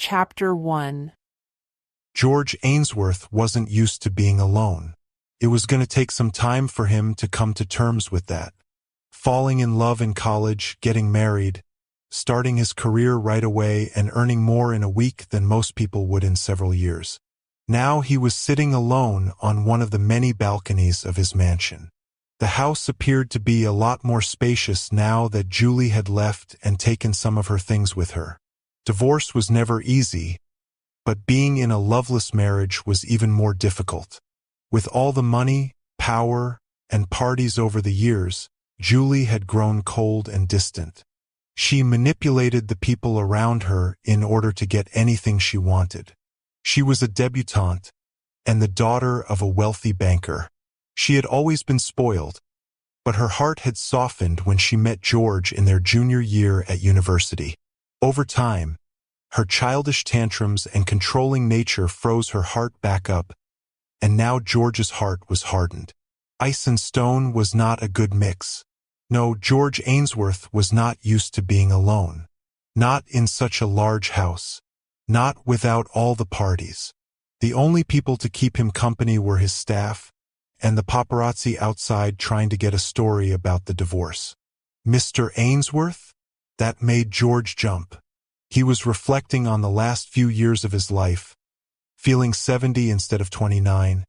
Chapter 1. George Ainsworth wasn't used to being alone. It was going to take some time for him to come to terms with that. Falling in love in college, getting married, starting his career right away and earning more in a week than most people would in several years. Now he was sitting alone on one of the many balconies of his mansion. The house appeared to be a lot more spacious now that Julie had left and taken some of her things with her. Divorce was never easy, but being in a loveless marriage was even more difficult. With all the money, power, and parties over the years, Julie had grown cold and distant. She manipulated the people around her in order to get anything she wanted. She was a debutante and the daughter of a wealthy banker. She had always been spoiled, but her heart had softened when she met George in their junior year at university. Over time, her childish tantrums and controlling nature froze her heart back up, and now George's heart was hardened. Ice and stone was not a good mix. No, George Ainsworth was not used to being alone. Not in such a large house. Not without all the parties. The only people to keep him company were his staff, and the paparazzi outside trying to get a story about the divorce. Mr. Ainsworth? That made George jump. He was reflecting on the last few years of his life, feeling 70 instead of 29,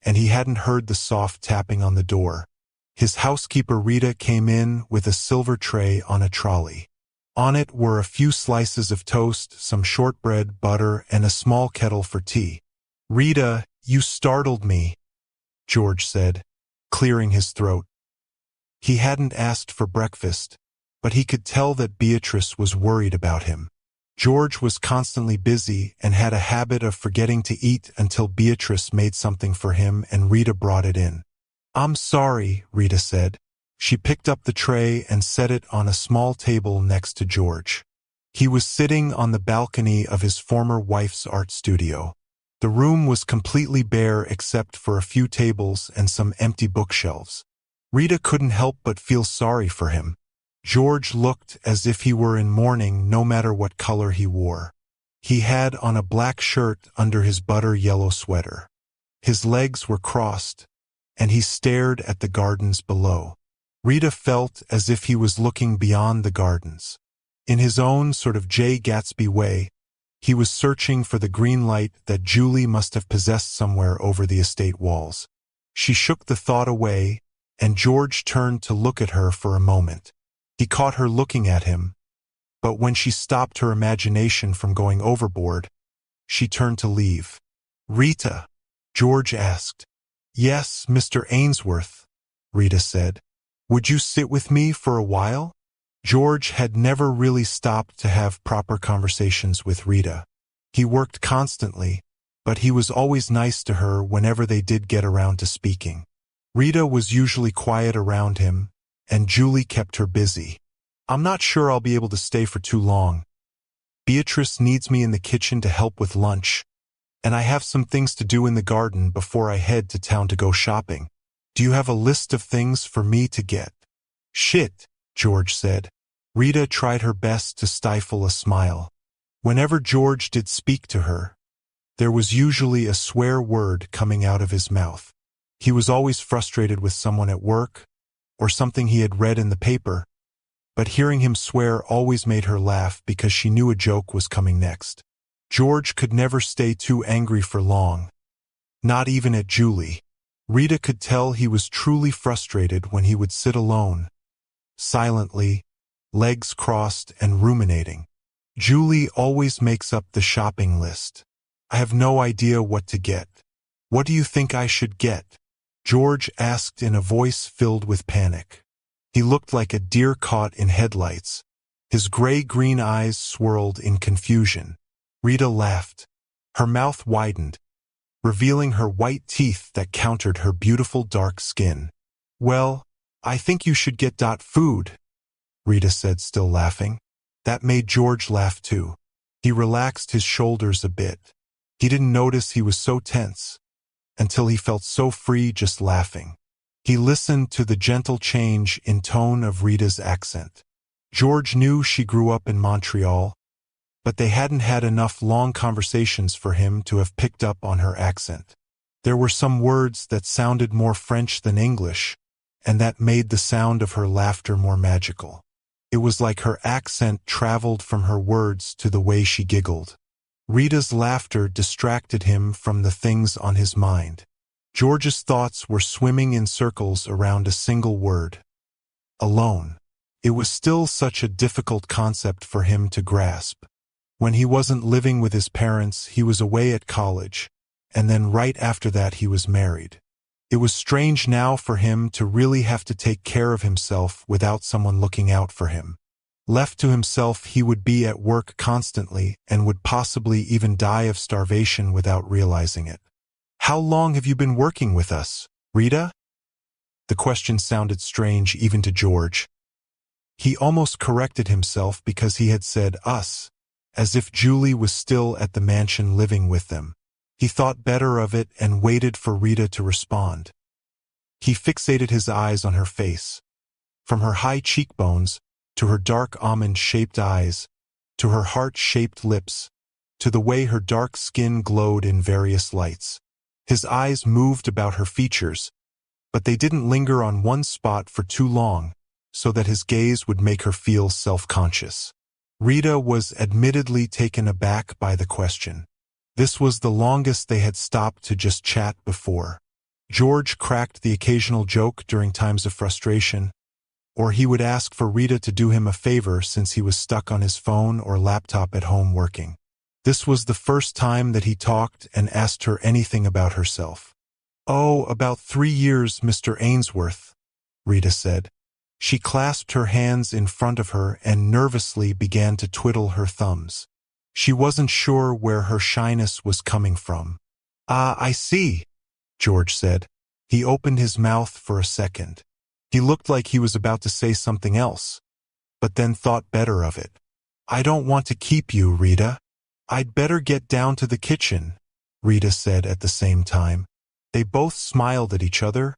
and he hadn't heard the soft tapping on the door. His housekeeper Rita came in with a silver tray on a trolley. On it were a few slices of toast, some shortbread, butter, and a small kettle for tea. "Rita, you startled me," George said, clearing his throat. He hadn't asked for breakfast, but he could tell that Beatrice was worried about him. George was constantly busy and had a habit of forgetting to eat until Beatrice made something for him and Rita brought it in. "I'm sorry," Rita said. She picked up the tray and set it on a small table next to George. He was sitting on the balcony of his former wife's art studio. The room was completely bare except for a few tables and some empty bookshelves. Rita couldn't help but feel sorry for him. George looked as if he were in mourning no matter what color he wore. He had on a black shirt under his butter yellow sweater. His legs were crossed, and he stared at the gardens below. Rita felt as if he was looking beyond the gardens. In his own sort of Jay Gatsby way, he was searching for the green light that Julie must have possessed somewhere over the estate walls. She shook the thought away, and George turned to look at her for a moment. He caught her looking at him, but when she stopped her imagination from going overboard, she turned to leave. "Rita?" George asked. "Yes, Mr. Ainsworth," Rita said. "Would you sit with me for a while?" George had never really stopped to have proper conversations with Rita. He worked constantly, but he was always nice to her whenever they did get around to speaking. Rita was usually quiet around him, and Julie kept her busy. "I'm not sure I'll be able to stay for too long. Beatrice needs me in the kitchen to help with lunch, and I have some things to do in the garden before I head to town to go shopping. Do you have a list of things for me to get?" "Shit," George said. Rita tried her best to stifle a smile. Whenever George did speak to her, there was usually a swear word coming out of his mouth. He was always frustrated with someone at work, or something he had read in the paper, but hearing him swear always made her laugh because she knew a joke was coming next. George could never stay too angry for long, not even at Julie. Rita could tell he was truly frustrated when he would sit alone, silently, legs crossed and ruminating. "Julie always makes up the shopping list. I have no idea what to get. What do you think I should get?" George asked in a voice filled with panic. He looked like a deer caught in headlights. His gray-green eyes swirled in confusion. Rita laughed. Her mouth widened, revealing her white teeth that countered her beautiful dark skin. "Well, I think you should get food," Rita said, still laughing. That made George laugh too. He relaxed his shoulders a bit. He didn't notice he was so tense, until he felt so free just laughing. He listened to the gentle change in tone of Rita's accent. George knew she grew up in Montreal, but they hadn't had enough long conversations for him to have picked up on her accent. There were some words that sounded more French than English, and that made the sound of her laughter more magical. It was like her accent traveled from her words to the way she giggled. Rita's laughter distracted him from the things on his mind. George's thoughts were swimming in circles around a single word: alone. It was still such a difficult concept for him to grasp. When he wasn't living with his parents, he was away at college, and then right after that he was married. It was strange now for him to really have to take care of himself without someone looking out for him. Left to himself, he would be at work constantly and would possibly even die of starvation without realizing it. "How long have you been working with us, Rita?" The question sounded strange even to George. He almost corrected himself because he had said us, as if Julie was still at the mansion living with them. He thought better of it and waited for Rita to respond. He fixated his eyes on her face. From her high cheekbones, to her dark almond-shaped eyes, to her heart-shaped lips, to the way her dark skin glowed in various lights. His eyes moved about her features, but they didn't linger on one spot for too long, so that his gaze would make her feel self-conscious. Rita was admittedly taken aback by the question. This was the longest they had stopped to just chat before. George cracked the occasional joke during times of frustration, or he would ask for Rita to do him a favor since he was stuck on his phone or laptop at home working. This was the first time that he talked and asked her anything about herself. "Oh, about 3 years, Mr. Ainsworth," Rita said. She clasped her hands in front of her and nervously began to twiddle her thumbs. She wasn't sure where her shyness was coming from. "Ah, I see," George said. He opened his mouth for a second. He looked like he was about to say something else, but then thought better of it. "I don't want to keep you, Rita. I'd better get down to the kitchen," Rita said at the same time. They both smiled at each other,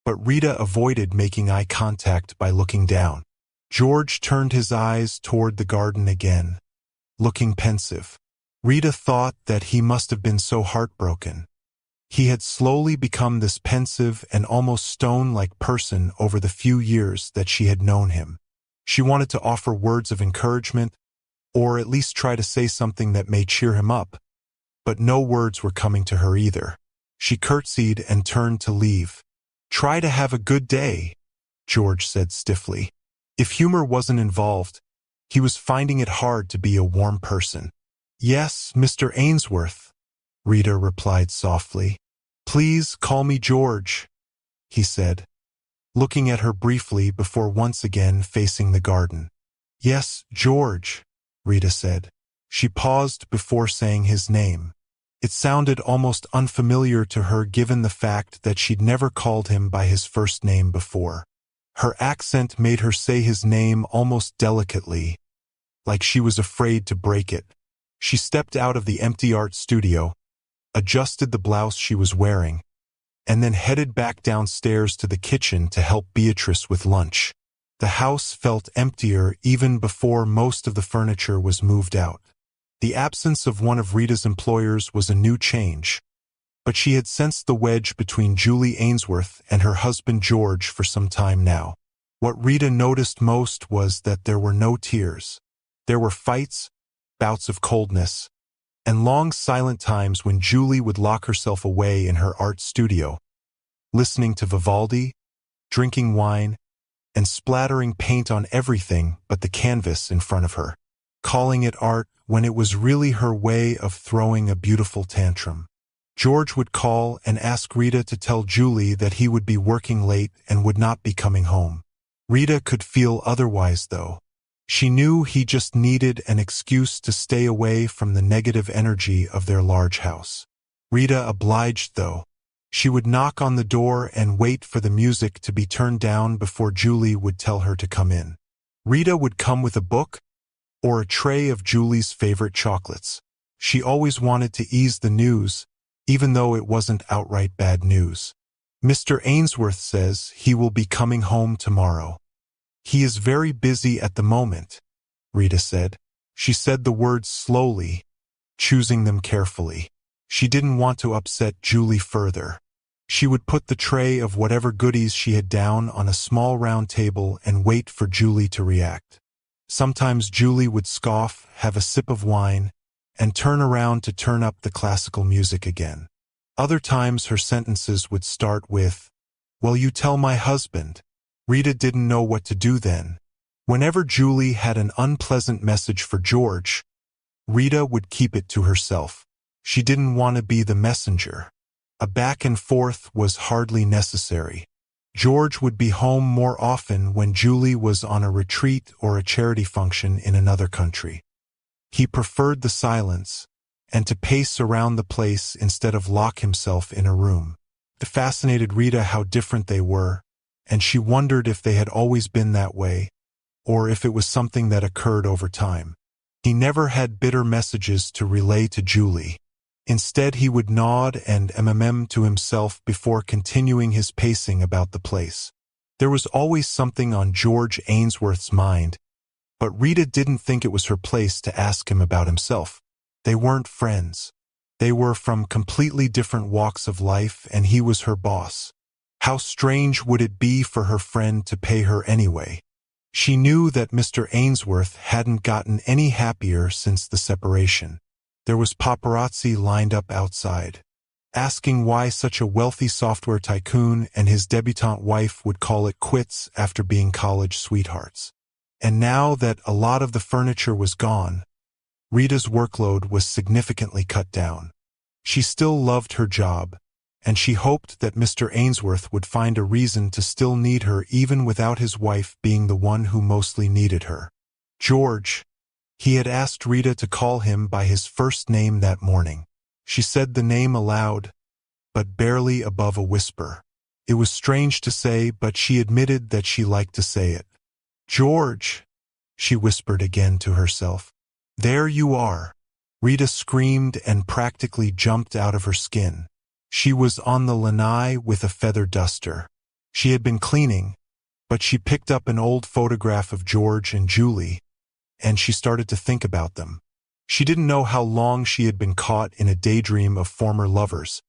but Rita avoided making eye contact by looking down. George turned his eyes toward the garden again, looking pensive. Rita thought that he must have been so heartbroken. He had slowly become this pensive and almost stone-like person over the few years that she had known him. She wanted to offer words of encouragement, or at least try to say something that may cheer him up, but no words were coming to her either. She curtsied and turned to leave. "Try to have a good day," George said stiffly. If humor wasn't involved, he was finding it hard to be a warm person. "Yes, Mr. Ainsworth," Rita replied softly. "Please call me George," he said, looking at her briefly before once again facing the garden. "Yes, George," Rita said. She paused before saying his name. It sounded almost unfamiliar to her given the fact that she'd never called him by his first name before. Her accent made her say his name almost delicately, like she was afraid to break it. She stepped out of the empty art studio, adjusted the blouse she was wearing, and then headed back downstairs to the kitchen to help Beatrice with lunch. The house felt emptier even before most of the furniture was moved out. The absence of one of Rita's employers was a new change, but she had sensed the wedge between Julie Ainsworth and her husband George for some time now. What Rita noticed most was that there were no tears. There were fights, bouts of coldness, and long silent times when Julie would lock herself away in her art studio, listening to Vivaldi, drinking wine, and splattering paint on everything but the canvas in front of her, calling it art when it was really her way of throwing a beautiful tantrum. George would call and ask Rita to tell Julie that he would be working late and would not be coming home. Rita could feel otherwise, though. She knew he just needed an excuse to stay away from the negative energy of their large house. Rita obliged, though. She would knock on the door and wait for the music to be turned down before Julie would tell her to come in. Rita would come with a book or a tray of Julie's favorite chocolates. She always wanted to ease the news, even though it wasn't outright bad news. "Mr. Ainsworth says he will be coming home tomorrow. He is very busy at the moment," Rita said. She said the words slowly, choosing them carefully. She didn't want to upset Julie further. She would put the tray of whatever goodies she had down on a small round table and wait for Julie to react. Sometimes Julie would scoff, have a sip of wine, and turn around to turn up the classical music again. Other times her sentences would start with, "Well, you tell my husband." Rita didn't know what to do then. Whenever Julie had an unpleasant message for George, Rita would keep it to herself. She didn't want to be the messenger. A back and forth was hardly necessary. George would be home more often when Julie was on a retreat or a charity function in another country. He preferred the silence, and to pace around the place instead of lock himself in a room. It fascinated Rita how different they were, and she wondered if they had always been that way, or if it was something that occurred over time. He never had bitter messages to relay to Julie. Instead, he would nod and to himself before continuing his pacing about the place. There was always something on George Ainsworth's mind, but Rita didn't think it was her place to ask him about himself. They weren't friends. They were from completely different walks of life, and he was her boss. How strange would it be for her friend to pay her anyway? She knew that Mr. Ainsworth hadn't gotten any happier since the separation. There was paparazzi lined up outside, asking why such a wealthy software tycoon and his debutante wife would call it quits after being college sweethearts. And now that a lot of the furniture was gone, Rita's workload was significantly cut down. She still loved her job, and she hoped that Mr. Ainsworth would find a reason to still need her even without his wife being the one who mostly needed her. George. He had asked Rita to call him by his first name that morning. She said the name aloud, but barely above a whisper. It was strange to say, but she admitted that she liked to say it. "George," she whispered again to herself. "There you are." Rita screamed and practically jumped out of her skin. She was on the lanai with a feather duster. She had been cleaning, but she picked up an old photograph of George and Julie, and she started to think about them. She didn't know how long she had been caught in a daydream of former lovers,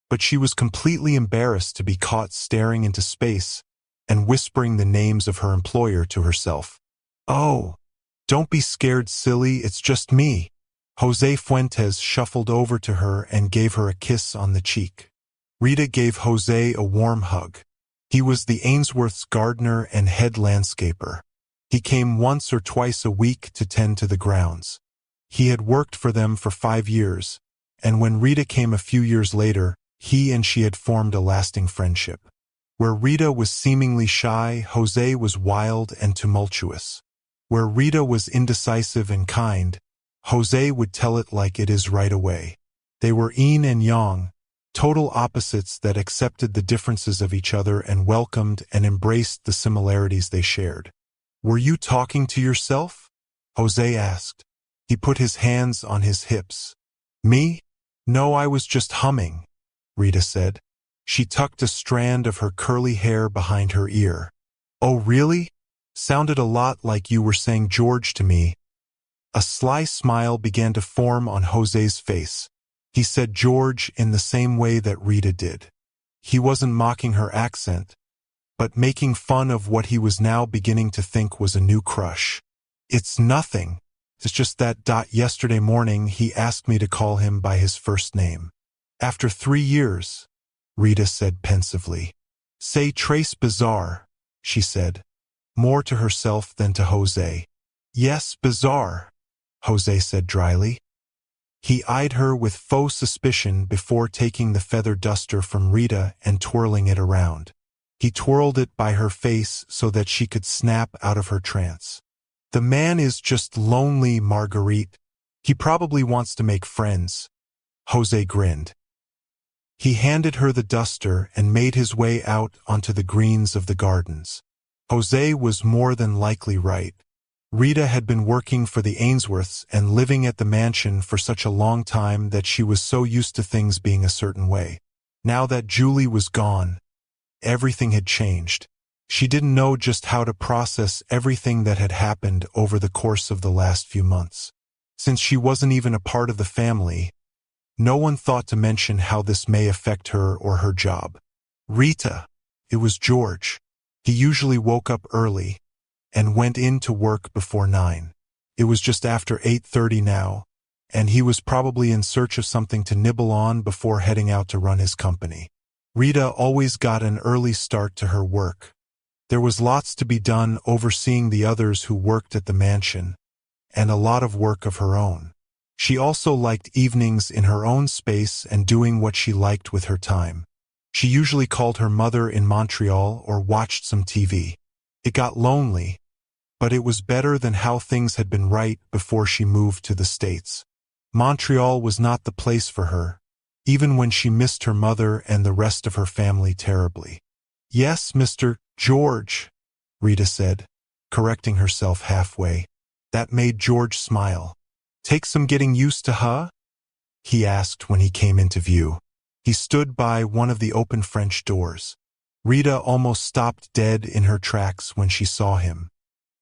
but she was completely embarrassed to be caught staring into space and whispering the names of her employer to herself. "Oh, don't be scared, silly, it's just me." Jose Fuentes shuffled over to her and gave her a kiss on the cheek. Rita gave Jose a warm hug. He was the Ainsworth's gardener and head landscaper. He came once or twice a week to tend to the grounds. He had worked for them for 5 years, and when Rita came a few years later, he and she had formed a lasting friendship. Where Rita was seemingly shy, Jose was wild and tumultuous. Where Rita was indecisive and kind, Jose would tell it like it is right away. They were yin and yang, total opposites that accepted the differences of each other and welcomed and embraced the similarities they shared. "Were you talking to yourself?" Jose asked. He put his hands on his hips. "Me? No, I was just humming," Rita said. She tucked a strand of her curly hair behind her ear. "Oh, really? Sounded a lot like you were saying George to me." A sly smile began to form on Jose's face. He said George in the same way that Rita did. He wasn't mocking her accent, but making fun of what he was now beginning to think was a new crush. "It's nothing. It's just that yesterday morning he asked me to call him by his first name. After 3 years, Rita said pensively. "C'est très bizarre," she said, more to herself than to Jose. "Yes, bizarre," Jose said dryly. He eyed her with faux suspicion before taking the feather duster from Rita and twirling it around. He twirled it by her face so that she could snap out of her trance. "The man is just lonely, Marguerite. He probably wants to make friends." Jose grinned. He handed her the duster and made his way out onto the greens of the gardens. Jose was more than likely right. Rita had been working for the Ainsworths and living at the mansion for such a long time that she was so used to things being a certain way. Now that Julie was gone, everything had changed. She didn't know just how to process everything that had happened over the course of the last few months. Since she wasn't even a part of the family, no one thought to mention how this may affect her or her job. Rita. It was George. He usually woke up early and went in to work before 9. It was just after 8:30 now, and he was probably in search of something to nibble on before heading out to run his company. Rita always got an early start to her work. There was lots to be done overseeing the others who worked at the mansion, and a lot of work of her own. She also liked evenings in her own space and doing what she liked with her time. She usually called her mother in Montreal or watched some TV. It got lonely, but it was better than how things had been right before she moved to the States. Montreal was not the place for her, even when she missed her mother and the rest of her family terribly. "Yes, Mr. George," Rita said, correcting herself halfway. That made George smile. "Take some getting used to, huh?" he asked when he came into view. He stood by one of the open French doors. Rita almost stopped dead in her tracks when she saw him.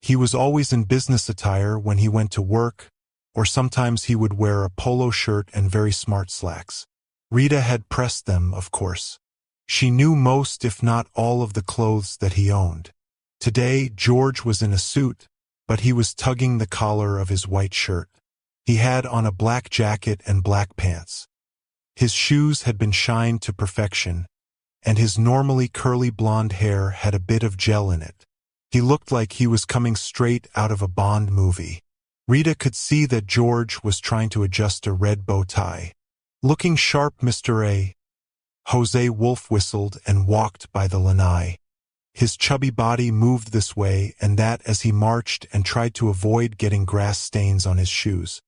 He was always in business attire when he went to work, or sometimes he would wear a polo shirt and very smart slacks. Rita had pressed them, of course. She knew most, if not all, of the clothes that he owned. Today, George was in a suit, but he was tugging the collar of his white shirt. He had on a black jacket and black pants. His shoes had been shined to perfection, and his normally curly blonde hair had a bit of gel in it. He looked like he was coming straight out of a Bond movie. Rita could see that George was trying to adjust a red bow tie. "Looking sharp, Mr. A." Jose Wolf whistled and walked by the lanai. His chubby body moved this way and that as he marched and tried to avoid getting grass stains on his shoes.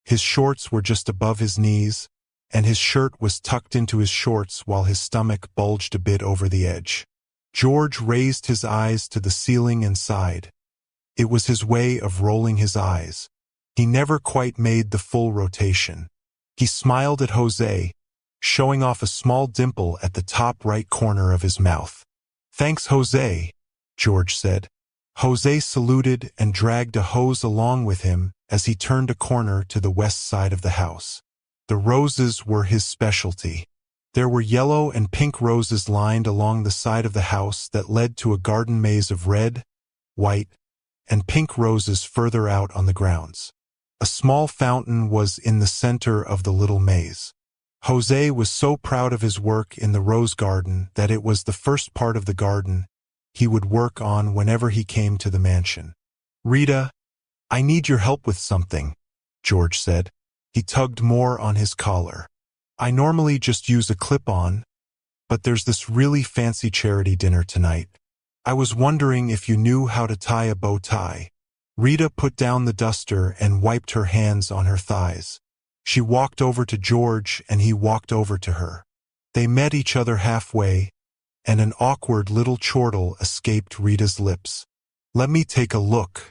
His shorts were just above his knees, and his shirt was tucked into his shorts while his stomach bulged a bit over the edge. George raised his eyes to the ceiling and sighed. It was his way of rolling his eyes. He never quite made the full rotation. He smiled at Jose, showing off a small dimple at the top right corner of his mouth. "Thanks, Jose," George said. Jose saluted and dragged a hose along with him as he turned a corner to the west side of the house. The roses were his specialty. There were yellow and pink roses lined along the side of the house that led to a garden maze of red, white, and pink roses further out on the grounds. A small fountain was in the center of the little maze. Jose was so proud of his work in the rose garden that it was the first part of the garden he would work on whenever he came to the mansion. "Rita, I need your help with something," George said. He tugged more on his collar. "I normally just use a clip-on, but there's this really fancy charity dinner tonight. I was wondering if you knew how to tie a bow tie." Rita put down the duster and wiped her hands on her thighs. She walked over to George and he walked over to her. They met each other halfway, and an awkward little chortle escaped Rita's lips. "Let me take a look.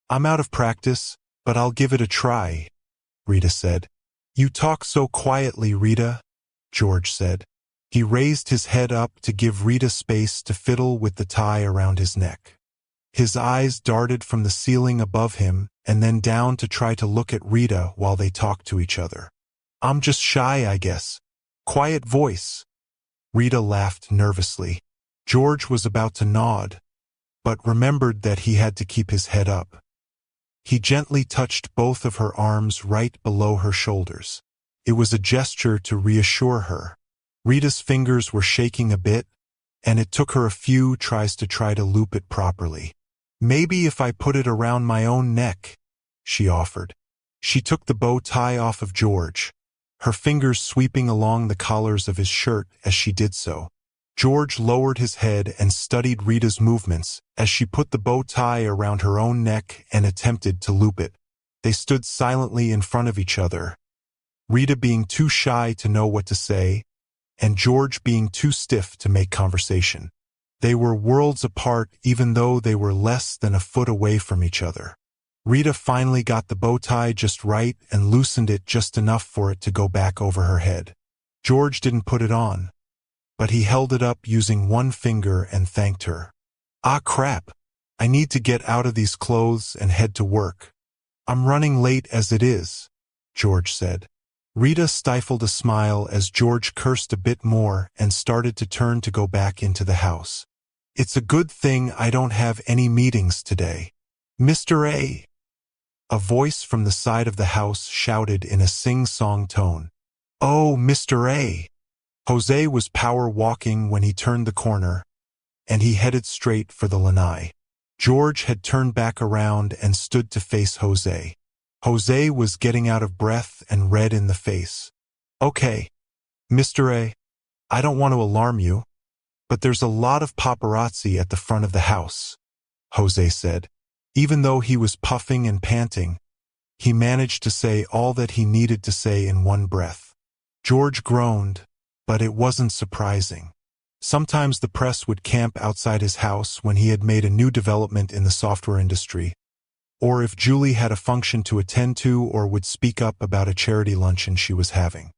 I'm out of practice, but I'll give it a try," Rita said. "You talk so quietly, Rita," George said. He raised his head up to give Rita space to fiddle with the tie around his neck. His eyes darted from the ceiling above him and then down to try to look at Rita while they talked to each other. "I'm just shy, I guess. Quiet voice." Rita laughed nervously. George was about to nod, but remembered that he had to keep his head up. He gently touched both of her arms right below her shoulders. It was a gesture to reassure her. Rita's fingers were shaking a bit, and it took her a few tries to try to loop it properly. "Maybe if I put it around my own neck," she offered. She took the bow tie off of George, her fingers sweeping along the collars of his shirt as she did so. George lowered his head and studied Rita's movements as she put the bow tie around her own neck and attempted to loop it. They stood silently in front of each other, Rita being too shy to know what to say, and George being too stiff to make conversation. They were worlds apart even though they were less than a foot away from each other. Rita finally got the bow tie just right and loosened it just enough for it to go back over her head. George didn't put it on, but he held it up using one finger and thanked her. Ah crap. I need to get out of these clothes and head to work. I'm running late as it is, George said. Rita stifled a smile as George cursed a bit more and started to turn to go back into the house. It's a good thing I don't have any meetings today. Mr. A. A voice from the side of the house shouted in a sing-song tone. Oh, Mr. A. Jose was power walking when he turned the corner, and he headed straight for the lanai. George had turned back around and stood to face Jose. Jose was getting out of breath and red in the face. Okay, Mr. A, I don't want to alarm you, but there's a lot of paparazzi at the front of the house, Jose said. Even though he was puffing and panting, he managed to say all that he needed to say in one breath. George groaned, but it wasn't surprising. Sometimes the press would camp outside his house when he had made a new development in the software industry, or if Julie had a function to attend to or would speak up about a charity luncheon she was having.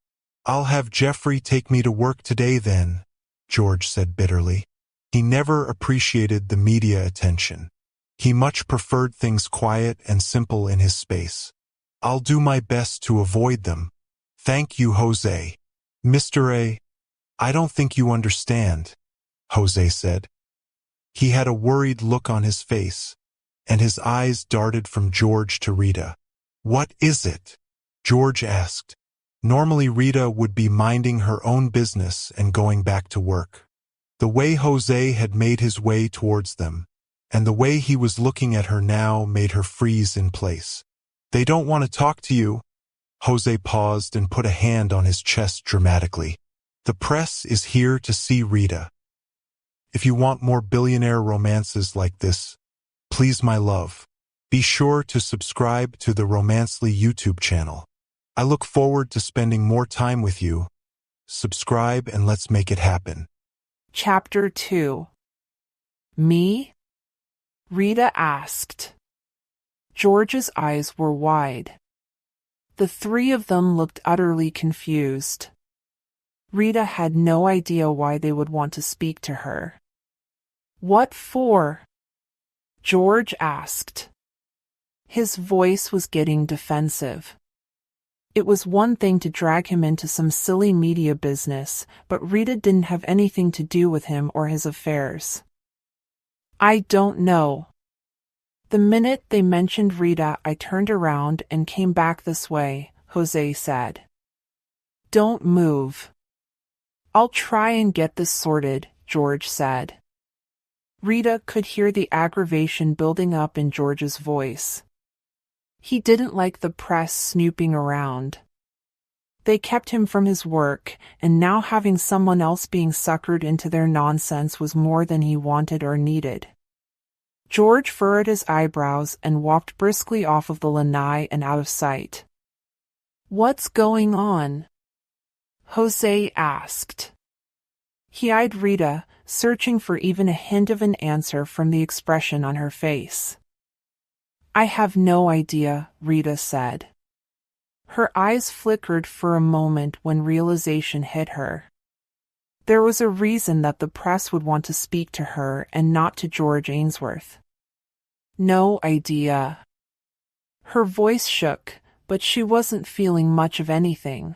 I'll have Jeffrey take me to work today then, George said bitterly. He never appreciated the media attention. He much preferred things quiet and simple in his space. I'll do my best to avoid them. Thank you, Jose. Mr. A, I don't think you understand, Jose said. He had a worried look on his face, and his eyes darted from George to Rita. What is it? George asked. Normally Rita would be minding her own business and going back to work. The way Jose had made his way towards them, and the way he was looking at her now made her freeze in place. They don't want to talk to you. Jose paused and put a hand on his chest dramatically. The press is here to see Rita. If you want more billionaire romances like this, please, my love, be sure to subscribe to the Romancely YouTube channel. I look forward to spending more time with you. Subscribe and let's make it happen. Chapter 2. Me? Rita asked. George's eyes were wide. The three of them looked utterly confused. Rita had no idea why they would want to speak to her. What for? George asked. His voice was getting defensive. It was one thing to drag him into some silly media business, but Rita didn't have anything to do with him or his affairs. I don't know. The minute they mentioned Rita, I turned around and came back this way, Jose said. Don't move. I'll try and get this sorted, George said. Rita could hear the aggravation building up in George's voice. He didn't like the press snooping around. They kept him from his work, and now having someone else being suckered into their nonsense was more than he wanted or needed. George furrowed his eyebrows and walked briskly off of the lanai and out of sight. What's going on? Jose asked. He eyed Rita, searching for even a hint of an answer from the expression on her face. I have no idea, Rita said. Her eyes flickered for a moment when realization hit her. There was a reason that the press would want to speak to her and not to George Ainsworth. No idea. Her voice shook, but she wasn't feeling much of anything.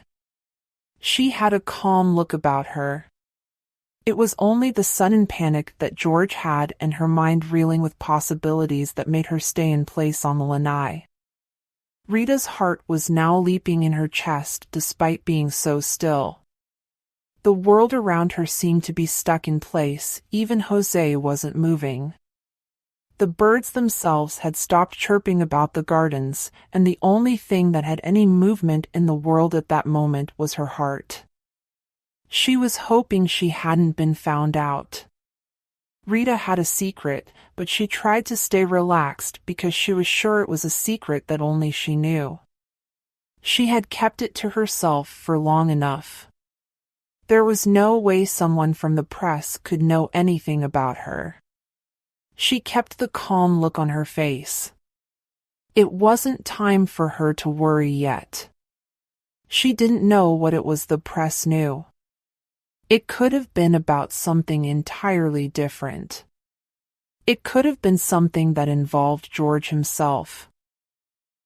She had a calm look about her. It was only the sudden panic that George had and her mind reeling with possibilities that made her stay in place on the lanai. Rita's heart was now leaping in her chest despite being so still. The world around her seemed to be stuck in place, even Jose wasn't moving. The birds themselves had stopped chirping about the gardens, and the only thing that had any movement in the world at that moment was her heart. She was hoping she hadn't been found out. Rita had a secret, but she tried to stay relaxed because she was sure it was a secret that only she knew. She had kept it to herself for long enough. There was no way someone from the press could know anything about her. She kept the calm look on her face. It wasn't time for her to worry yet. She didn't know what it was the press knew. It could have been about something entirely different. It could have been something that involved George himself.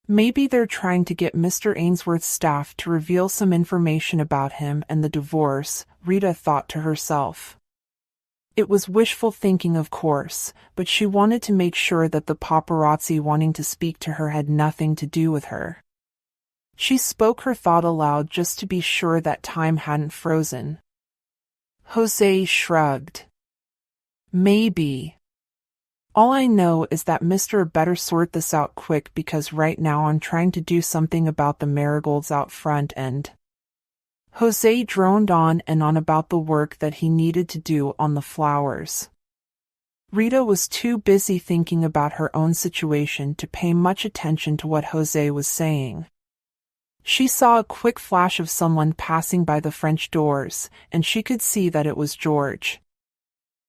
Maybe they're trying to get Mr. Ainsworth's staff to reveal some information about him and the divorce, Rita thought to herself. It was wishful thinking, of course, but she wanted to make sure that the paparazzi wanting to speak to her had nothing to do with her. She spoke her thought aloud just to be sure that time hadn't frozen. Jose shrugged. Maybe. All I know is that Mr. better sort this out quick because right now I'm trying to do something about the marigolds out front and... Jose droned on and on about the work that he needed to do on the flowers. Rita was too busy thinking about her own situation to pay much attention to what Jose was saying. She saw a quick flash of someone passing by the French doors, and she could see that it was George.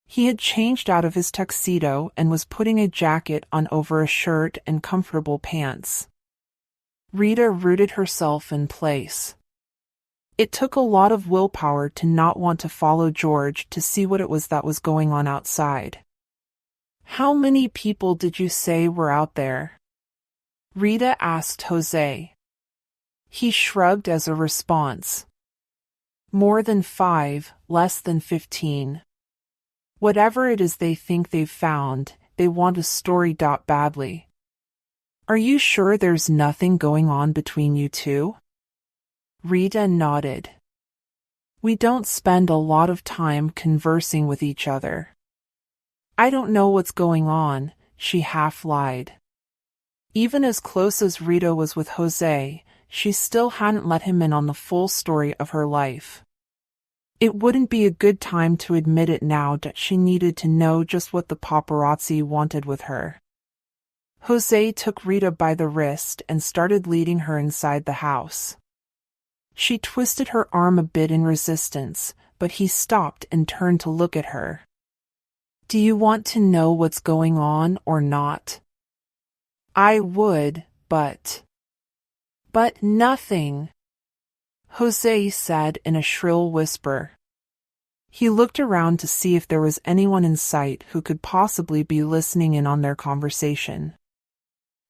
He had changed out of his tuxedo and was putting a jacket on over a shirt and comfortable pants. Rita rooted herself in place. It took a lot of willpower to not want to follow George to see what it was that was going on outside. How many people did you say were out there? Rita asked Jose. He shrugged as a response. More than 5, less than 15. Whatever it is they think they've found, they want a story badly. Are you sure there's nothing going on between you two? Rita nodded. We don't spend a lot of time conversing with each other. I don't know what's going on, she half lied. Even as close as Rita was with Jose, she still hadn't let him in on the full story of her life. It wouldn't be a good time to admit it now that she needed to know just what the paparazzi wanted with her. Jose took Rita by the wrist and started leading her inside the house. She twisted her arm a bit in resistance, but he stopped and turned to look at her. Do you want to know what's going on or not? I would, but nothing. Jose said in a shrill whisper. He looked around to see if there was anyone in sight who could possibly be listening in on their conversation.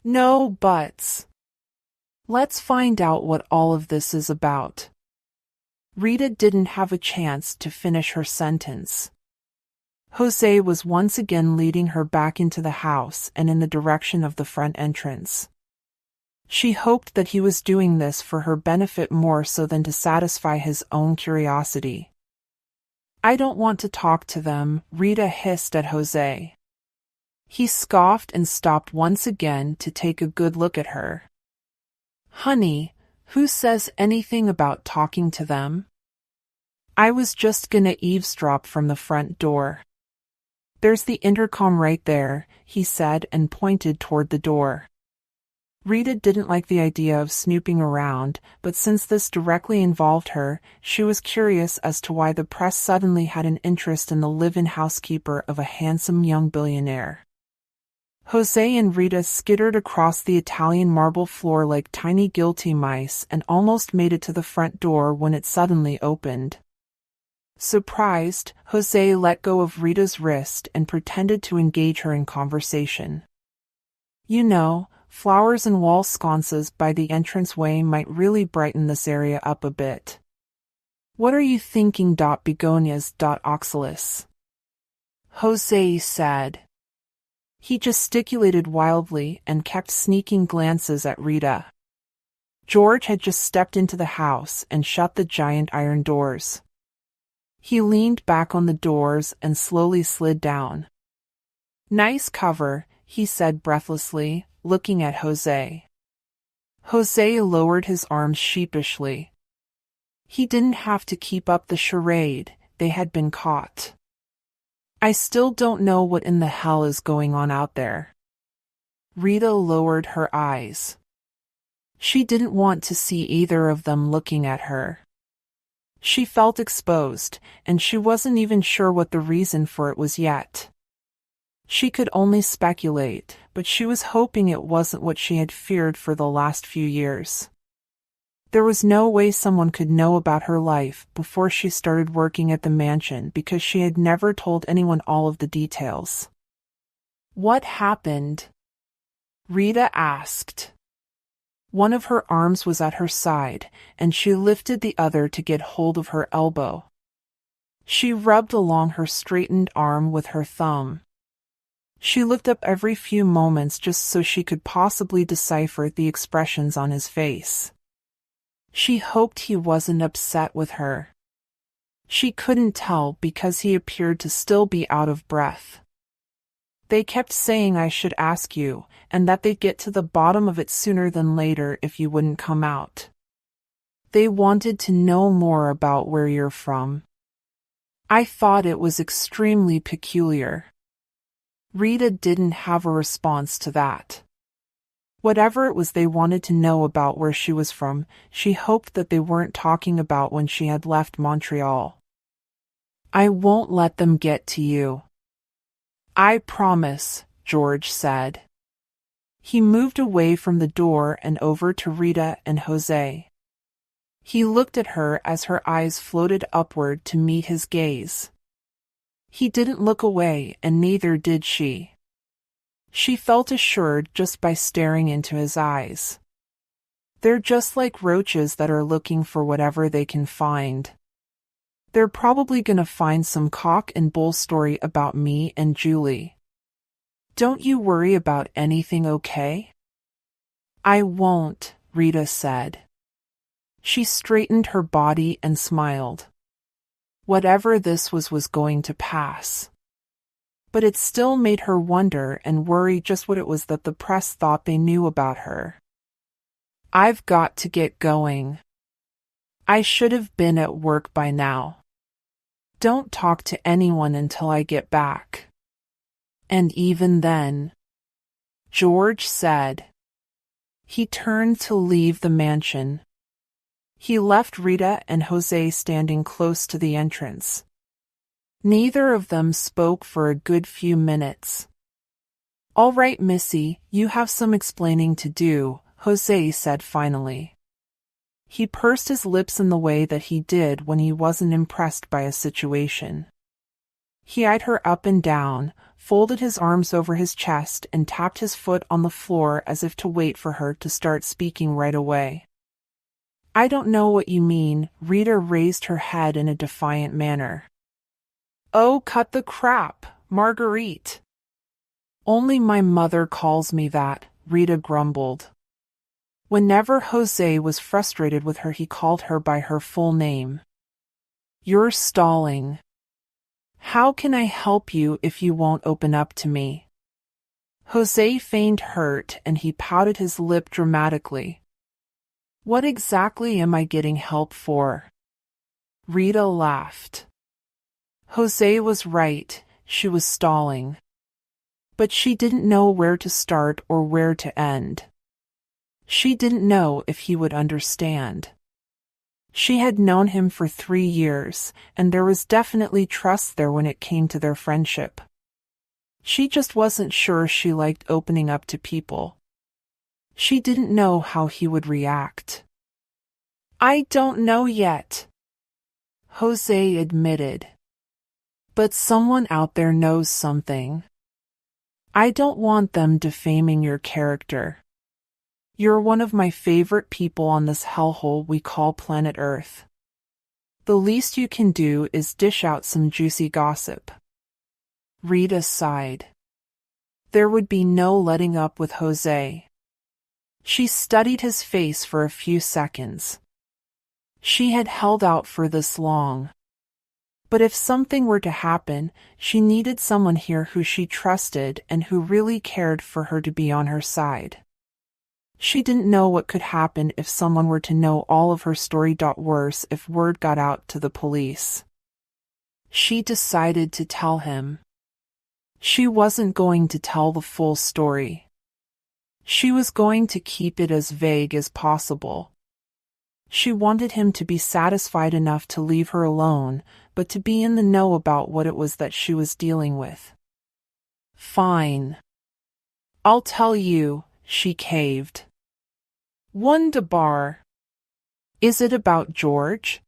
No buts. Let's find out what all of this is about. Rita didn't have a chance to finish her sentence. Jose was once again leading her back into the house and in the direction of the front entrance. She hoped that he was doing this for her benefit more so than to satisfy his own curiosity. I don't want to talk to them, Rita hissed at Jose. He scoffed and stopped once again to take a good look at her. Honey, who says anything about talking to them? I was just gonna eavesdrop from the front door. There's the intercom right there, he said and pointed toward the door. Rita didn't like the idea of snooping around, but since this directly involved her, she was curious as to why the press suddenly had an interest in the live-in housekeeper of a handsome young billionaire. Jose and Rita skittered across the Italian marble floor like tiny guilty mice and almost made it to the front door when it suddenly opened. Surprised, Jose let go of Rita's wrist and pretended to engage her in conversation. You know, flowers and wall sconces by the entranceway might really brighten this area up a bit. What are you thinking? Begonias. Oxalis. Jose said. He gesticulated wildly and kept sneaking glances at Rita. George had just stepped into the house and shut the giant iron doors. He leaned back on the doors and slowly slid down. Nice cover, he said breathlessly, looking at Jose. Jose lowered his arms sheepishly. He didn't have to keep up the charade, they had been caught. I still don't know what in the hell is going on out there. Rita lowered her eyes. She didn't want to see either of them looking at her. She felt exposed, and she wasn't even sure what the reason for it was yet. She could only speculate, but she was hoping it wasn't what she had feared for the last few years. There was no way someone could know about her life before she started working at the mansion because she had never told anyone all of the details. What happened? Rita asked. One of her arms was at her side, and she lifted the other to get hold of her elbow. She rubbed along her straightened arm with her thumb. She looked up every few moments just so she could possibly decipher the expressions on his face. She hoped he wasn't upset with her. She couldn't tell because he appeared to still be out of breath. They kept saying I should ask you, and that they'd get to the bottom of it sooner than later if you wouldn't come out. They wanted to know more about where you're from. I thought it was extremely peculiar. Rita didn't have a response to that. Whatever it was they wanted to know about where she was from, she hoped that they weren't talking about when she had left Montreal. I won't let them get to you. I promise, George said. He moved away from the door and over to Rita and Jose. He looked at her as her eyes floated upward to meet his gaze. He didn't look away, and neither did she. She felt assured just by staring into his eyes. They're just like roaches that are looking for whatever they can find. They're probably gonna find some cock and bull story about me and Julie. Don't you worry about anything, okay? I won't, Rita said. She straightened her body and smiled. Whatever this was going to pass. But it still made her wonder and worry just what it was that the press thought they knew about her. I've got to get going. I should have been at work by now. Don't talk to anyone until I get back. And even then, George said. He turned to leave the mansion. He left Rita and Jose standing close to the entrance. Neither of them spoke for a good few minutes. All right, Missy, you have some explaining to do, Jose said finally. He pursed his lips in the way that he did when he wasn't impressed by a situation. He eyed her up and down, folded his arms over his chest, and tapped his foot on the floor as if to wait for her to start speaking right away. I don't know what you mean, Rita raised her head in a defiant manner. Oh, cut the crap, Marguerite. Only my mother calls me that, Rita grumbled. Whenever Jose was frustrated with her, he called her by her full name. You're stalling. How can I help you if you won't open up to me? Jose feigned hurt and he pouted his lip dramatically. What exactly am I getting help for? Rita laughed. Jose was right, she was stalling. But she didn't know where to start or where to end. She didn't know if he would understand. She had known him for 3 years, and there was definitely trust there when it came to their friendship. She just wasn't sure she liked opening up to people. She didn't know how he would react. I don't know yet, Jose admitted. But someone out there knows something. I don't want them defaming your character. You're one of my favorite people on this hellhole we call planet Earth. The least you can do is dish out some juicy gossip. Rita sighed. There would be no letting up with Jose. She studied his face for a few seconds. She had held out for this long. But if something were to happen, she needed someone here who she trusted and who really cared for her to be on her side. She didn't know what could happen if someone were to know all of her story. Worse if word got out to the police. She decided to tell him. She wasn't going to tell the full story. She was going to keep it as vague as possible. She wanted him to be satisfied enough to leave her alone, but to be in the know about what it was that she was dealing with. Fine. I'll tell you, she caved. Wunderbar. Is it about George?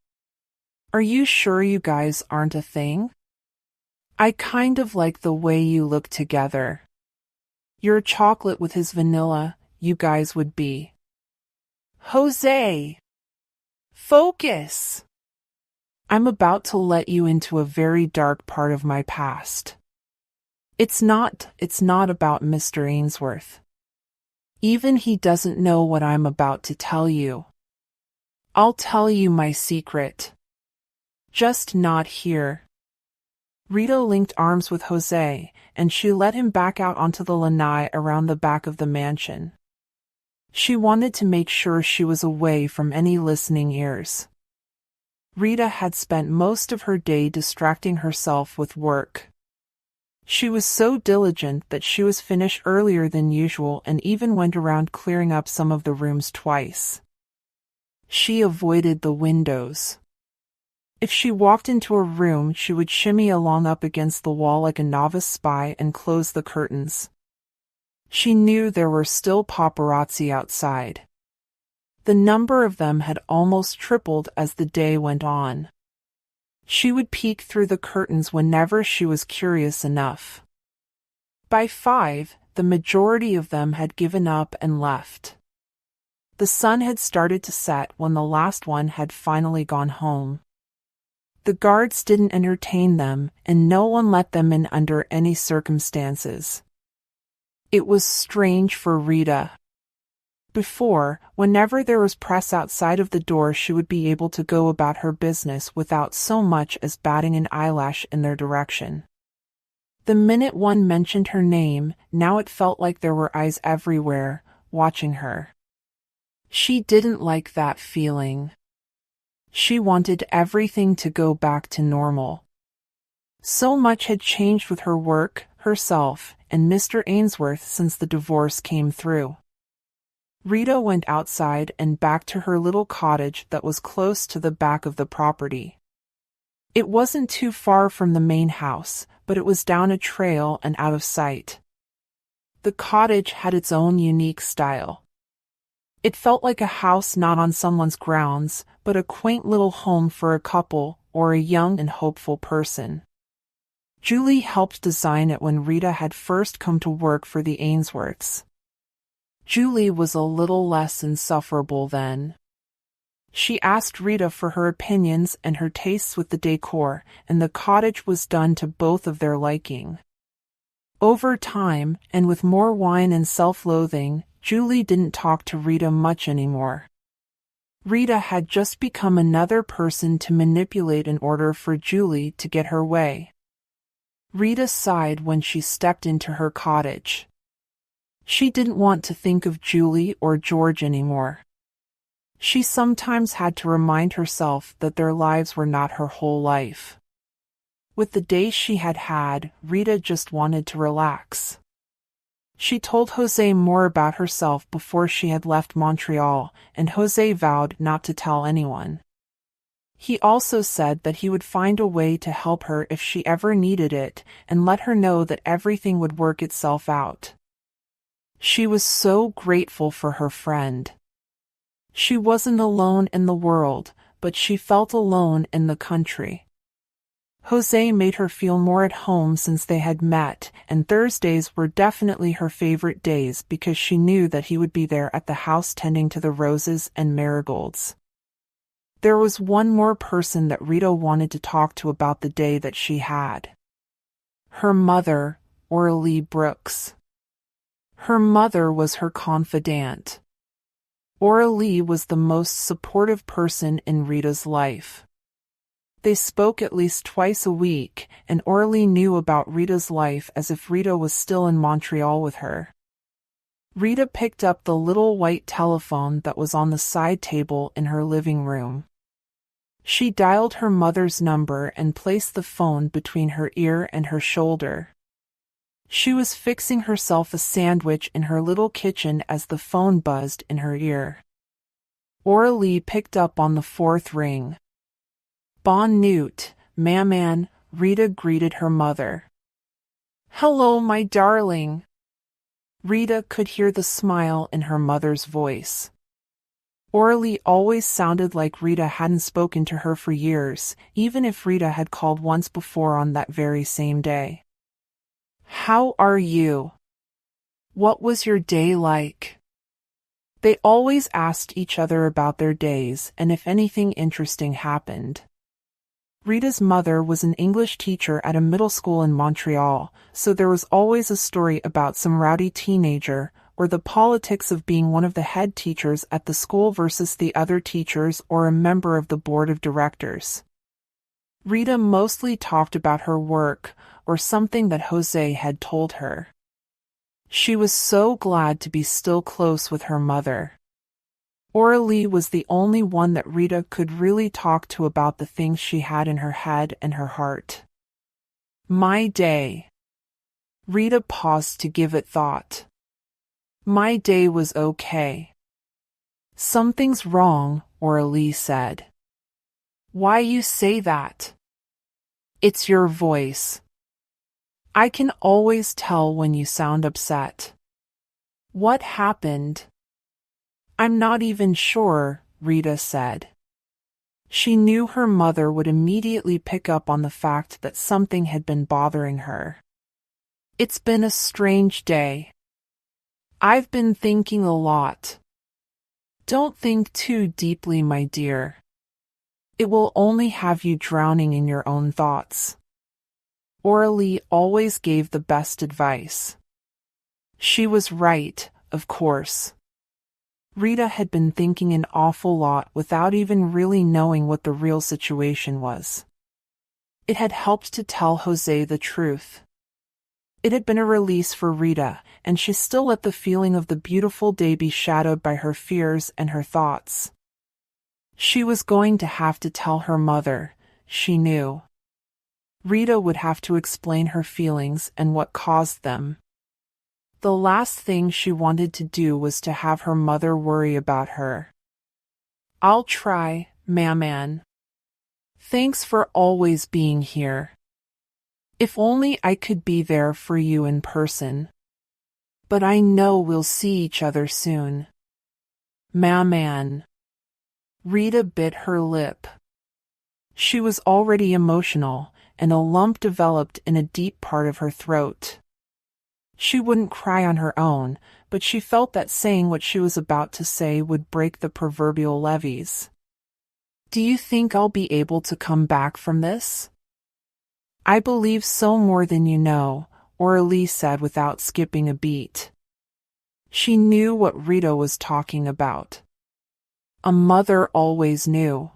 Are you sure you guys aren't a thing? I kind of like the way you look together. Your chocolate with his vanilla, you guys would be. Jose! Focus! I'm about to let you into a very dark part of my past. It's not about Mr. Ainsworth. Even he doesn't know what I'm about to tell you. I'll tell you my secret. Just not here. Rita linked arms with Jose, and she led him back out onto the lanai around the back of the mansion. She wanted to make sure she was away from any listening ears. Rita had spent most of her day distracting herself with work. She was so diligent that she was finished earlier than usual and even went around clearing up some of the rooms twice. She avoided the windows. If she walked into a room, she would shimmy along up against the wall like a novice spy and close the curtains. She knew there were still paparazzi outside. The number of them had almost tripled as the day went on. She would peek through the curtains whenever she was curious enough. By 5, the majority of them had given up and left. The sun had started to set when the last one had finally gone home. The guards didn't entertain them, and no one let them in under any circumstances. It was strange for Rita. Before, whenever there was press outside of the door, she would be able to go about her business without so much as batting an eyelash in their direction. The minute one mentioned her name, now it felt like there were eyes everywhere, watching her. She didn't like that feeling. She wanted everything to go back to normal. So much had changed with her work, herself, and Mr. Ainsworth since the divorce came through. Rita went outside and back to her little cottage that was close to the back of the property. It wasn't too far from the main house, but it was down a trail and out of sight. The cottage had its own unique style. It felt like a house not on someone's grounds, but a quaint little home for a couple or a young and hopeful person. Julie helped design it when Rita had first come to work for the Ainsworths. Julie was a little less insufferable then. She asked Rita for her opinions and her tastes with the decor, and the cottage was done to both of their liking. Over time, and with more wine and self-loathing, Julie didn't talk to Rita much anymore. Rita had just become another person to manipulate in order for Julie to get her way. Rita sighed when she stepped into her cottage. She didn't want to think of Julie or George anymore. She sometimes had to remind herself that their lives were not her whole life. With the days she had had, Rita just wanted to relax. She told Jose more about herself before she had left Montreal, and Jose vowed not to tell anyone. He also said that he would find a way to help her if she ever needed it, and let her know that everything would work itself out. She was so grateful for her friend. She wasn't alone in the world, but she felt alone in the country. Jose made her feel more at home since they had met, and Thursdays were definitely her favorite days because she knew that he would be there at the house tending to the roses and marigolds. There was one more person that Rita wanted to talk to about the day that she had. Her mother, Aurelie Brooks. Her mother was her confidante. Aurelie was the most supportive person in Rita's life. They spoke at least twice a week, and Aurelie knew about Rita's life as if Rita was still in Montreal with her. Rita picked up the little white telephone that was on the side table in her living room. She dialed her mother's number and placed the phone between her ear and her shoulder. She was fixing herself a sandwich in her little kitchen as the phone buzzed in her ear. Aurelie picked up on the 4th ring. Bonne nuit, maman, Rita greeted her mother. Hello, my darling. Rita could hear the smile in her mother's voice. Aurelie always sounded like Rita hadn't spoken to her for years, even if Rita had called once before on that very same day. How are you? What was your day like? They always asked each other about their days and if anything interesting happened. Rita's mother was an English teacher at a middle school in Montreal, so there was always a story about some rowdy teenager, or the politics of being one of the head teachers at the school versus the other teachers or a member of the board of directors. Rita mostly talked about her work, or something that Jose had told her. She was so glad to be still close with her mother. Aurelie was the only one that Rita could really talk to about the things she had in her head and her heart. My day. Rita paused to give it thought. My day was okay. Something's wrong, Aurelie said. Why you say that? It's your voice. I can always tell when you sound upset. What happened? I'm not even sure, Rita said. She knew her mother would immediately pick up on the fact that something had been bothering her. It's been a strange day. I've been thinking a lot. Don't think too deeply, my dear. It will only have you drowning in your own thoughts. Aurelie always gave the best advice. She was right, of course. Rita had been thinking an awful lot without even really knowing what the real situation was. It had helped to tell Jose the truth. It had been a release for Rita, and she still let the feeling of the beautiful day be shadowed by her fears and her thoughts. She was going to have to tell her mother, she knew. Rita would have to explain her feelings and what caused them. The last thing she wanted to do was to have her mother worry about her. I'll try, Maman. Thanks for always being here. If only I could be there for you in person. But I know we'll see each other soon. Maman. Rita bit her lip. She was already emotional, and a lump developed in a deep part of her throat. She wouldn't cry on her own, but she felt that saying what she was about to say would break the proverbial levees. Do you think I'll be able to come back from this? I believe so more than you know, Aurelie said without skipping a beat. She knew what Rita was talking about. A mother always knew.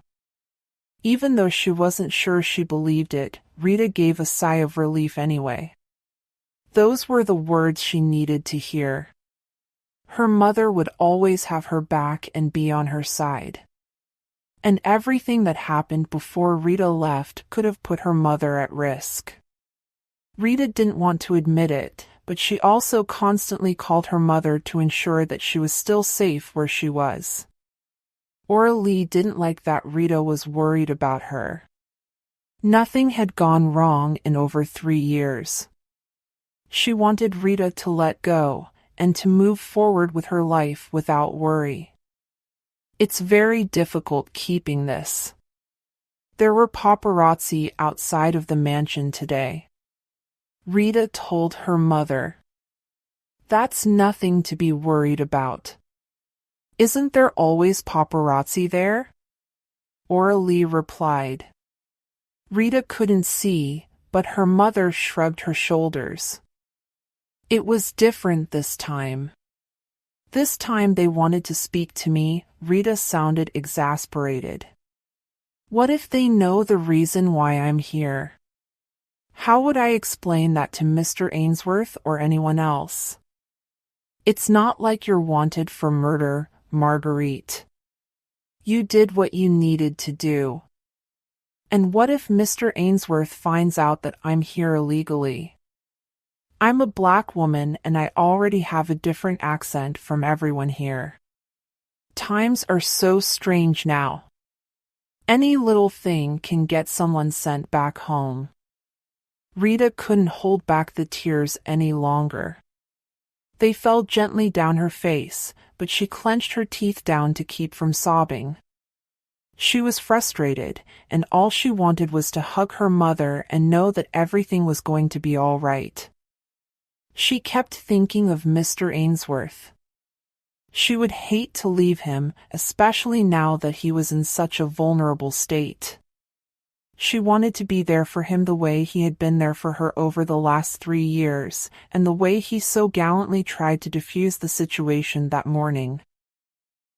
Even though she wasn't sure she believed it, Rita gave a sigh of relief anyway. Those were the words she needed to hear. Her mother would always have her back and be on her side. And everything that happened before Rita left could have put her mother at risk. Rita didn't want to admit it, but she also constantly called her mother to ensure that she was still safe where she was. Aurelie didn't like that Rita was worried about her. Nothing had gone wrong in over 3 years. She wanted Rita to let go, and to move forward with her life without worry. It's very difficult keeping this. There were paparazzi outside of the mansion today. Rita told her mother. That's nothing to be worried about. Isn't there always paparazzi there? Aurelie replied. Rita couldn't see, but her mother shrugged her shoulders. It was different this time. This time they wanted to speak to me. Rita sounded exasperated. What if they know the reason why I'm here? How would I explain that to Mr. Ainsworth or anyone else? It's not like you're wanted for murder, Marguerite. You did what you needed to do. And what if Mr. Ainsworth finds out that I'm here illegally? I'm a black woman and I already have a different accent from everyone here. Times are so strange now. Any little thing can get someone sent back home. Rita couldn't hold back the tears any longer. They fell gently down her face, but she clenched her teeth down to keep from sobbing. She was frustrated, and all she wanted was to hug her mother and know that everything was going to be all right. She kept thinking of Mr. Ainsworth. She would hate to leave him, especially now that he was in such a vulnerable state. She wanted to be there for him the way he had been there for her over the last 3 years, and the way he so gallantly tried to defuse the situation that morning.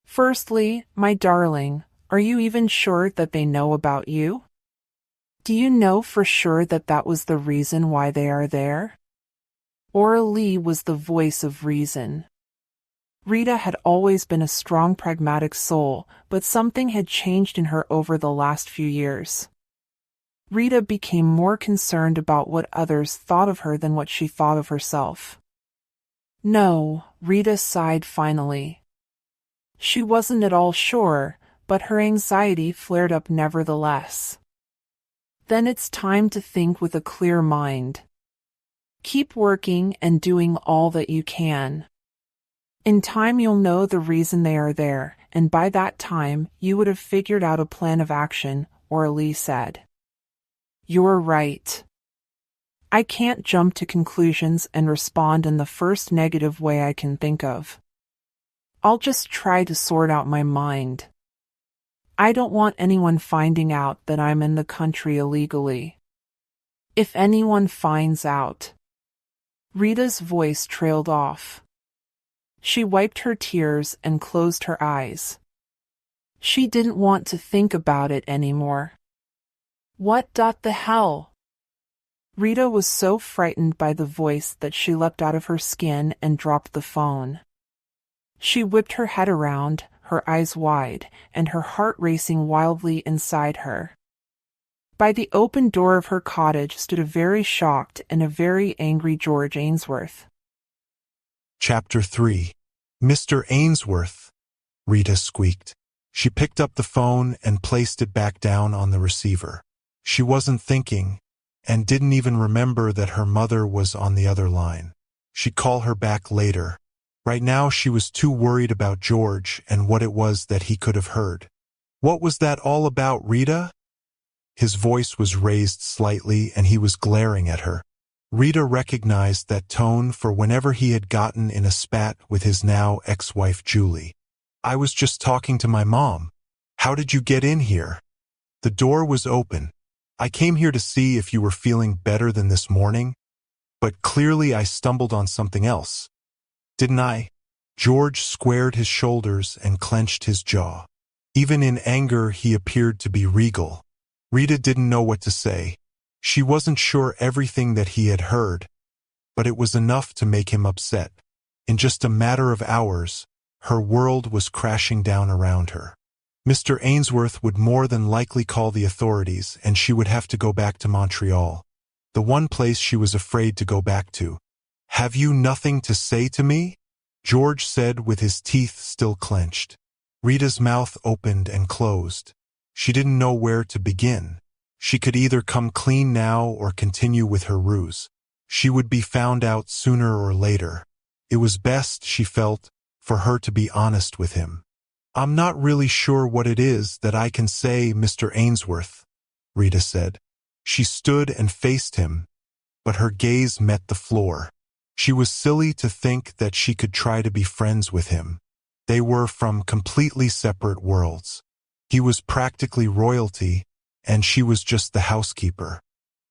Firstly, my darling, are you even sure that they know about you? Do you know for sure that that was the reason why they are there? Aurelie was the voice of reason. Rita had always been a strong pragmatic soul, but something had changed in her over the last few years. Rita became more concerned about what others thought of her than what she thought of herself. No, Rita sighed finally. She wasn't at all sure, but her anxiety flared up nevertheless. Then it's time to think with a clear mind. Keep working and doing all that you can. In time you'll know the reason they are there, and by that time you would have figured out a plan of action, Aurelie said. You're right. I can't jump to conclusions and respond in the first negative way I can think of. I'll just try to sort out my mind. I don't want anyone finding out that I'm in the country illegally. If anyone finds out... Rita's voice trailed off. She wiped her tears and closed her eyes. She didn't want to think about it anymore. What the hell? Rita was so frightened by the voice that she leapt out of her skin and dropped the phone. She whipped her head around, her eyes wide, and her heart racing wildly inside her. By the open door of her cottage stood a very shocked and a very angry George Ainsworth. Chapter 3. Mr. Ainsworth, Rita squeaked. She picked up the phone and placed it back down on the receiver. She wasn't thinking, and didn't even remember that her mother was on the other line. She'd call her back later. Right now she was too worried about George and what it was that he could have heard. What was that all about, Rita? His voice was raised slightly and he was glaring at her. Rita recognized that tone for whenever he had gotten in a spat with his now ex-wife Julie. I was just talking to my mom. How did you get in here? The door was open. I came here to see if you were feeling better than this morning, but clearly I stumbled on something else. Didn't I? George squared his shoulders and clenched his jaw. Even in anger he appeared to be regal. Rita didn't know what to say. She wasn't sure everything that he had heard, but it was enough to make him upset. In just a matter of hours, her world was crashing down around her. Mr. Ainsworth would more than likely call the authorities and she would have to go back to Montreal, the one place she was afraid to go back to. Have you nothing to say to me? George said with his teeth still clenched. Rita's mouth opened and closed. She didn't know where to begin. She could either come clean now or continue with her ruse. She would be found out sooner or later. It was best, she felt, for her to be honest with him. I'm not really sure what it is that I can say, Mr. Ainsworth, Rita said. She stood and faced him, but her gaze met the floor. She was silly to think that she could try to be friends with him. They were from completely separate worlds. He was practically royalty, and she was just the housekeeper.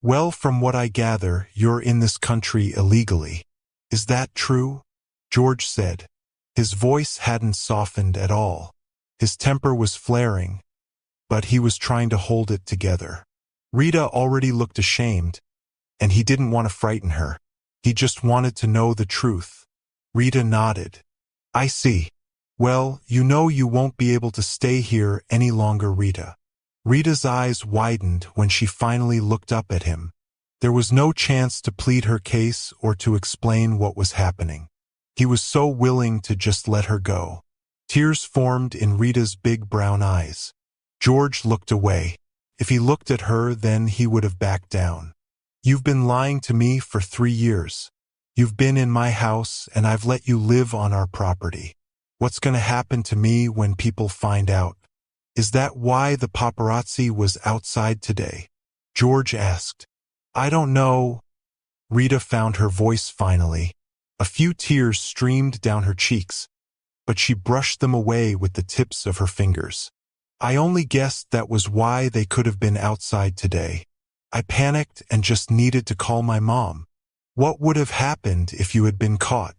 Well, from what I gather, you're in this country illegally. Is that true? George said. His voice hadn't softened at all. His temper was flaring, but he was trying to hold it together. Rita already looked ashamed, and he didn't want to frighten her. He just wanted to know the truth. Rita nodded. I see. Well, you know you won't be able to stay here any longer, Rita. Rita's eyes widened when she finally looked up at him. There was no chance to plead her case or to explain what was happening. He was so willing to just let her go. Tears formed in Rita's big brown eyes. George looked away. If he looked at her, then he would have backed down. You've been lying to me for 3 years. You've been in my house and I've let you live on our property. What's going to happen to me when people find out? Is that why the paparazzi was outside today? George asked. I don't know. Rita found her voice finally. A few tears streamed down her cheeks, but she brushed them away with the tips of her fingers. I only guessed that was why they could have been outside today. I panicked and just needed to call my mom. What would have happened if you had been caught?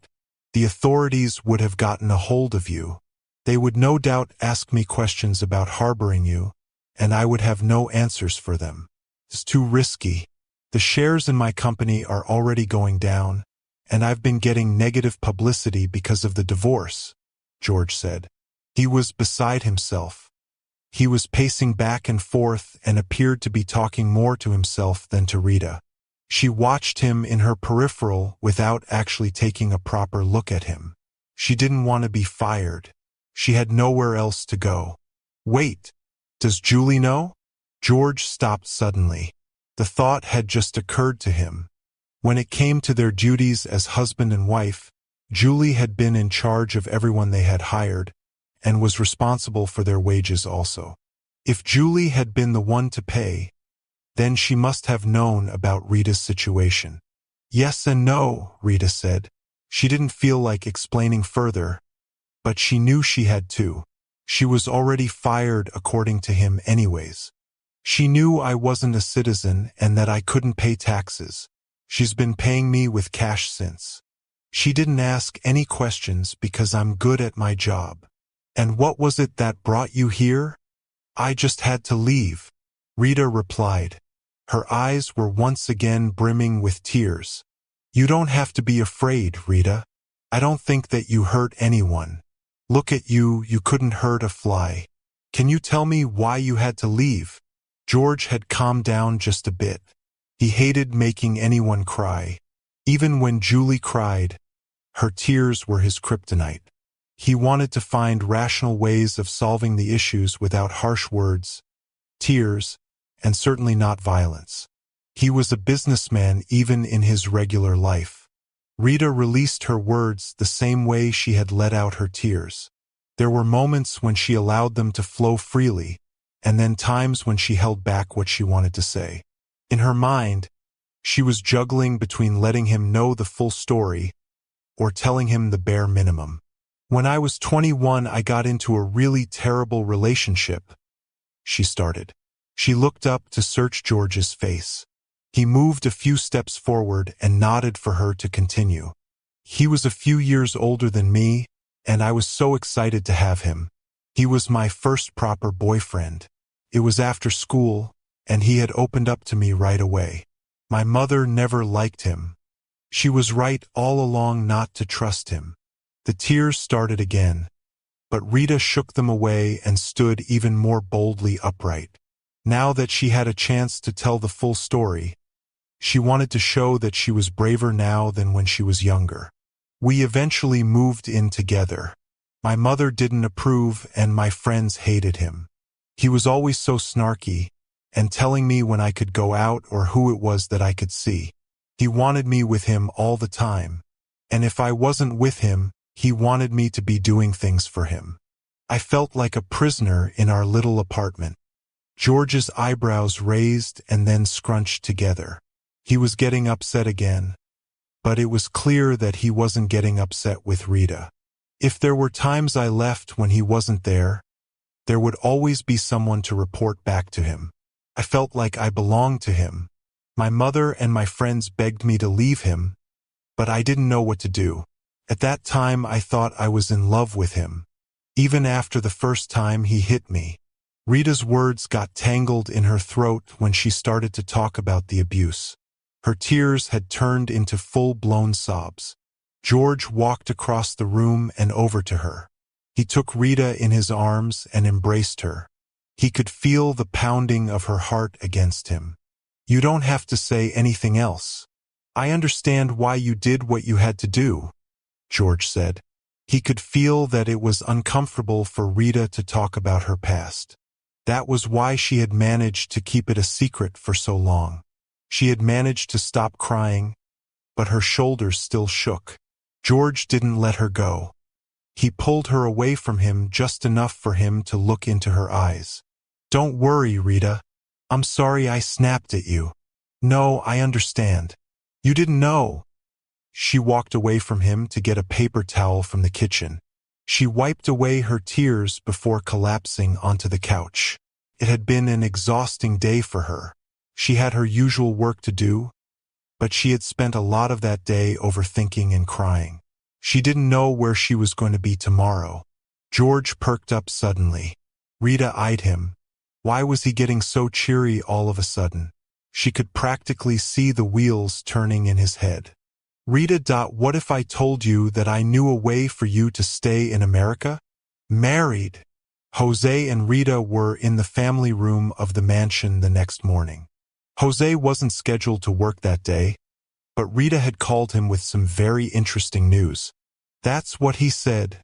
The authorities would have gotten a hold of you. They would no doubt ask me questions about harboring you, and I would have no answers for them. It's too risky. The shares in my company are already going down, and I've been getting negative publicity because of the divorce, George said. He was beside himself. He was pacing back and forth and appeared to be talking more to himself than to Rita. She watched him in her peripheral without actually taking a proper look at him. She didn't want to be fired. She had nowhere else to go. Wait, does Julie know? George stopped suddenly. The thought had just occurred to him. When it came to their duties as husband and wife, Julie had been in charge of everyone they had hired, and was responsible for their wages also. If Julie had been the one to pay, then she must have known about Rita's situation. Yes and no, Rita said. She didn't feel like explaining further, but she knew she had to. She was already fired according to him anyways. She knew I wasn't a citizen and that I couldn't pay taxes. She's been paying me with cash since. She didn't ask any questions because I'm good at my job. And what was it that brought you here? I just had to leave, Rita replied. Her eyes were once again brimming with tears. You don't have to be afraid, Rita. I don't think that you hurt anyone. Look at you, you couldn't hurt a fly. Can you tell me why you had to leave? George had calmed down just a bit. He hated making anyone cry. Even when Julie cried, her tears were his kryptonite. He wanted to find rational ways of solving the issues without harsh words, tears, and certainly not violence. He was a businessman even in his regular life. Rita released her words the same way she had let out her tears. There were moments when she allowed them to flow freely, and then times when she held back what she wanted to say. In her mind, she was juggling between letting him know the full story or telling him the bare minimum. When I was 21, I got into a really terrible relationship, she started. She looked up to search George's face. He moved a few steps forward and nodded for her to continue. He was a few years older than me, and I was so excited to have him. He was my first proper boyfriend. It was after school, and he had opened up to me right away. My mother never liked him. She was right all along not to trust him. The tears started again, but Rita shook them away and stood even more boldly upright. Now that she had a chance to tell the full story, she wanted to show that she was braver now than when she was younger. We eventually moved in together. My mother didn't approve and my friends hated him. He was always so snarky, and telling me when I could go out or who it was that I could see. He wanted me with him all the time, and if I wasn't with him, he wanted me to be doing things for him. I felt like a prisoner in our little apartment. George's eyebrows raised and then scrunched together. He was getting upset again, but it was clear that he wasn't getting upset with Rita. If there were times I left when he wasn't there would always be someone to report back to him. I felt like I belonged to him. My mother and my friends begged me to leave him, but I didn't know what to do. At that time, I thought I was in love with him. Even after the first time he hit me. Rita's words got tangled in her throat when she started to talk about the abuse. Her tears had turned into full-blown sobs. George walked across the room and over to her. He took Rita in his arms and embraced her. He could feel the pounding of her heart against him. You don't have to say anything else. I understand why you did what you had to do, George said. He could feel that it was uncomfortable for Rita to talk about her past. That was why she had managed to keep it a secret for so long. She had managed to stop crying, but her shoulders still shook. George didn't let her go. He pulled her away from him just enough for him to look into her eyes. Don't worry, Rita. I'm sorry I snapped at you. No, I understand. You didn't know. She walked away from him to get a paper towel from the kitchen. She wiped away her tears before collapsing onto the couch. It had been an exhausting day for her. She had her usual work to do, but she had spent a lot of that day overthinking and crying. She didn't know where she was going to be tomorrow. George perked up suddenly. Rita eyed him. Why was he getting so cheery all of a sudden? She could practically see the wheels turning in his head. Rita, what if I told you that I knew a way for you to stay in America? Married. Jose and Rita were in the family room of the mansion the next morning. Jose wasn't scheduled to work that day, but Rita had called him with some very interesting news. That's what he said,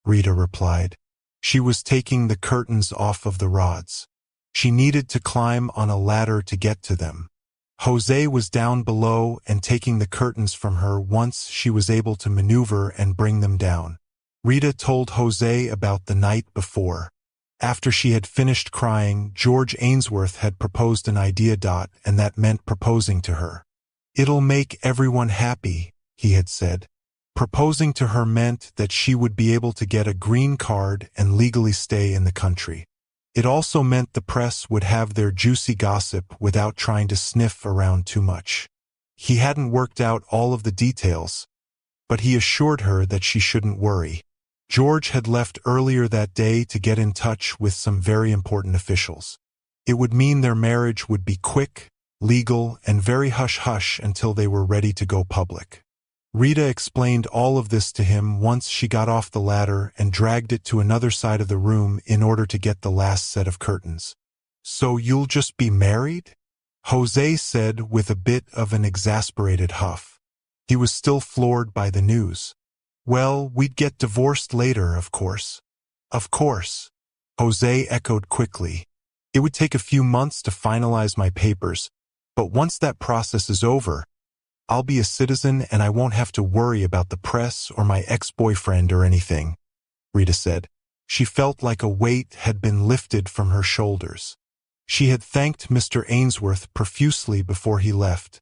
Rita replied. She was taking the curtains off of the rods. She needed to climb on a ladder to get to them. Jose was down below and taking the curtains from her once she was able to maneuver and bring them down. Rita told Jose about the night before. After she had finished crying, George Ainsworth had proposed an idea, and that meant proposing to her. It'll make everyone happy, he had said. Proposing to her meant that she would be able to get a green card and legally stay in the country. It also meant the press would have their juicy gossip without trying to sniff around too much. He hadn't worked out all of the details, but he assured her that she shouldn't worry. George had left earlier that day to get in touch with some very important officials. It would mean their marriage would be quick, legal, and very hush-hush until they were ready to go public. Rita explained all of this to him once she got off the ladder and dragged it to another side of the room in order to get the last set of curtains. So you'll just be married? Jose said with a bit of an exasperated huff. He was still floored by the news. Well, we'd get divorced later, of course. Of course, Jose echoed quickly. It would take a few months to finalize my papers, but once that process is over, I'll be a citizen and I won't have to worry about the press or my ex-boyfriend or anything, Rita said. She felt like a weight had been lifted from her shoulders. She had thanked Mr. Ainsworth profusely before he left,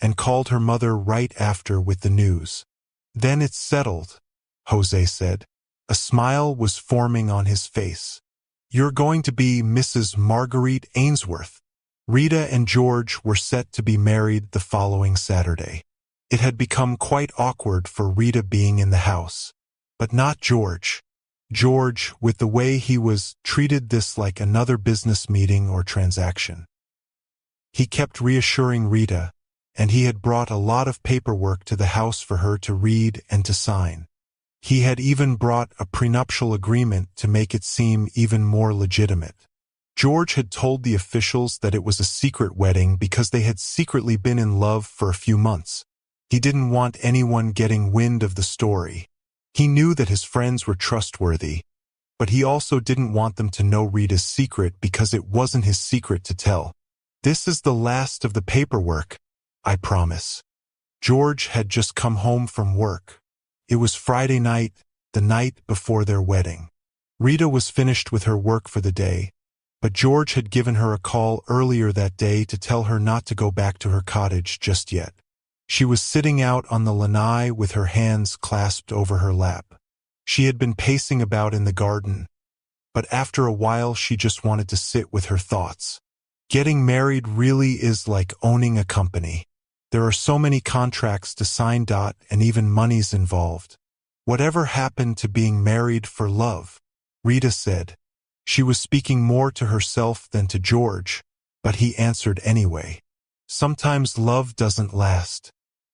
and called her mother right after with the news. Then it's settled, Jose said. A smile was forming on his face. You're going to be Mrs. Marguerite Ainsworth. Rita and George were set to be married the following Saturday. It had become quite awkward for Rita being in the house, but not George. George, with the way he was, treated this like another business meeting or transaction. He kept reassuring Rita, and he had brought a lot of paperwork to the house for her to read and to sign. He had even brought a prenuptial agreement to make it seem even more legitimate. George had told the officials that it was a secret wedding because they had secretly been in love for a few months. He didn't want anyone getting wind of the story. He knew that his friends were trustworthy, but he also didn't want them to know Rita's secret because it wasn't his secret to tell. This is the last of the paperwork, I promise. George had just come home from work. It was Friday night, the night before their wedding. Rita was finished with her work for the day, but George had given her a call earlier that day to tell her not to go back to her cottage just yet. She was sitting out on the lanai with her hands clasped over her lap. She had been pacing about in the garden, but after a while she just wanted to sit with her thoughts. Getting married really is like owning a company. There are so many contracts to sign, and even money's involved. Whatever happened to being married for love? Rita said. She was speaking more to herself than to George, but he answered anyway. Sometimes love doesn't last.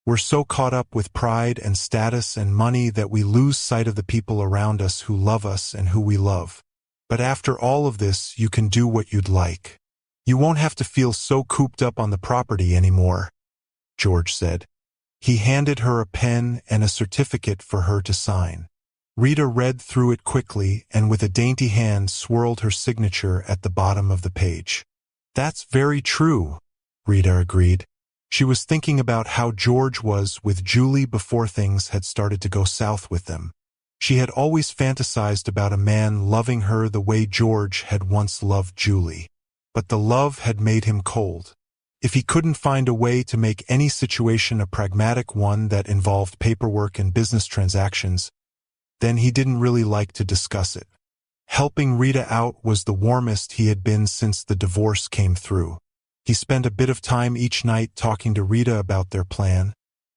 We're so caught up with pride and status and money that we lose sight of the people around us who love us and who we love. But after all of this, you can do what you'd like. You won't have to feel so cooped up on the property anymore, George said. He handed her a pen and a certificate for her to sign. Rita read through it quickly and with a dainty hand swirled her signature at the bottom of the page. That's very true, Rita agreed. She was thinking about how George was with Julie before things had started to go south with them. She had always fantasized about a man loving her the way George had once loved Julie. But the love had made him cold. If he couldn't find a way to make any situation a pragmatic one that involved paperwork and business transactions, then he didn't really like to discuss it. Helping Rita out was the warmest he had been since the divorce came through. He spent a bit of time each night talking to Rita about their plan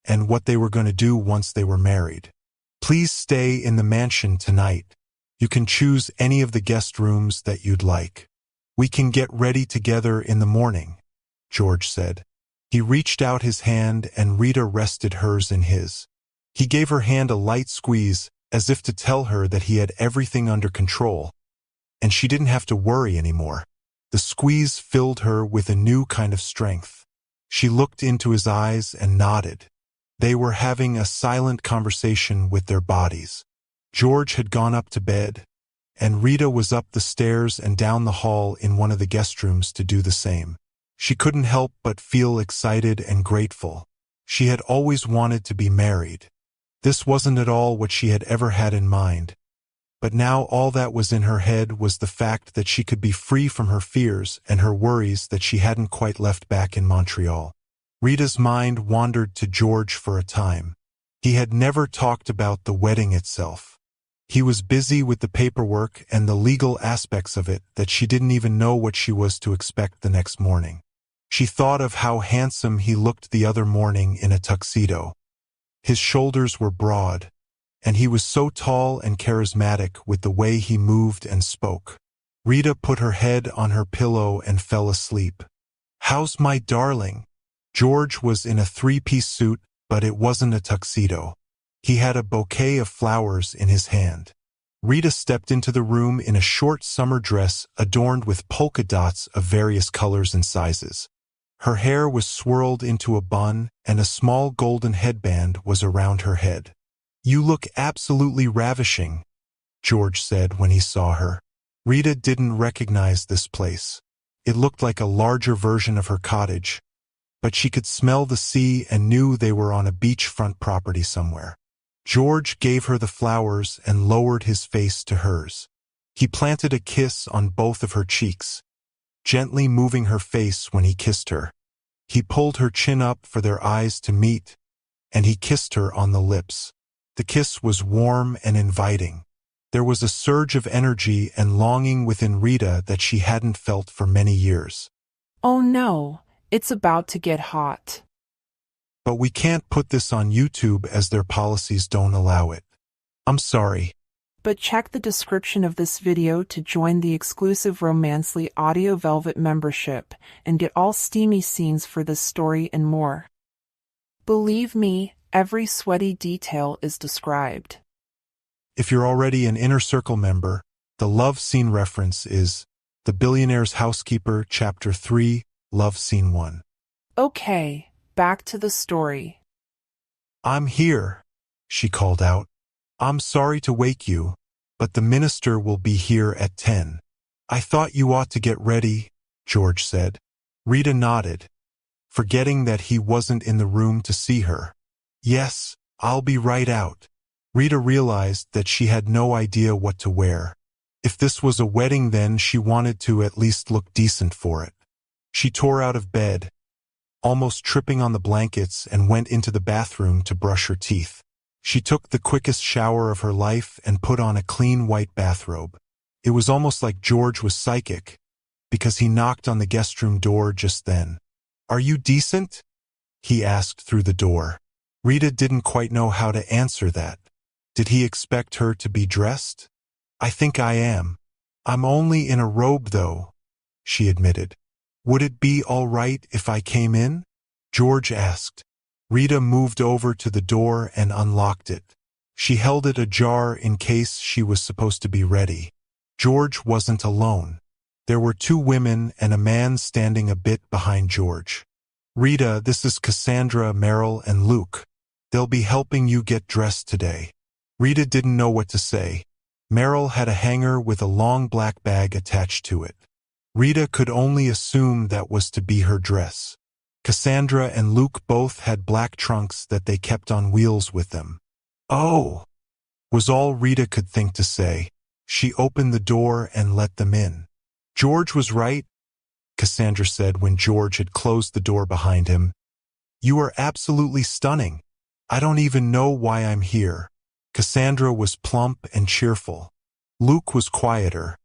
and what they were going to do once they were married. "Please stay in the mansion tonight. You can choose any of the guest rooms that you'd like. We can get ready together in the morning," George said. He reached out his hand and Rita rested hers in his. He gave her hand a light squeeze, as if to tell her that he had everything under control, and she didn't have to worry anymore. The squeeze filled her with a new kind of strength. She looked into his eyes and nodded. They were having a silent conversation with their bodies. George had gone up to bed, and Rita was up the stairs and down the hall in one of the guest rooms to do the same. She couldn't help but feel excited and grateful. She had always wanted to be married. This wasn't at all what she had ever had in mind. But now all that was in her head was the fact that she could be free from her fears and her worries that she hadn't quite left back in Montreal. Rita's mind wandered to George for a time. He had never talked about the wedding itself. He was busy with the paperwork and the legal aspects of it that she didn't even know what she was to expect the next morning. She thought of how handsome he looked the other morning in a tuxedo. His shoulders were broad, and he was so tall and charismatic with the way he moved and spoke. Rita put her head on her pillow and fell asleep. "How's my darling?" George was in a three-piece suit, but it wasn't a tuxedo. He had a bouquet of flowers in his hand. Rita stepped into the room in a short summer dress adorned with polka dots of various colors and sizes. Her hair was swirled into a bun, and a small golden headband was around her head. "You look absolutely ravishing," George said when he saw her. Rita didn't recognize this place. It looked like a larger version of her cottage, but she could smell the sea and knew they were on a beachfront property somewhere. George gave her the flowers and lowered his face to hers. He planted a kiss on both of her cheeks, gently moving her face when he kissed her. He pulled her chin up for their eyes to meet, and he kissed her on the lips. The kiss was warm and inviting. There was a surge of energy and longing within Rita that she hadn't felt for many years. Oh no, it's about to get hot. "But we can't put this on YouTube as their policies don't allow it. I'm sorry." But check the description of this video to join the exclusive Romancely Audio Velvet membership and get all steamy scenes for this story and more. Believe me, every sweaty detail is described. If you're already an Inner Circle member, the love scene reference is The Billionaire's Housekeeper, Chapter 3, Love Scene 1. Okay, back to the story. "I'm here," she called out. "I'm sorry to wake you, but the minister will be here at 10. "I thought you ought to get ready," George said. Rita nodded, forgetting that he wasn't in the room to see her. "Yes, I'll be right out." Rita realized that she had no idea what to wear. If this was a wedding, then she wanted to at least look decent for it. She tore out of bed, almost tripping on the blankets, and went into the bathroom to brush her teeth. She took the quickest shower of her life and put on a clean white bathrobe. It was almost like George was psychic, because he knocked on the guest room door just then. "Are you decent?" he asked through the door. Rita didn't quite know how to answer that. Did he expect her to be dressed? "I think I am. I'm only in a robe though," she admitted. "Would it be all right if I came in?" George asked. Rita moved over to the door and unlocked it. She held it ajar in case she was supposed to be ready. George wasn't alone. There were two women and a man standing a bit behind George. "Rita, this is Cassandra, Meryl, and Luke. They'll be helping you get dressed today." Rita didn't know what to say. Meryl had a hanger with a long black bag attached to it. Rita could only assume that was to be her dress. Cassandra and Luke both had black trunks that they kept on wheels with them. "Oh," was all Rita could think to say. She opened the door and let them in. George was right. Cassandra said when George had closed the door behind him. "You are absolutely stunning. I don't even know why I'm here." Cassandra was plump and cheerful. Luke was quieter,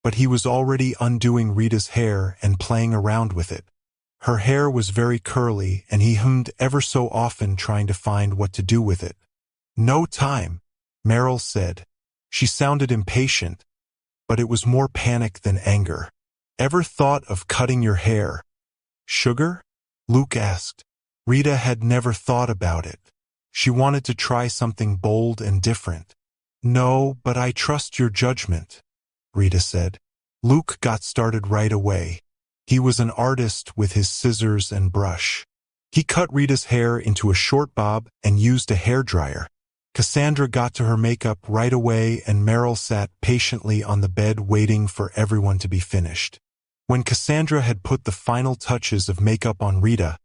but he was already undoing Rita's hair and playing around with it. Her hair was very curly, and he hummed ever so often trying to find what to do with it. "No time," Meryl said. She sounded impatient, but it was more panic than anger. "Ever thought of cutting your hair?" "Sugar?" Luke asked. Rita had never thought about it. She wanted to try something bold and different. "No, but I trust your judgment," Rita said. Luke got started right away. He was an artist with his scissors and brush. He cut Rita's hair into a short bob and used a hairdryer. Cassandra got to her makeup right away, and Meryl sat patiently on the bed waiting for everyone to be finished. When Cassandra had put the final touches of makeup on Rita,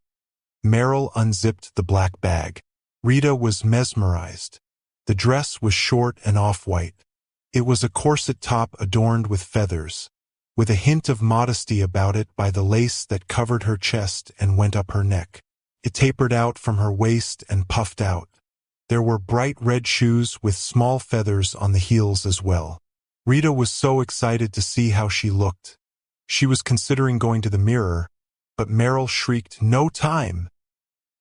Meryl unzipped the black bag. Rita was mesmerized. The dress was short and off-white. It was a corset top adorned with feathers, with a hint of modesty about it by the lace that covered her chest and went up her neck. It tapered out from her waist and puffed out. There were bright red shoes with small feathers on the heels as well. Rita was so excited to see how she looked. She was considering going to the mirror, but Meryl shrieked, "No time!"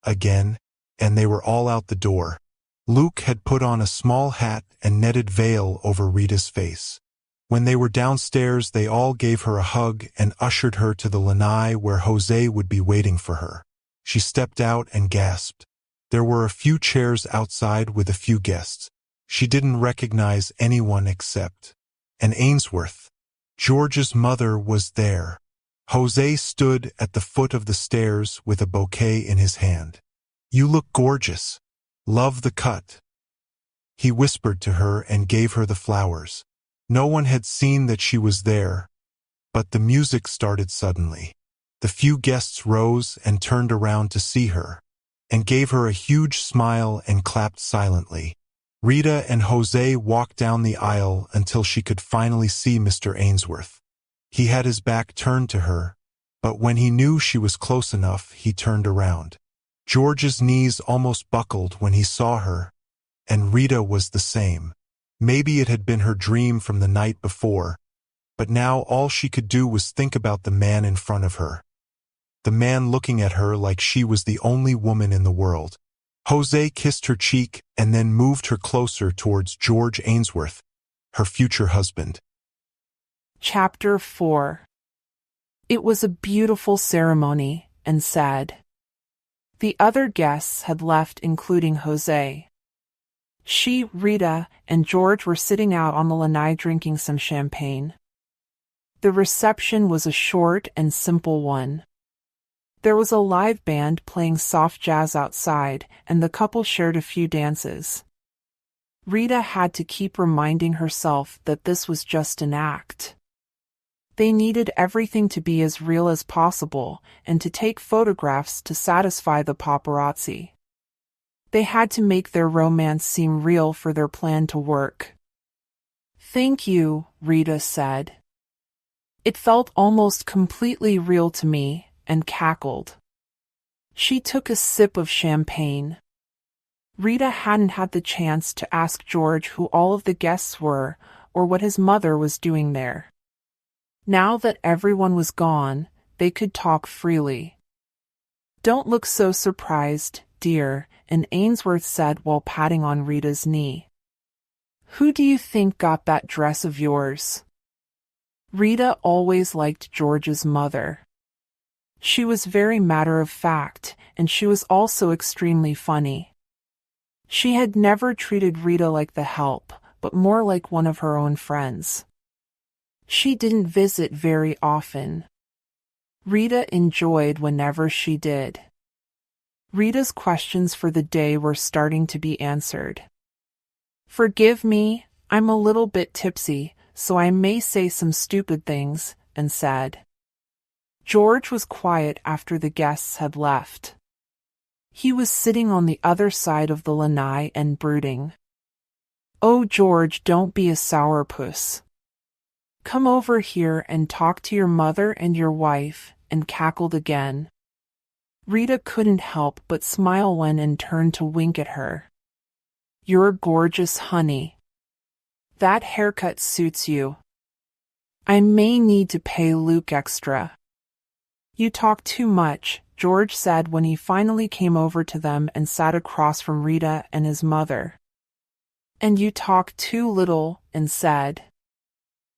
again, and they were all out the door. Luke had put on a small hat and netted veil over Rita's face. When they were downstairs, they all gave her a hug and ushered her to the lanai where Jose would be waiting for her. She stepped out and gasped. There were a few chairs outside with a few guests. She didn't recognize anyone except an Ainsworth. George's mother was there. Jose stood at the foot of the stairs with a bouquet in his hand. "You look gorgeous. Love the cut," he whispered to her and gave her the flowers. No one had seen that she was there, but the music started suddenly. The few guests rose and turned around to see her, and gave her a huge smile and clapped silently. Rita and Jose walked down the aisle until she could finally see Mr. Ainsworth. He had his back turned to her, but when he knew she was close enough, he turned around. George's knees almost buckled when he saw her, and Rita was the same. Maybe it had been her dream from the night before, but now all she could do was think about the man in front of her. The man looking at her like she was the only woman in the world. Jose kissed her cheek and then moved her closer towards George Ainsworth, her future husband. Chapter 4. It was a beautiful ceremony and sad. The other guests had left, including Jose. She, Rita, and George were sitting out on the lanai drinking some champagne. The reception was a short and simple one. There was a live band playing soft jazz outside, and the couple shared a few dances. Rita had to keep reminding herself that this was just an act. They needed everything to be as real as possible and to take photographs to satisfy the paparazzi. They had to make their romance seem real for their plan to work. "Thank you," Rita said. "It felt almost completely real to me," and cackled. She took a sip of champagne. Rita hadn't had the chance to ask George who all of the guests were or what his mother was doing there. Now that everyone was gone, they could talk freely. "Don't look so surprised, dear," and Ainsworth said while patting on Rita's knee. "Who do you think got that dress of yours?" Rita always liked George's mother. She was very matter-of-fact, and she was also extremely funny. She had never treated Rita like the help, but more like one of her own friends. She didn't visit very often. Rita enjoyed whenever she did. Rita's questions for the day were starting to be answered. "Forgive me, I'm a little bit tipsy, so I may say some stupid things," and said. George was quiet after the guests had left. He was sitting on the other side of the lanai and brooding. "Oh, George, don't be a sourpuss. Come over here and talk to your mother and your wife," and cackled again. Rita couldn't help but smile when and turned to wink at her. "You're gorgeous, honey. That haircut suits you. I may need to pay Luke extra." "You talk too much," George said when he finally came over to them and sat across from Rita and his mother. "And you talk too little," and said.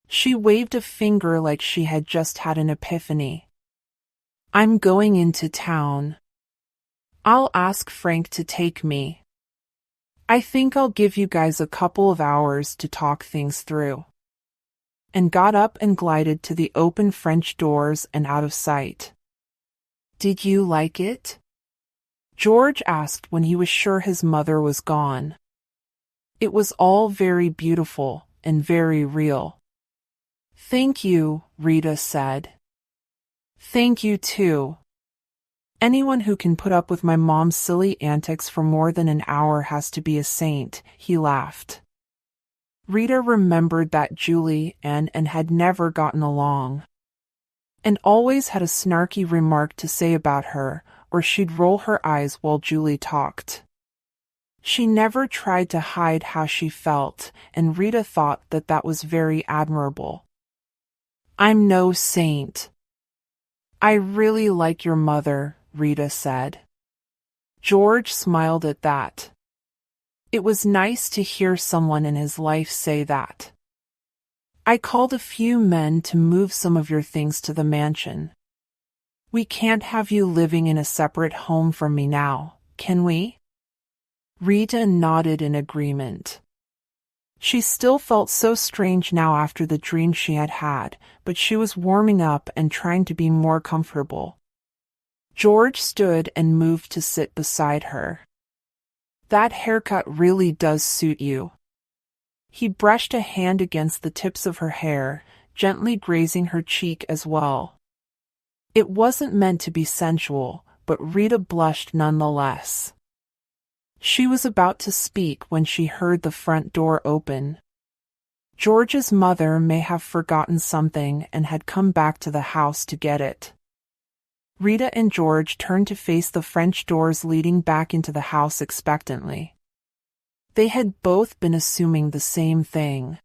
She waved a finger like she had just had an epiphany. "I'm going into town. I'll ask Frank to take me. I think I'll give you guys a couple of hours to talk things through." And got up and glided to the open French doors and out of sight. "Did you like it?" George asked when he was sure his mother was gone. "It was all very beautiful and very real." "Thank you," Rita said. "Thank you too. Anyone who can put up with my mom's silly antics for more than an hour has to be a saint," he laughed. Rita remembered that Julie and had never gotten along, and always had a snarky remark to say about her, or she'd roll her eyes while Julie talked. She never tried to hide how she felt, and Rita thought that that was very admirable. "I'm no saint. I really like your mother," Rita said. George smiled at that. It was nice to hear someone in his life say that. "I called a few men to move some of your things to the mansion. We can't have you living in a separate home from me now, can we?" Rita nodded in agreement. She still felt so strange now after the dream she had had, but she was warming up and trying to be more comfortable. George stood and moved to sit beside her. "That haircut really does suit you." He brushed a hand against the tips of her hair, gently grazing her cheek as well. It wasn't meant to be sensual, but Rita blushed nonetheless. She was about to speak when she heard the front door open. George's mother may have forgotten something and had come back to the house to get it. Rita and George turned to face the French doors leading back into the house expectantly. They had both been assuming the same thing.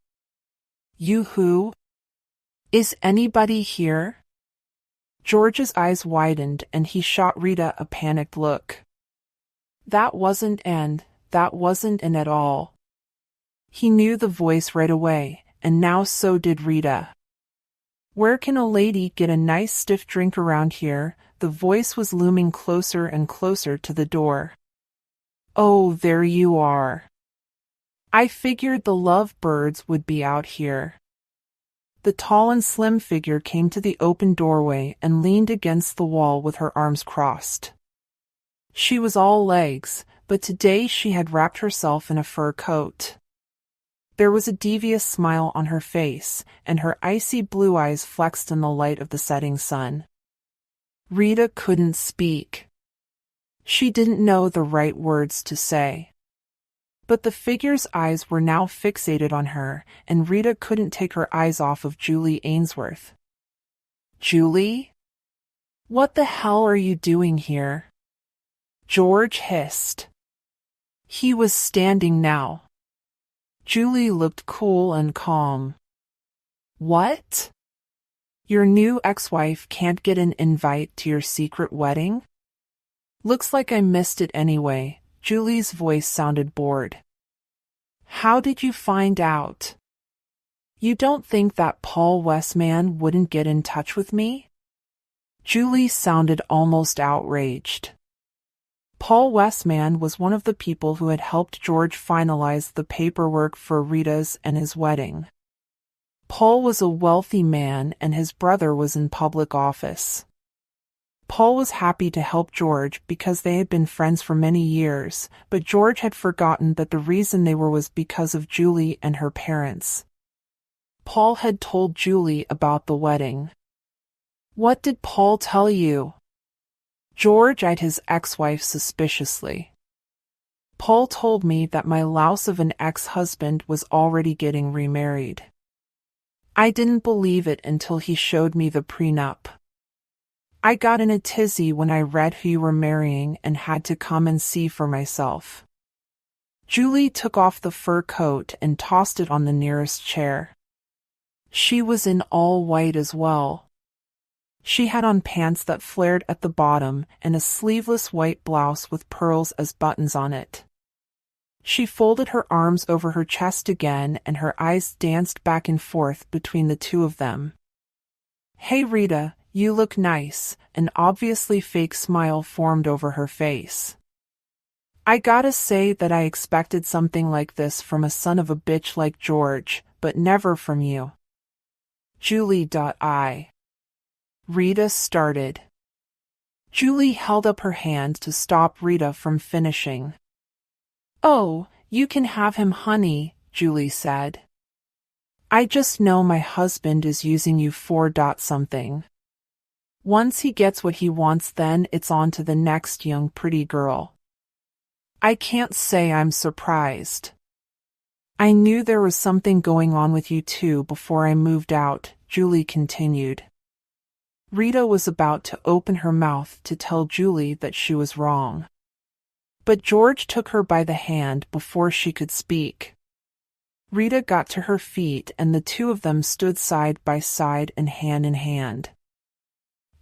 "You who? Is anybody here?" George's eyes widened and he shot Rita a panicked look. That wasn't an at all. He knew the voice right away, and now so did Rita. "Where can a lady get a nice stiff drink around here?" The voice was looming closer and closer to the door. "Oh, there you are. I figured the lovebirds would be out here." The tall and slim figure came to the open doorway and leaned against the wall with her arms crossed. She was all legs, but today she had wrapped herself in a fur coat. There was a devious smile on her face, and her icy blue eyes flexed in the light of the setting sun. Rita couldn't speak. She didn't know the right words to say. But the figure's eyes were now fixated on her, and Rita couldn't take her eyes off of Julie Ainsworth. "Julie? What the hell are you doing here?" George hissed. He was standing now. Julie looked cool and calm. "What? Your new ex-wife can't get an invite to your secret wedding?" "Looks like I missed it anyway." Julie's voice sounded bored. "How did you find out? You don't think that Paul Westman wouldn't get in touch with me?" Julie sounded almost outraged. Paul Westman was one of the people who had helped George finalize the paperwork for Rita's and his wedding. Paul was a wealthy man and his brother was in public office. Paul was happy to help George because they had been friends for many years, but George had forgotten that the reason they were was because of Julie and her parents. Paul had told Julie about the wedding. "What did Paul tell you?" George eyed his ex-wife suspiciously. "Paul told me that my louse of an ex-husband was already getting remarried." I didn't believe it until he showed me the prenup. I got in a tizzy when I read who you were marrying and had to come and see for myself. Julie took off the fur coat and tossed it on the nearest chair. She was in all white as well. She had on pants that flared at the bottom and a sleeveless white blouse with pearls as buttons on it. She folded her arms over her chest again and her eyes danced back and forth between the two of them. "Hey Rita, you look nice," an obviously fake smile formed over her face. "I gotta say that I expected something like this from a son of a bitch like George, but never from you." Julie. Rita started. Julie held up her hand to stop Rita from finishing. "Oh, you can have him, honey," Julie said. "I just know my husband is using you for something. Once he gets what he wants, then it's on to the next young pretty girl." "I can't say I'm surprised. I knew there was something going on with you two before I moved out," Julie continued. Rita was about to open her mouth to tell Julie that she was wrong. But George took her by the hand before she could speak. Rita got to her feet and the two of them stood side by side and hand in hand.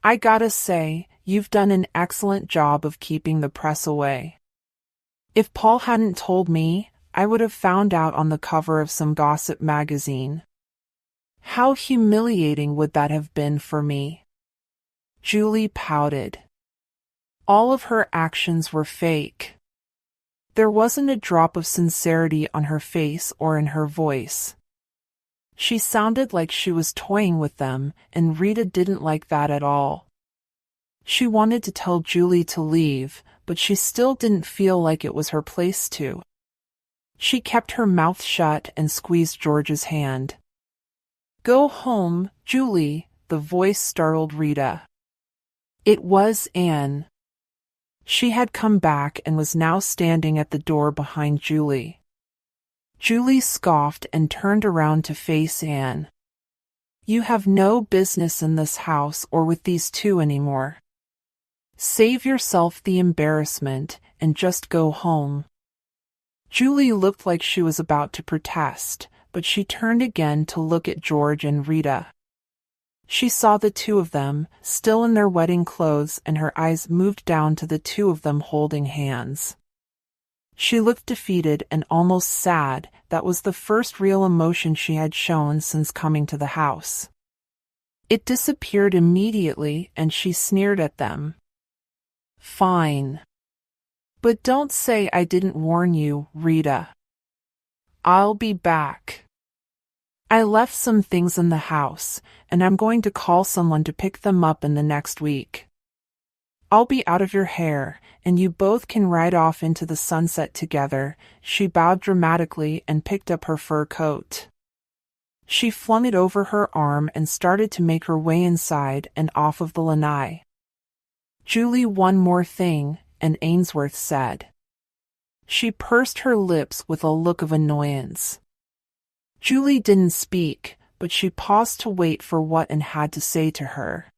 "I gotta say, you've done an excellent job of keeping the press away. If Paul hadn't told me, I would have found out on the cover of some gossip magazine. How humiliating would that have been for me?" Julie pouted. All of her actions were fake. There wasn't a drop of sincerity on her face or in her voice. She sounded like she was toying with them, and Rita didn't like that at all. She wanted to tell Julie to leave, but she still didn't feel like it was her place to. She kept her mouth shut and squeezed George's hand. "Go home, Julie," the voice startled Rita. It was Anne. She had come back and was now standing at the door behind Julie. Julie scoffed and turned around to face Anne. "You have no business in this house or with these two anymore. Save yourself the embarrassment and just go home." Julie looked like she was about to protest, but she turned again to look at George and Rita. She saw the two of them, still in their wedding clothes, and her eyes moved down to the two of them holding hands. She looked defeated and almost sad. That was the first real emotion she had shown since coming to the house. It disappeared immediately, and she sneered at them. "Fine. But don't say I didn't warn you, Rita. I'll be back. I left some things in the house, and I'm going to call someone to pick them up in the next week. I'll be out of your hair, and you both can ride off into the sunset together." She bowed dramatically and picked up her fur coat. She flung it over her arm and started to make her way inside and off of the lanai. "Julie, one more thing," and Ainsworth said. She pursed her lips with a look of annoyance. Julie didn't speak, but she paused to wait for what Anne had to say to her.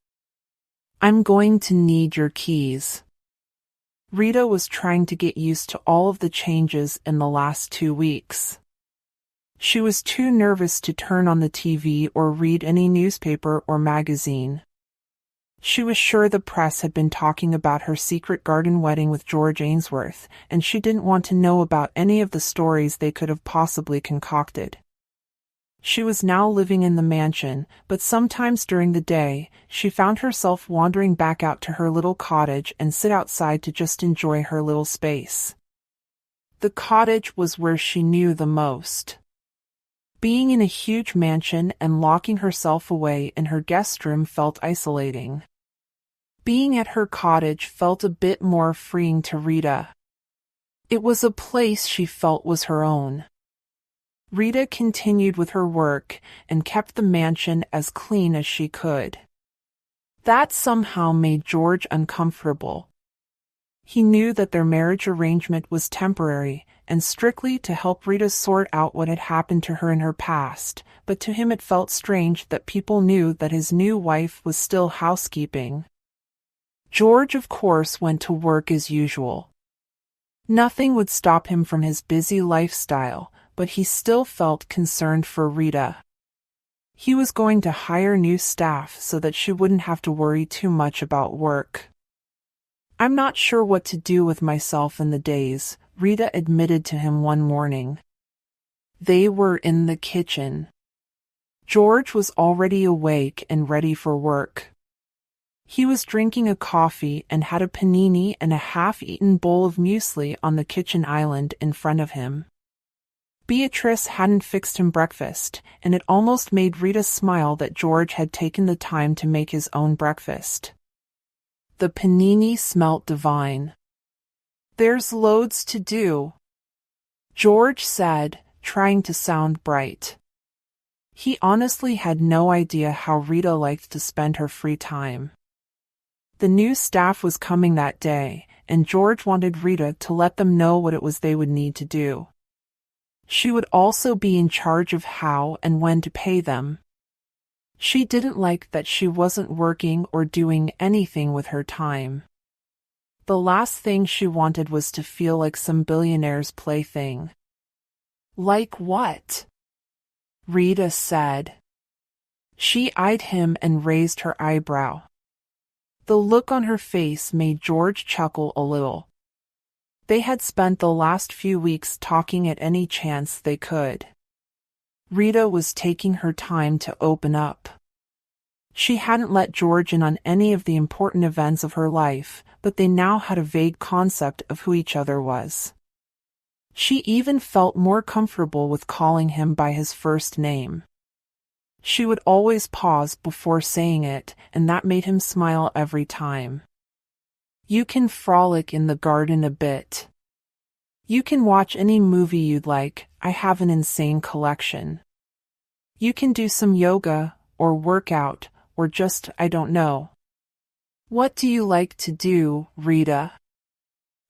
"I'm going to need your keys." Rita was trying to get used to all of the changes in the last 2 weeks. She was too nervous to turn on the TV or read any newspaper or magazine. She was sure the press had been talking about her secret garden wedding with George Ainsworth, and she didn't want to know about any of the stories they could have possibly concocted. She was now living in the mansion, but sometimes during the day, she found herself wandering back out to her little cottage and sit outside to just enjoy her little space. The cottage was where she knew the most. Being in a huge mansion and locking herself away in her guest room felt isolating. Being at her cottage felt a bit more freeing to Rita. It was a place she felt was her own. Rita continued with her work and kept the mansion as clean as she could. That somehow made George uncomfortable. He knew that their marriage arrangement was temporary, and strictly to help Rita sort out what had happened to her in her past, but to him it felt strange that people knew that his new wife was still housekeeping. George, of course, went to work as usual. Nothing would stop him from his busy lifestyle, but he still felt concerned for Rita. He was going to hire new staff so that she wouldn't have to worry too much about work. "I'm not sure what to do with myself in the days," Rita admitted to him one morning. They were in the kitchen. George was already awake and ready for work. He was drinking a coffee and had a panini and a half-eaten bowl of muesli on the kitchen island in front of him. Beatrice hadn't fixed him breakfast, and it almost made Rita smile that George had taken the time to make his own breakfast. The panini smelt divine. "There's loads to do," George said, trying to sound bright. He honestly had no idea how Rita liked to spend her free time. The new staff was coming that day, and George wanted Rita to let them know what it was they would need to do. She would also be in charge of how and when to pay them. She didn't like that she wasn't working or doing anything with her time. The last thing she wanted was to feel like some billionaire's plaything. "Like what?" Rita said. She eyed him and raised her eyebrow. The look on her face made George chuckle a little. They had spent the last few weeks talking at any chance they could. Rita was taking her time to open up. She hadn't let George in on any of the important events of her life, but they now had a vague concept of who each other was. She even felt more comfortable with calling him by his first name. She would always pause before saying it, and that made him smile every time. "You can frolic in the garden a bit. You can watch any movie you'd like, I have an insane collection. You can do some yoga, or work out, or just, I don't know." "What do you like to do, Rita?"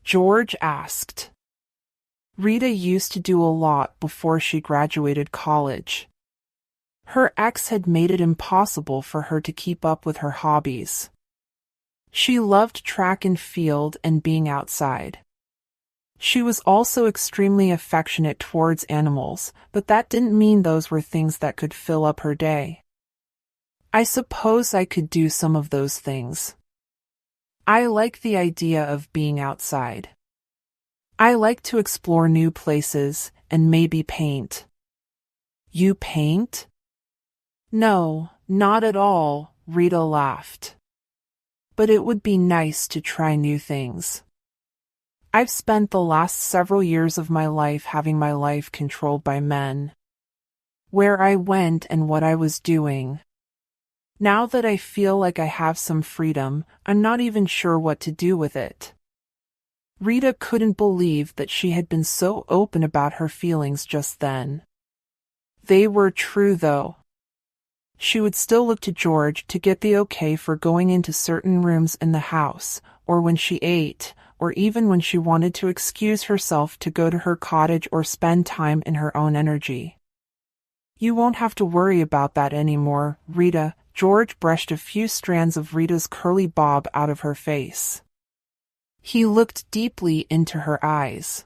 George asked. Rita used to do a lot before she graduated college. Her ex had made it impossible for her to keep up with her hobbies. She loved track and field and being outside. She was also extremely affectionate towards animals, but that didn't mean those were things that could fill up her day. "I suppose I could do some of those things. I like the idea of being outside. I like to explore new places and maybe paint." "You paint?" "No, not at all," Rita laughed. "But it would be nice to try new things. I've spent the last several years of my life having my life controlled by men. Where I went and what I was doing. Now that I feel like I have some freedom, I'm not even sure what to do with it." Rita couldn't believe that she had been so open about her feelings just then. They were true, though. She would still look to George to get the okay for going into certain rooms in the house, or when she ate, or even when she wanted to excuse herself to go to her cottage or spend time in her own energy. "You won't have to worry about that anymore, Rita." George brushed a few strands of Rita's curly bob out of her face. He looked deeply into her eyes.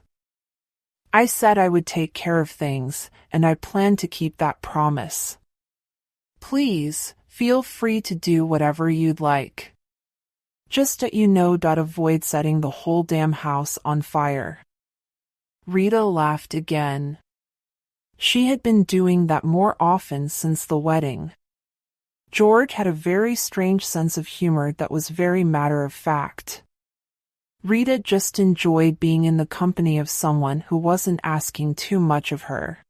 "I said I would take care of things, and I plan to keep that promise. Please, feel free to do whatever you'd like. Just that you know, avoid setting the whole damn house on fire." Rita laughed again. She had been doing that more often since the wedding. George had a very strange sense of humor that was very matter-of-fact. Rita just enjoyed being in the company of someone who wasn't asking too much of her.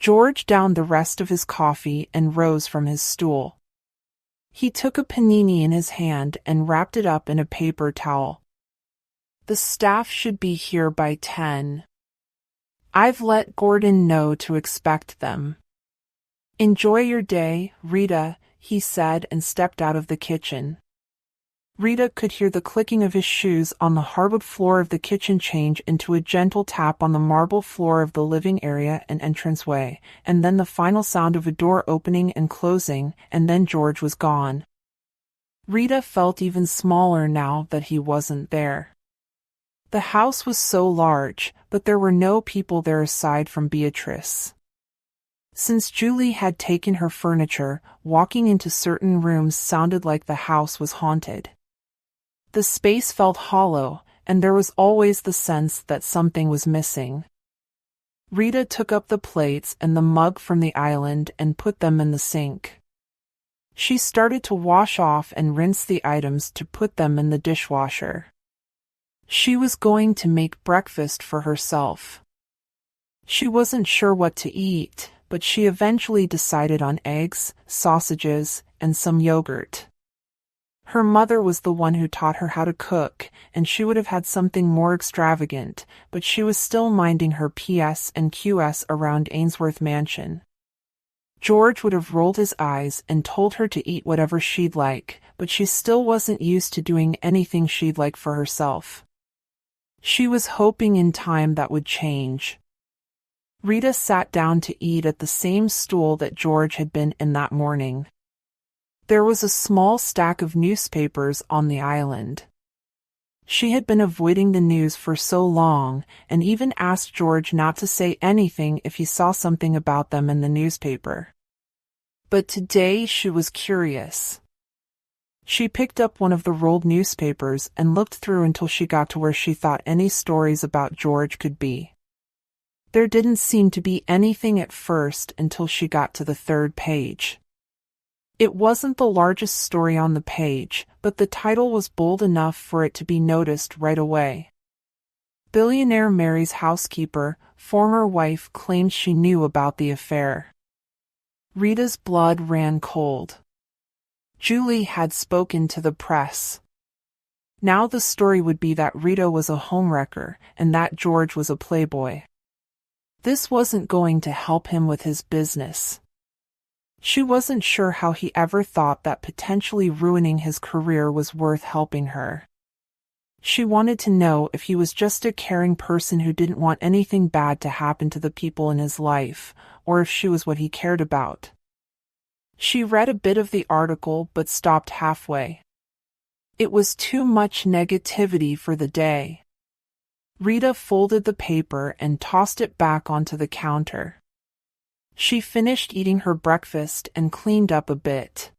George downed the rest of his coffee and rose from his stool. He took a panini in his hand and wrapped it up in a paper towel. "The staff should be here by 10. I've let Gordon know to expect them." "Enjoy your day, Rita," he said and stepped out of the kitchen. Rita could hear the clicking of his shoes on the hardwood floor of the kitchen change into a gentle tap on the marble floor of the living area and entranceway, and then the final sound of a door opening and closing, and then George was gone. Rita felt even smaller now that he wasn't there. The house was so large, but there were no people there aside from Beatrice. Since Julie had taken her furniture, walking into certain rooms sounded like the house was haunted. The space felt hollow, and there was always the sense that something was missing. Rita took up the plates and the mug from the island and put them in the sink. She started to wash off and rinse the items to put them in the dishwasher. She was going to make breakfast for herself. She wasn't sure what to eat, but she eventually decided on eggs, sausages, and some yogurt. Her mother was the one who taught her how to cook, and she would have had something more extravagant, but she was still minding her PS and QS around Ainsworth Mansion. George would have rolled his eyes and told her to eat whatever she'd like, but she still wasn't used to doing anything she'd like for herself. She was hoping in time that would change. Rita sat down to eat at the same stool that George had been in that morning. There was a small stack of newspapers on the island. She had been avoiding the news for so long, and even asked George not to say anything if he saw something about them in the newspaper. But today she was curious. She picked up one of the rolled newspapers and looked through until she got to where she thought any stories about George could be. There didn't seem to be anything at first until she got to the third page. It wasn't the largest story on the page, but the title was bold enough for it to be noticed right away. Billionaire marries housekeeper, former wife claims she knew about the affair. Rita's blood ran cold. Julie had spoken to the press. Now the story would be that Rita was a homewrecker and that George was a playboy. This wasn't going to help him with his business. She wasn't sure how he ever thought that potentially ruining his career was worth helping her. She wanted to know if he was just a caring person who didn't want anything bad to happen to the people in his life, or if she was what he cared about. She read a bit of the article but stopped halfway. It was too much negativity for the day. Rita folded the paper and tossed it back onto the counter. She finished eating her breakfast and cleaned up a bit.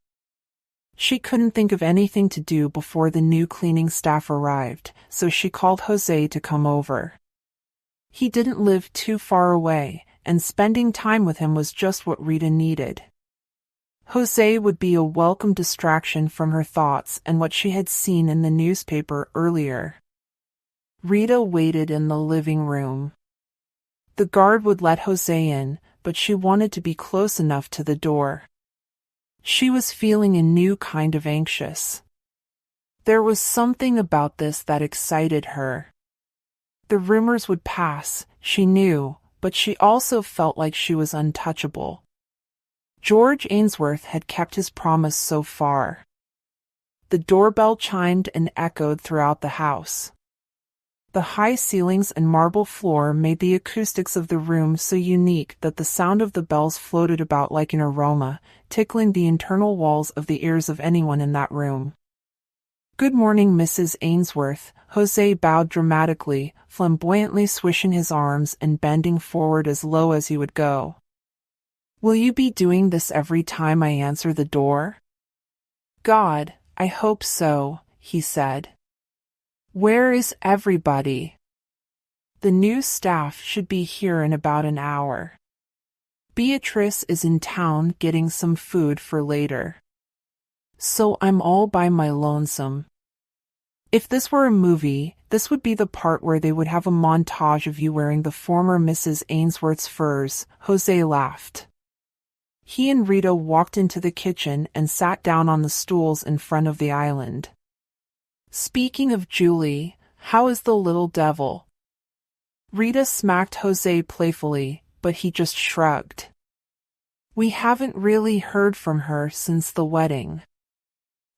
She couldn't think of anything to do before the new cleaning staff arrived, so she called Jose to come over. He didn't live too far away, and spending time with him was just what Rita needed. Jose would be a welcome distraction from her thoughts and what she had seen in the newspaper earlier. Rita waited in the living room. The guard would let Jose in, but she wanted to be close enough to the door. She was feeling a new kind of anxious. There was something about this that excited her. The rumors would pass, she knew, but she also felt like she was untouchable. George Ainsworth had kept his promise so far. The doorbell chimed and echoed throughout the house. The high ceilings and marble floor made the acoustics of the room so unique that the sound of the bells floated about like an aroma, tickling the internal walls of the ears of anyone in that room. "Good morning, Mrs. Ainsworth." Jose bowed dramatically, flamboyantly swishing his arms and bending forward as low as he would go. "Will you be doing this every time I answer the door?" "God, I hope so," he said. "Where is everybody?" "The new staff should be here in about an hour. Beatrice is in town getting some food for later. So I'm all by my lonesome." If this were a movie, this would be the part where they would have a montage of you wearing the former Mrs. Ainsworth's furs. Jose laughed. He and Rita walked into the kitchen and sat down on the stools in front of the island. "Speaking of Julie, how is the little devil?" Rita smacked Jose playfully, but he just shrugged. "We haven't really heard from her since the wedding."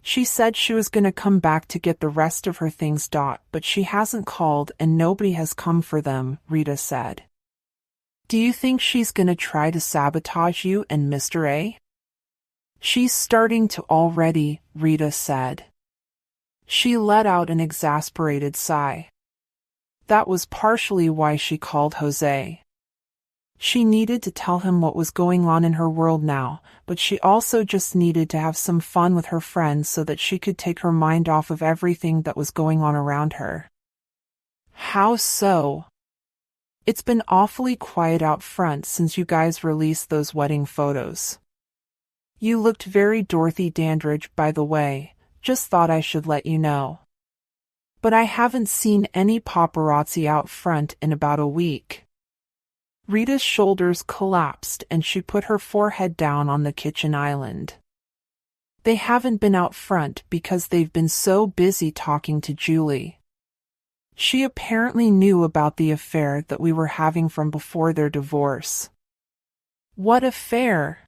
She said she was going to come back to get the rest of her things. But she hasn't called and nobody has come for them, Rita said. Do you think she's going to try to sabotage you and Mr. A? She's starting to already, Rita said. She let out an exasperated sigh. That was partially why she called Jose. She needed to tell him what was going on in her world now, but she also just needed to have some fun with her friends so that she could take her mind off of everything that was going on around her. How so? It's been awfully quiet out front since you guys released those wedding photos. You looked very Dorothy Dandridge, by the way. Just thought I should let you know. But I haven't seen any paparazzi out front in about a week. Rita's shoulders collapsed and she put her forehead down on the kitchen island. They haven't been out front because they've been so busy talking to Julie. She apparently knew about the affair that we were having from before their divorce. What affair?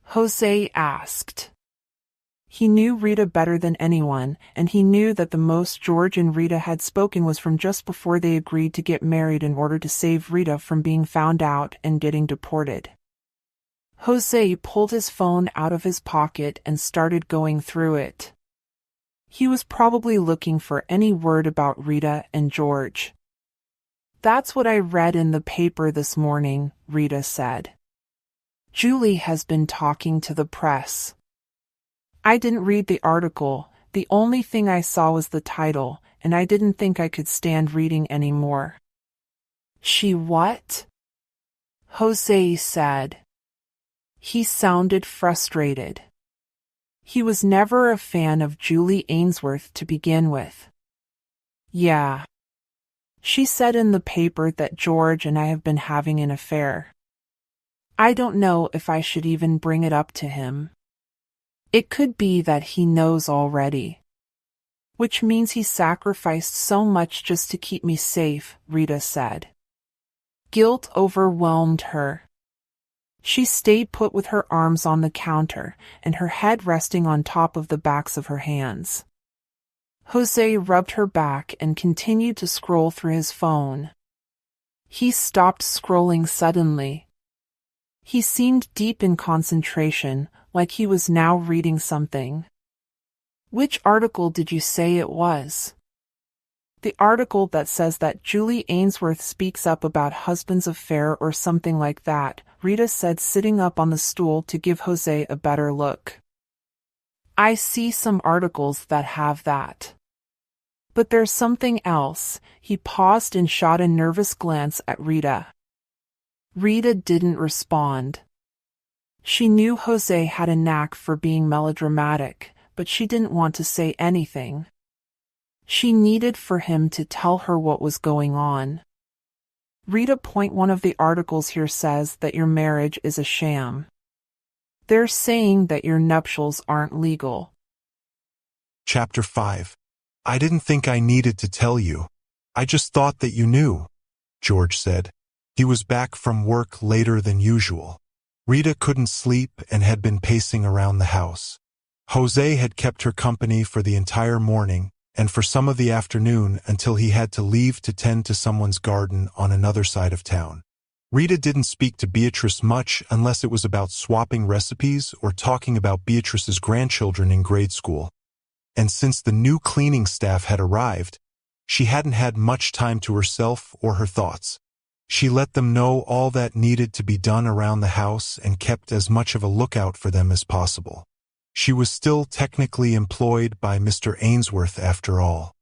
Jose asked. He knew Rita better than anyone, and he knew that the most George and Rita had spoken was from just before they agreed to get married in order to save Rita from being found out and getting deported. Jose pulled his phone out of his pocket and started going through it. He was probably looking for any word about Rita and George. That's what I read in the paper this morning, Rita said. Julie has been talking to the press. I didn't read the article. The only thing I saw was the title, and I didn't think I could stand reading any more. She what? Jose said. He sounded frustrated. He was never a fan of Julie Ainsworth to begin with. Yeah. She said in the paper that George and I have been having an affair. I don't know if I should even bring it up to him. It could be that he knows already. Which means he sacrificed so much just to keep me safe, Rita said. Guilt overwhelmed her. She stayed put with her arms on the counter and her head resting on top of the backs of her hands. Jose rubbed her back and continued to scroll through his phone. He stopped scrolling suddenly. He seemed deep in concentration, like he was now reading something. Which article did you say it was? The article that says that Julie Ainsworth speaks up about husband's affair or something like that, Rita said, sitting up on the stool to give Jose a better look. I see some articles that have that. But there's something else. He paused and shot a nervous glance at Rita. Rita didn't respond. She knew Jose had a knack for being melodramatic, but she didn't want to say anything. She needed for him to tell her what was going on. Rita, one of the articles here says that your marriage is a sham. They're saying that your nuptials aren't legal. Chapter 5. I didn't think I needed to tell you. I just thought that you knew, George said. He was back from work later than usual. Rita couldn't sleep and had been pacing around the house. Jose had kept her company for the entire morning and for some of the afternoon until he had to leave to tend to someone's garden on another side of town. Rita didn't speak to Beatrice much unless it was about swapping recipes or talking about Beatrice's grandchildren in grade school. And since the new cleaning staff had arrived, she hadn't had much time to herself or her thoughts. She let them know all that needed to be done around the house and kept as much of a lookout for them as possible. She was still technically employed by Mr. Ainsworth after all.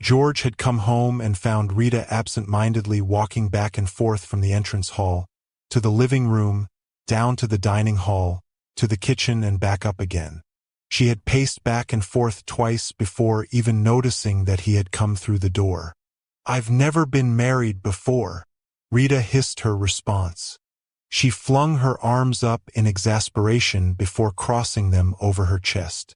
George had come home and found Rita absent-mindedly walking back and forth from the entrance hall, to the living room, down to the dining hall, to the kitchen and back up again. She had paced back and forth twice before even noticing that he had come through the door. I've never been married before, Rita hissed her response. She flung her arms up in exasperation before crossing them over her chest.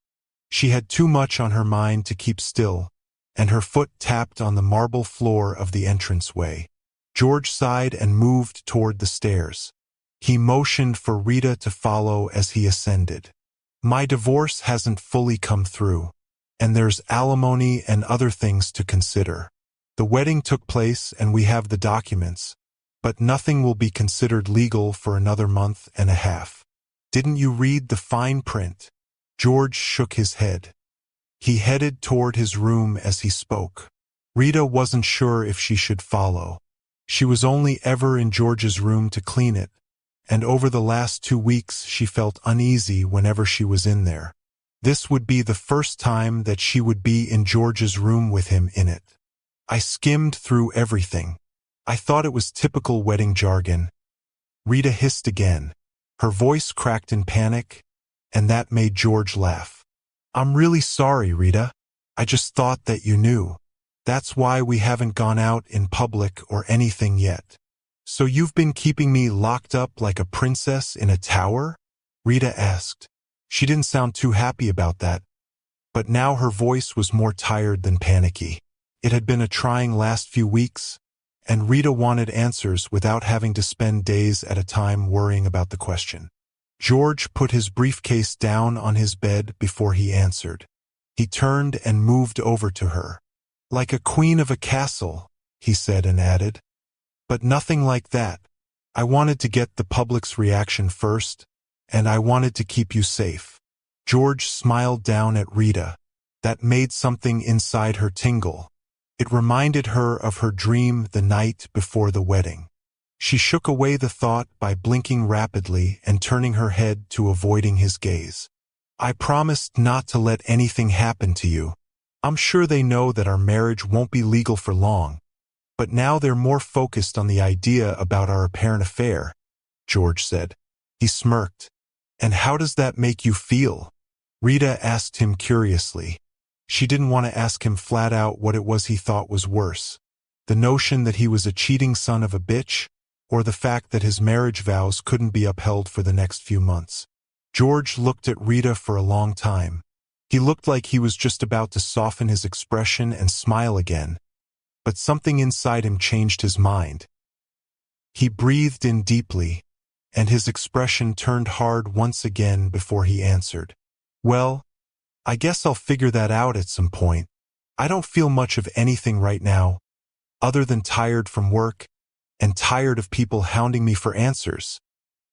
She had too much on her mind to keep still, and her foot tapped on the marble floor of the entranceway. George sighed and moved toward the stairs. He motioned for Rita to follow as he ascended. My divorce hasn't fully come through, and there's alimony and other things to consider. The wedding took place and we have the documents, but nothing will be considered legal for another month and a half. Didn't you read the fine print? George shook his head. He headed toward his room as he spoke. Rita wasn't sure if she should follow. She was only ever in George's room to clean it, and over the last 2 weeks she felt uneasy whenever she was in there. This would be the first time that she would be in George's room with him in it. I skimmed through everything. I thought it was typical wedding jargon. Rita hissed again. Her voice cracked in panic, and that made George laugh. I'm really sorry, Rita. I just thought that you knew. That's why we haven't gone out in public or anything yet. So you've been keeping me locked up like a princess in a tower? Rita asked. She didn't sound too happy about that, but now her voice was more tired than panicky. It had been a trying last few weeks, and Rita wanted answers without having to spend days at a time worrying about the question. George put his briefcase down on his bed before he answered. He turned and moved over to her. Like a queen of a castle, he said and added. But nothing like that. I wanted to get the public's reaction first, and I wanted to keep you safe. George smiled down at Rita. That made something inside her tingle. It reminded her of her dream the night before the wedding. She shook away the thought by blinking rapidly and turning her head to avoiding his gaze. I promised not to let anything happen to you. I'm sure they know that our marriage won't be legal for long, but now they're more focused on the idea about our apparent affair, George said. He smirked. And how does that make you feel? Rita asked him curiously. She didn't want to ask him flat out what it was he thought was worse. The notion that he was a cheating son of a bitch, or the fact that his marriage vows couldn't be upheld for the next few months. George looked at Rita for a long time. He looked like he was just about to soften his expression and smile again, but something inside him changed his mind. He breathed in deeply, and his expression turned hard once again before he answered. Well, I guess I'll figure that out at some point. I don't feel much of anything right now, other than tired from work, and tired of people hounding me for answers,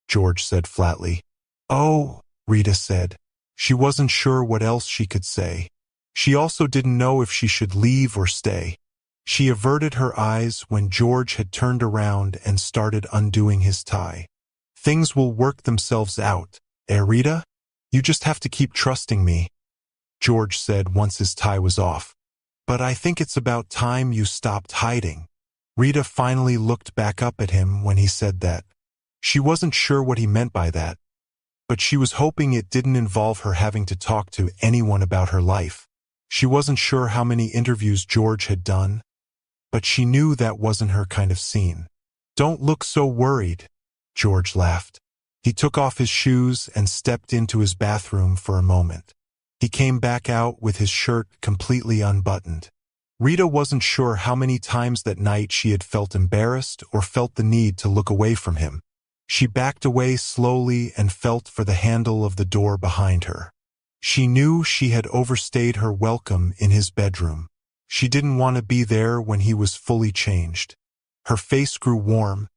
George said flatly. Oh, Rita said. She wasn't sure what else she could say. She also didn't know if she should leave or stay. She averted her eyes when George had turned around and started undoing his tie. Things will work themselves out, Rita? You just have to keep trusting me, George said once his tie was off. But I think it's about time you stopped hiding. Rita finally looked back up at him when he said that. She wasn't sure what he meant by that, but she was hoping it didn't involve her having to talk to anyone about her life. She wasn't sure how many interviews George had done, but she knew that wasn't her kind of scene. Don't look so worried, George laughed. He took off his shoes and stepped into his bathroom for a moment. He came back out with his shirt completely unbuttoned. Rita wasn't sure how many times that night she had felt embarrassed or felt the need to look away from him. She backed away slowly and felt for the handle of the door behind her. She knew she had overstayed her welcome in his bedroom. She didn't want to be there when he was fully changed. Her face grew warm,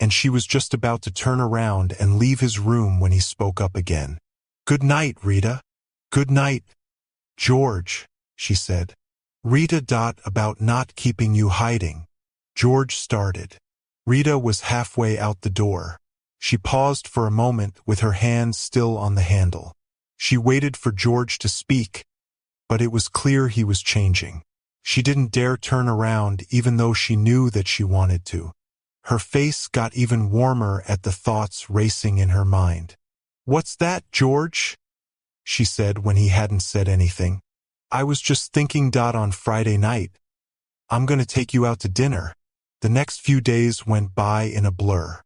and she was just about to turn around and leave his room when he spoke up again. Good night, Rita. Good night, George, she said. Rita. About not keeping you hiding. George started. Rita was halfway out the door. She paused for a moment with her hand still on the handle. She waited for George to speak, but it was clear he was changing. She didn't dare turn around even though she knew that she wanted to. Her face got even warmer at the thoughts racing in her mind. What's that, George? She said when he hadn't said anything. I was just thinking. On Friday night. I'm going to take you out to dinner. The next few days went by in a blur.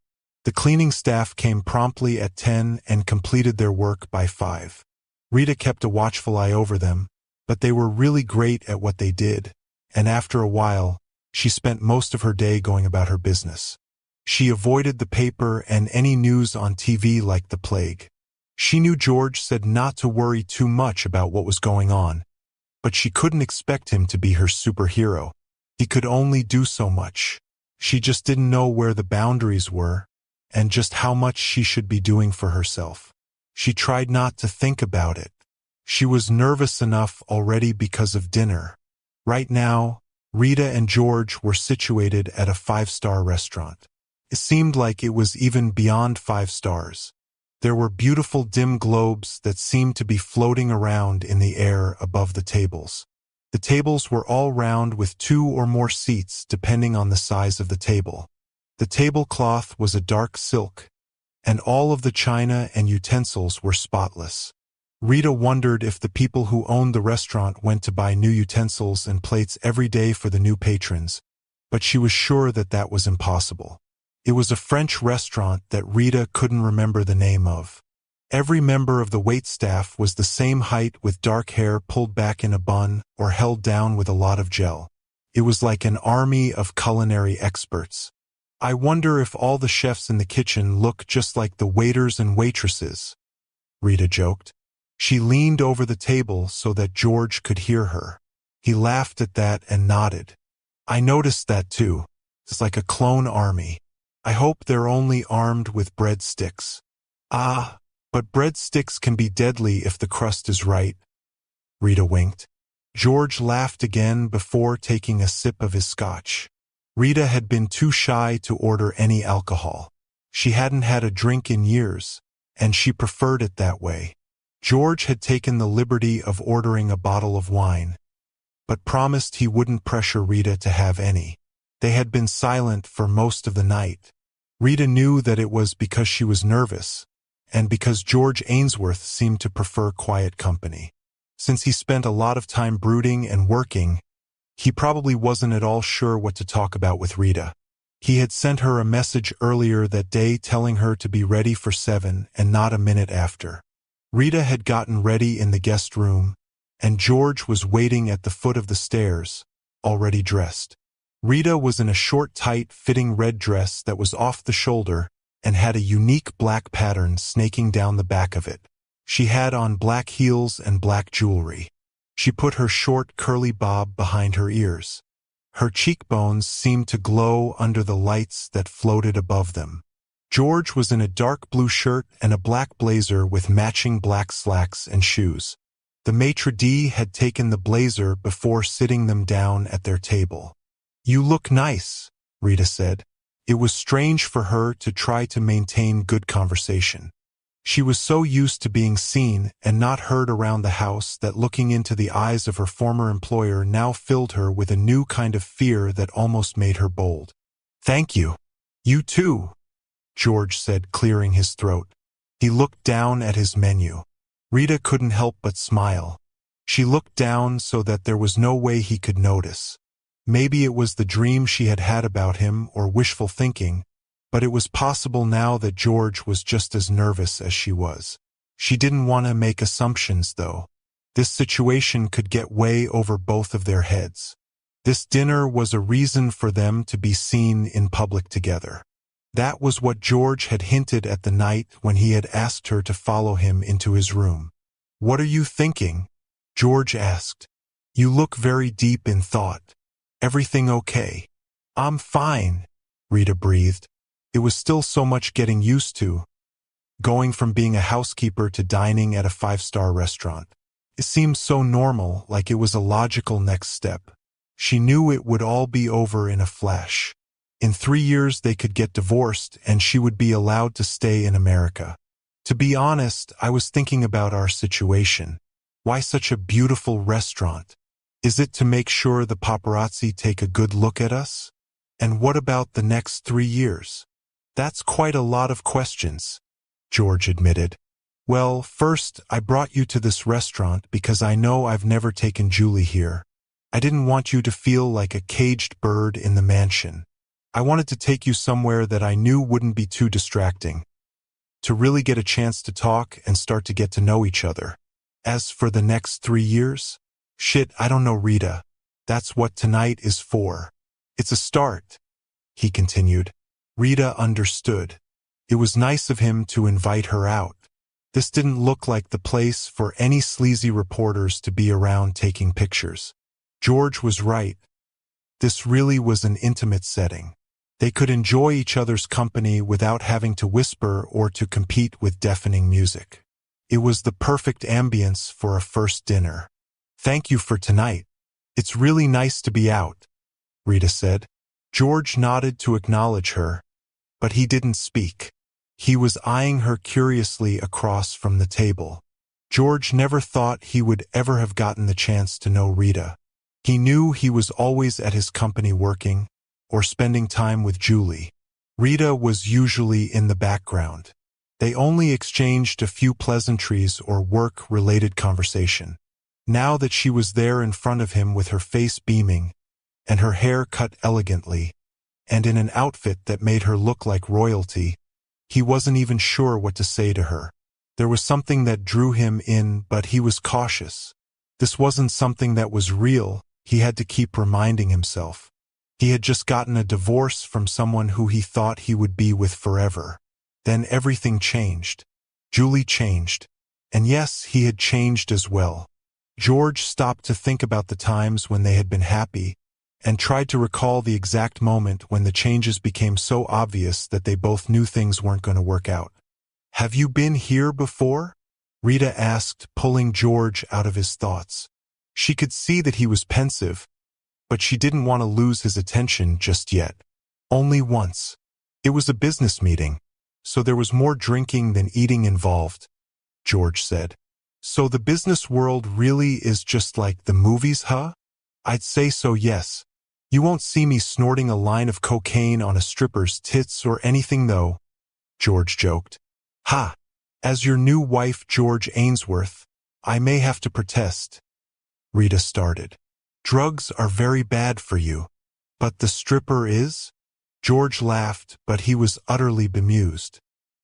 The cleaning staff came promptly at 10 and completed their work by 5. Rita kept a watchful eye over them, but they were really great at what they did, and after a while, she spent most of her day going about her business. She avoided the paper and any news on TV like the plague. She knew George said not to worry too much about what was going on, but she couldn't expect him to be her superhero. He could only do so much. She just didn't know where the boundaries were, and just how much she should be doing for herself. She tried not to think about it. She was nervous enough already because of dinner. Right now, Rita and George were situated at a five-star restaurant. It seemed like it was even beyond 5 stars. There were beautiful dim globes that seemed to be floating around in the air above the tables. The tables were all round with 2 or more seats depending on the size of the table. The tablecloth was a dark silk, and all of the china and utensils were spotless. Rita wondered if the people who owned the restaurant went to buy new utensils and plates every day for the new patrons, but she was sure that that was impossible. It was a French restaurant that Rita couldn't remember the name of. Every member of the waitstaff was the same height with dark hair pulled back in a bun or held down with a lot of gel. It was like an army of culinary experts. I wonder if all the chefs in the kitchen look just like the waiters and waitresses, Rita joked. She leaned over the table so that George could hear her. He laughed at that and nodded. I noticed that too. It's like a clone army. I hope they're only armed with breadsticks. Ah, but breadsticks can be deadly if the crust is right. Rita winked. George laughed again before taking a sip of his scotch. Rita had been too shy to order any alcohol. She hadn't had a drink in years, and she preferred it that way. George had taken the liberty of ordering a bottle of wine, but promised he wouldn't pressure Rita to have any. They had been silent for most of the night. Rita knew that it was because she was nervous, and because George Ainsworth seemed to prefer quiet company. Since he spent a lot of time brooding and working, he probably wasn't at all sure what to talk about with Rita. He had sent her a message earlier that day telling her to be ready for 7 and not a minute after. Rita had gotten ready in the guest room, and George was waiting at the foot of the stairs, already dressed. Rita was in a short, tight-fitting red dress that was off the shoulder and had a unique black pattern snaking down the back of it. She had on black heels and black jewelry. She put her short, curly bob behind her ears. Her cheekbones seemed to glow under the lights that floated above them. George was in a dark blue shirt and a black blazer with matching black slacks and shoes. The maitre d' had taken the blazer before sitting them down at their table. "You look nice," Rita said. It was strange for her to try to maintain good conversation. She was so used to being seen and not heard around the house that looking into the eyes of her former employer now filled her with a new kind of fear that almost made her bold. "Thank you. You too," George said, clearing his throat. He looked down at his menu. Rita couldn't help but smile. She looked down so that there was no way he could notice. Maybe it was the dream she had had about him or wishful thinking, but it was possible now that George was just as nervous as she was. She didn't want to make assumptions, though. This situation could get way over both of their heads. This dinner was a reason for them to be seen in public together. That was what George had hinted at the night when he had asked her to follow him into his room. "What are you thinking?" George asked. "You look very deep in thought. Everything okay?" "I'm fine," Rita breathed. It was still so much getting used to, going from being a housekeeper to dining at a 5-star restaurant. It seemed so normal, like it was a logical next step. She knew it would all be over in a flash. In 3 years they could get divorced and she would be allowed to stay in America. "To be honest, I was thinking about our situation. Why such a beautiful restaurant? Is it to make sure the paparazzi take a good look at us? And what about the next 3 years?" "That's quite a lot of questions," George admitted. "Well, first, I brought you to this restaurant because I know I've never taken Julie here. I didn't want you to feel like a caged bird in the mansion. I wanted to take you somewhere that I knew wouldn't be too distracting, to really get a chance to talk and start to get to know each other. As for the next 3 years? Shit, I don't know, Rita. That's what tonight is for. It's a start," he continued. Rita understood. It was nice of him to invite her out. This didn't look like the place for any sleazy reporters to be around taking pictures. George was right. This really was an intimate setting. They could enjoy each other's company without having to whisper or to compete with deafening music. It was the perfect ambience for a first dinner. "Thank you for tonight. It's really nice to be out," Rita said. George nodded to acknowledge her, but he didn't speak. He was eyeing her curiously across from the table. George never thought he would ever have gotten the chance to know Rita. He knew he was always at his company working or spending time with Julie. Rita was usually in the background. They only exchanged a few pleasantries or work-related conversation. Now that she was there in front of him with her face beaming, and her hair cut elegantly, and in an outfit that made her look like royalty, he wasn't even sure what to say to her. There was something that drew him in, but he was cautious. This wasn't something that was real, he had to keep reminding himself. He had just gotten a divorce from someone who he thought he would be with forever. Then everything changed. Julie changed. And yes, he had changed as well. George stopped to think about the times when they had been happy, and tried to recall the exact moment when the changes became so obvious that they both knew things weren't going to work out. "Have you been here before?" Rita asked, pulling George out of his thoughts. She could see that he was pensive, but she didn't want to lose his attention just yet. "Only once. It was a business meeting, so there was more drinking than eating involved," George said. "So the business world really is just like the movies, huh?" "I'd say so, yes. You won't see me snorting a line of cocaine on a stripper's tits or anything though," George joked. "Ha! As your new wife, George Ainsworth, I may have to protest," Rita started. "Drugs are very bad for you. But the stripper is?" George laughed, but he was utterly bemused.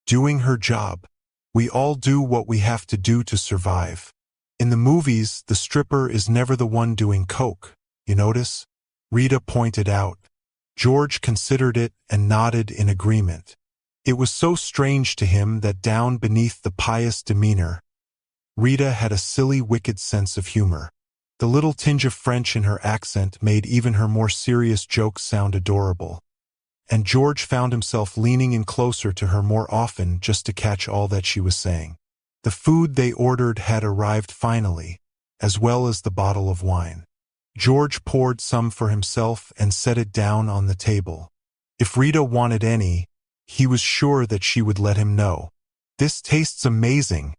"Doing her job. We all do what we have to do to survive. In the movies, the stripper is never the one doing coke, you notice?" Rita pointed out. George considered it and nodded in agreement. It was so strange to him that down beneath the pious demeanor, Rita had a silly, wicked sense of humor. The little tinge of French in her accent made even her more serious jokes sound adorable. And George found himself leaning in closer to her more often just to catch all that she was saying. The food they ordered had arrived finally, as well as the bottle of wine. George poured some for himself and set it down on the table. If Rita wanted any, he was sure that she would let him know. "This tastes amazing,"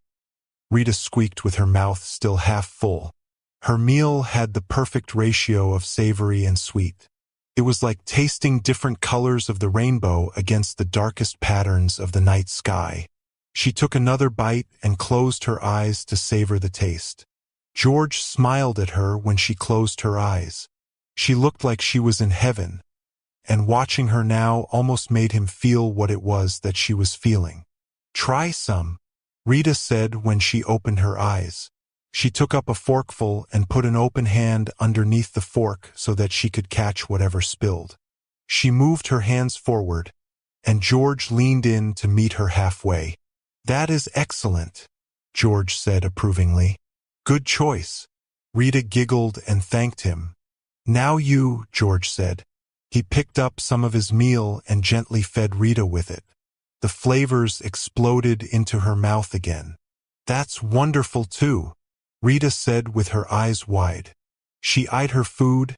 Rita squeaked with her mouth still half full. Her meal had the perfect ratio of savory and sweet. It was like tasting different colors of the rainbow against the darkest patterns of the night sky. She took another bite and closed her eyes to savor the taste. George smiled at her when she closed her eyes. She looked like she was in heaven, and watching her now almost made him feel what it was that she was feeling. "Try some," Rita said when she opened her eyes. She took up a forkful and put an open hand underneath the fork so that she could catch whatever spilled. She moved her hands forward, and George leaned in to meet her halfway. "That is excellent," George said approvingly. "Good choice." Rita giggled and thanked him. "Now you," George said. He picked up some of his meal and gently fed Rita with it. The flavors exploded into her mouth again. "That's wonderful too," Rita said with her eyes wide. She eyed her food,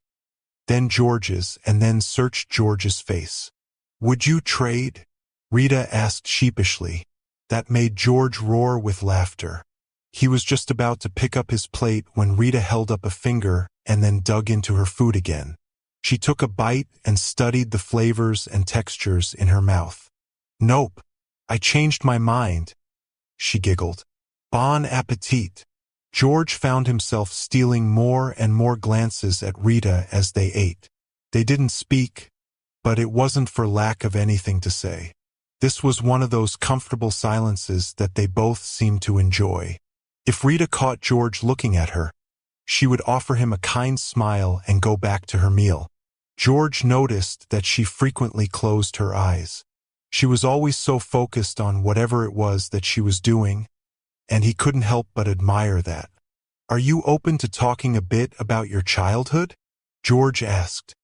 then George's, and then searched George's face. "Would you trade?" Rita asked sheepishly. That made George roar with laughter. He was just about to pick up his plate when Rita held up a finger and then dug into her food again. She took a bite and studied the flavors and textures in her mouth. "Nope, I changed my mind," she giggled. "Bon appetit." George found himself stealing more and more glances at Rita as they ate. They didn't speak, but it wasn't for lack of anything to say. This was one of those comfortable silences that they both seemed to enjoy. If Rita caught George looking at her, she would offer him a kind smile and go back to her meal. George noticed that she frequently closed her eyes. She was always so focused on whatever it was that she was doing, and he couldn't help but admire that. "Are you open to talking a bit about your childhood?" George asked.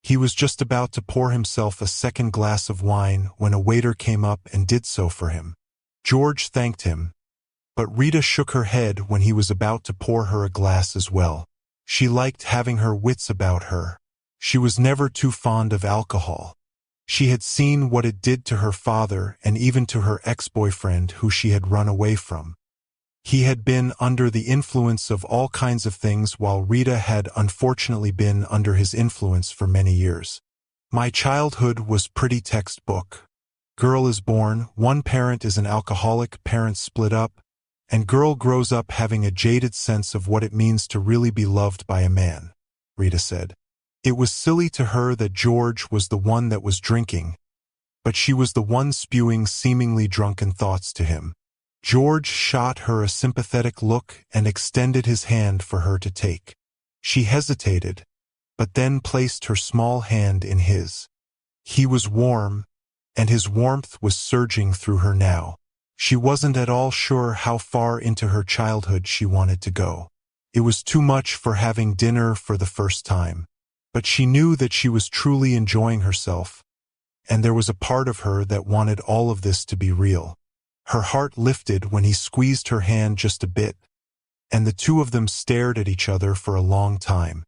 He was just about to pour himself a second glass of wine when a waiter came up and did so for him. George thanked him, but Rita shook her head when he was about to pour her a glass as well. She liked having her wits about her. She was never too fond of alcohol. She had seen what it did to her father and even to her ex-boyfriend who she had run away from. He had been under the influence of all kinds of things while Rita had unfortunately been under his influence for many years. "My childhood was pretty textbook. Girl is born, one parent is an alcoholic, parents split up, and girl grows up having a jaded sense of what it means to really be loved by a man," Rita said. It was silly to her that George was the one that was drinking, but she was the one spewing seemingly drunken thoughts to him. George shot her a sympathetic look and extended his hand for her to take. She hesitated, but then placed her small hand in his. He was warm, and his warmth was surging through her now. She wasn't at all sure how far into her childhood she wanted to go. It was too much for having dinner for the first time, but she knew that she was truly enjoying herself, and there was a part of her that wanted all of this to be real. Her heart lifted when he squeezed her hand just a bit, and the two of them stared at each other for a long time.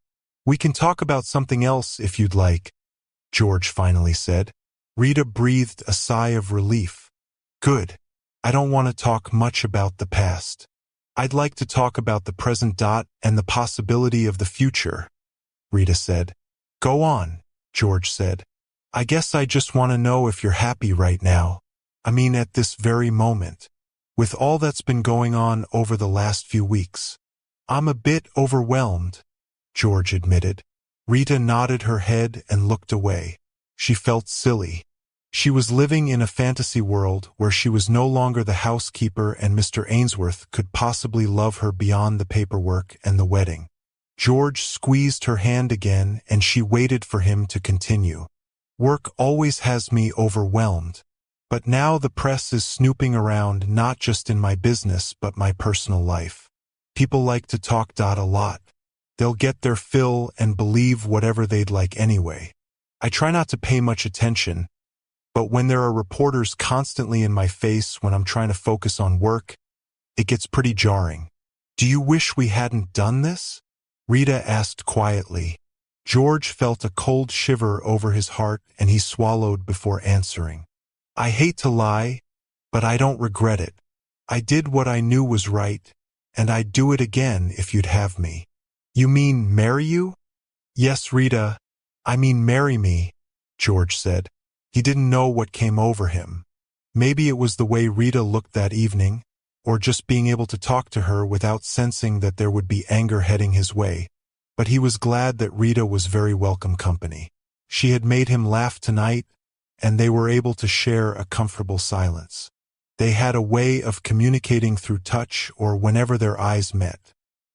"We can talk about something else if you'd like," George finally said. Rita breathed a sigh of relief. "Good. I don't want to talk much about the past. I'd like to talk about the present and the possibility of the future," Rita said. "Go on," George said. "I guess I just want to know if you're happy right now. I mean at this very moment. With all that's been going on over the last few weeks. I'm a bit overwhelmed," George admitted. Rita nodded her head and looked away. She felt silly. She was living in a fantasy world where she was no longer the housekeeper and Mr. Ainsworth could possibly love her beyond the paperwork and the wedding. George squeezed her hand again and she waited for him to continue. "Work always has me overwhelmed. But now the press is snooping around not just in my business but my personal life. People like to talk a lot. They'll get their fill and believe whatever they'd like anyway. I try not to pay much attention, but when there are reporters constantly in my face when I'm trying to focus on work, it gets pretty jarring." "Do you wish we hadn't done this?" Rita asked quietly. George felt a cold shiver over his heart and he swallowed before answering. "I hate to lie, but I don't regret it. I did what I knew was right, and I'd do it again if you'd have me." "You mean marry you?" "Yes, Rita, I mean marry me," George said. He didn't know what came over him. Maybe it was the way Rita looked that evening, or just being able to talk to her without sensing that there would be anger heading his way. But he was glad that Rita was very welcome company. She had made him laugh tonight, and they were able to share a comfortable silence. They had a way of communicating through touch or whenever their eyes met.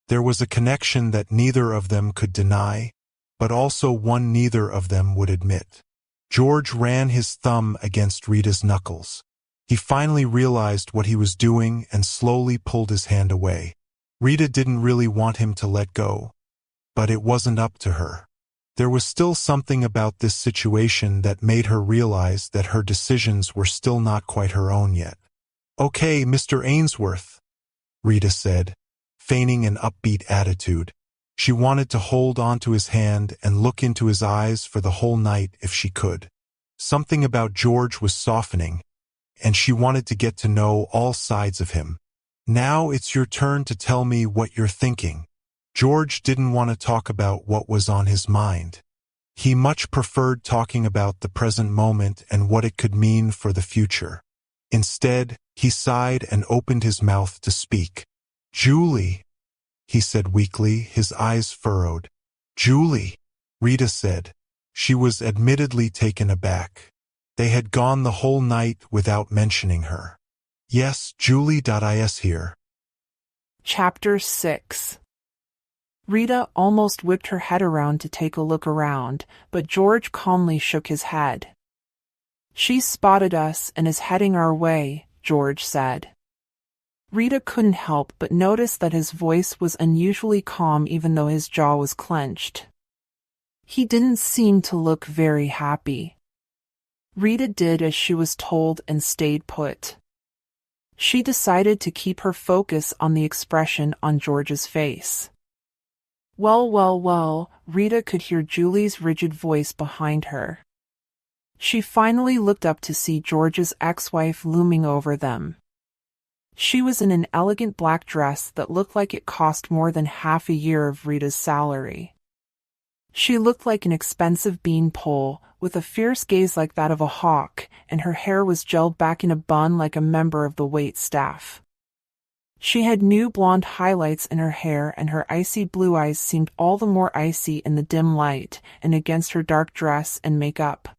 There was a connection that neither of them could deny, but also one neither of them would admit. George ran his thumb against Rita's knuckles. He finally realized what he was doing and slowly pulled his hand away. Rita didn't really want him to let go, but it wasn't up to her. There was still something about this situation that made her realize that her decisions were still not quite her own yet. "Okay, Mr. Ainsworth," Rita said, feigning an upbeat attitude. She wanted to hold onto his hand and look into his eyes for the whole night if she could. Something about George was softening, and she wanted to get to know all sides of him. "Now it's your turn to tell me what you're thinking." George didn't want to talk about what was on his mind. He much preferred talking about the present moment and what it could mean for the future. Instead, he sighed and opened his mouth to speak. "Julie," he said weakly, his eyes furrowed. "Julie," Rita said. She was admittedly taken aback. They had gone the whole night without mentioning her. "Yes, Julie.is here." Chapter 6. Rita almost whipped her head around to take a look around, but George calmly shook his head. "She spotted us and is heading our way," George said. Rita couldn't help but notice that his voice was unusually calm even though his jaw was clenched. He didn't seem to look very happy. Rita did as she was told and stayed put. She decided to keep her focus on the expression on George's face. Well, well, well, Rita could hear Julie's rigid voice behind her. She finally looked up to see George's ex-wife looming over them. She was in an elegant black dress that looked like it cost more than half a year of Rita's salary. She looked like an expensive beanpole, with a fierce gaze like that of a hawk, and her hair was gelled back in a bun like a member of the wait staff. She had new blonde highlights in her hair, and her icy blue eyes seemed all the more icy in the dim light and against her dark dress and makeup.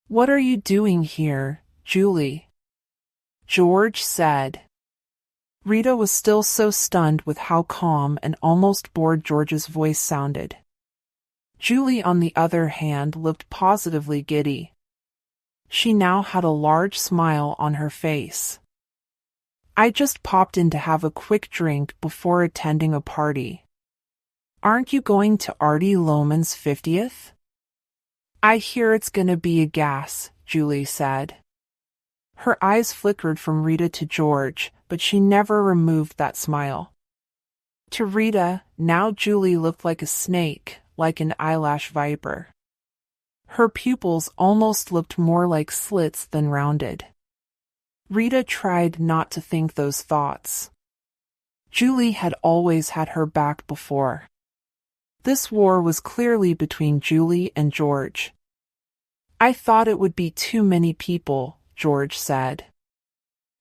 "What are you doing here, Julie?" George said. Rita was still so stunned with how calm and almost bored George's voice sounded. Julie, on the other hand, looked positively giddy. She now had a large smile on her face. "I just popped in to have a quick drink before attending a party." "Aren't you going to Artie Lohman's 50th? "I hear it's gonna be a gas," Julie said. Her eyes flickered from Rita to George, but she never removed that smile. To Rita, now Julie looked like a snake, like an eyelash viper. Her pupils almost looked more like slits than rounded. Rita tried not to think those thoughts. Julie had always had her back before. This war was clearly between Julie and George. "I thought it would be too many people," George said.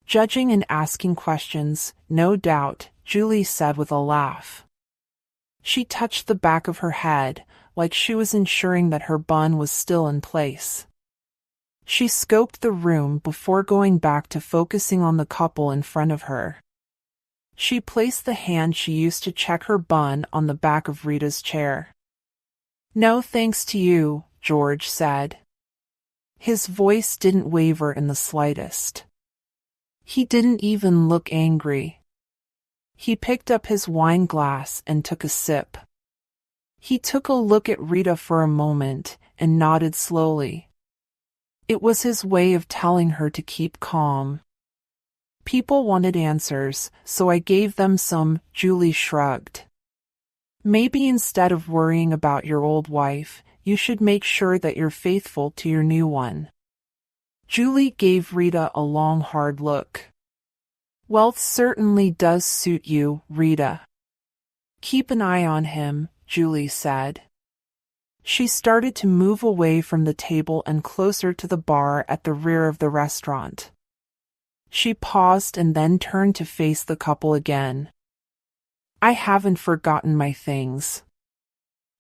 "Judging and asking questions, no doubt," Julie said with a laugh. She touched the back of her head, like she was ensuring that her bun was still in place. She scoped the room before going back to focusing on the couple in front of her. She placed the hand she used to check her bun on the back of Rita's chair. "No thanks to you," George said. His voice didn't waver in the slightest. He didn't even look angry. He picked up his wine glass and took a sip. He took a look at Rita for a moment and nodded slowly. It was his way of telling her to keep calm. "People wanted answers, so I gave them some," Julie shrugged. "Maybe instead of worrying about your old wife, you should make sure that you're faithful to your new one." Julie gave Rita a long, hard look. "Wealth certainly does suit you, Rita." "Keep an eye on him," Julie said. She started to move away from the table and closer to the bar at the rear of the restaurant. She paused and then turned to face the couple again. "I haven't forgotten my things."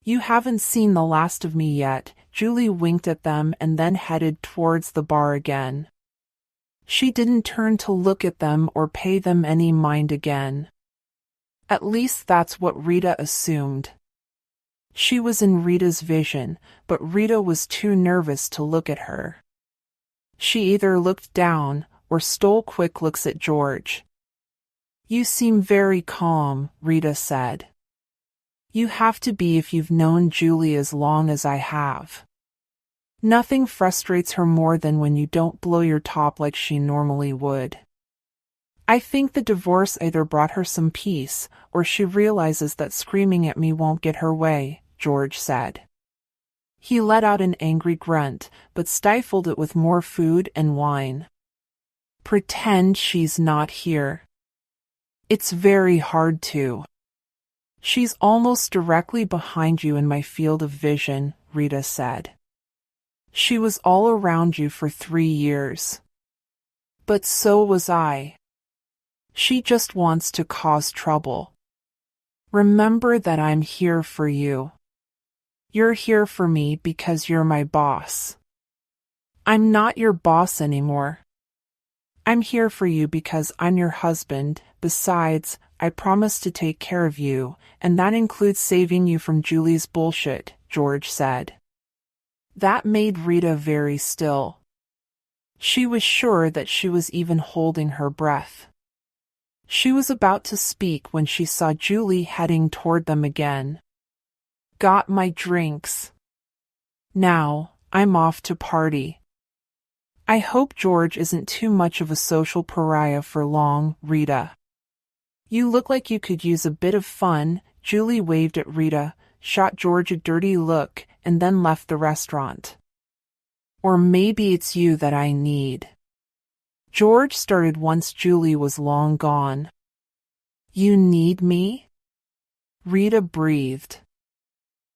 "You haven't seen the last of me yet," Julie winked at them and then headed towards the bar again. She didn't turn to look at them or pay them any mind again. At least that's what Rita assumed. She was in Rita's vision, but Rita was too nervous to look at her. She either looked down or stole quick looks at George. "You seem very calm," Rita said. "You have to be if you've known Julie as long as I have. Nothing frustrates her more than when you don't blow your top like she normally would." "I think the divorce either brought her some peace, or she realizes that screaming at me won't get her way," George said. He let out an angry grunt, but stifled it with more food and wine. "Pretend she's not here. It's very hard to." "She's almost directly behind you in my field of vision," Rita said. "She was all around you for 3 years. But so was I. She just wants to cause trouble. Remember that I'm here for you. You're here for me because you're my boss. I'm not your boss anymore. I'm here for you because I'm your husband. Besides, I promised to take care of you, and that includes saving you from Julie's bullshit," George said. That made Rita very still. She was sure that she was even holding her breath. She was about to speak when she saw Julie heading toward them again. Got my drinks. Now, I'm off to party. I hope George isn't too much of a social pariah for long, Rita. You look like you could use a bit of fun. Julie waved at Rita, shot George a dirty look, and then left the restaurant. Or maybe it's you that I need. George started once Julie was long gone. You need me? Rita breathed.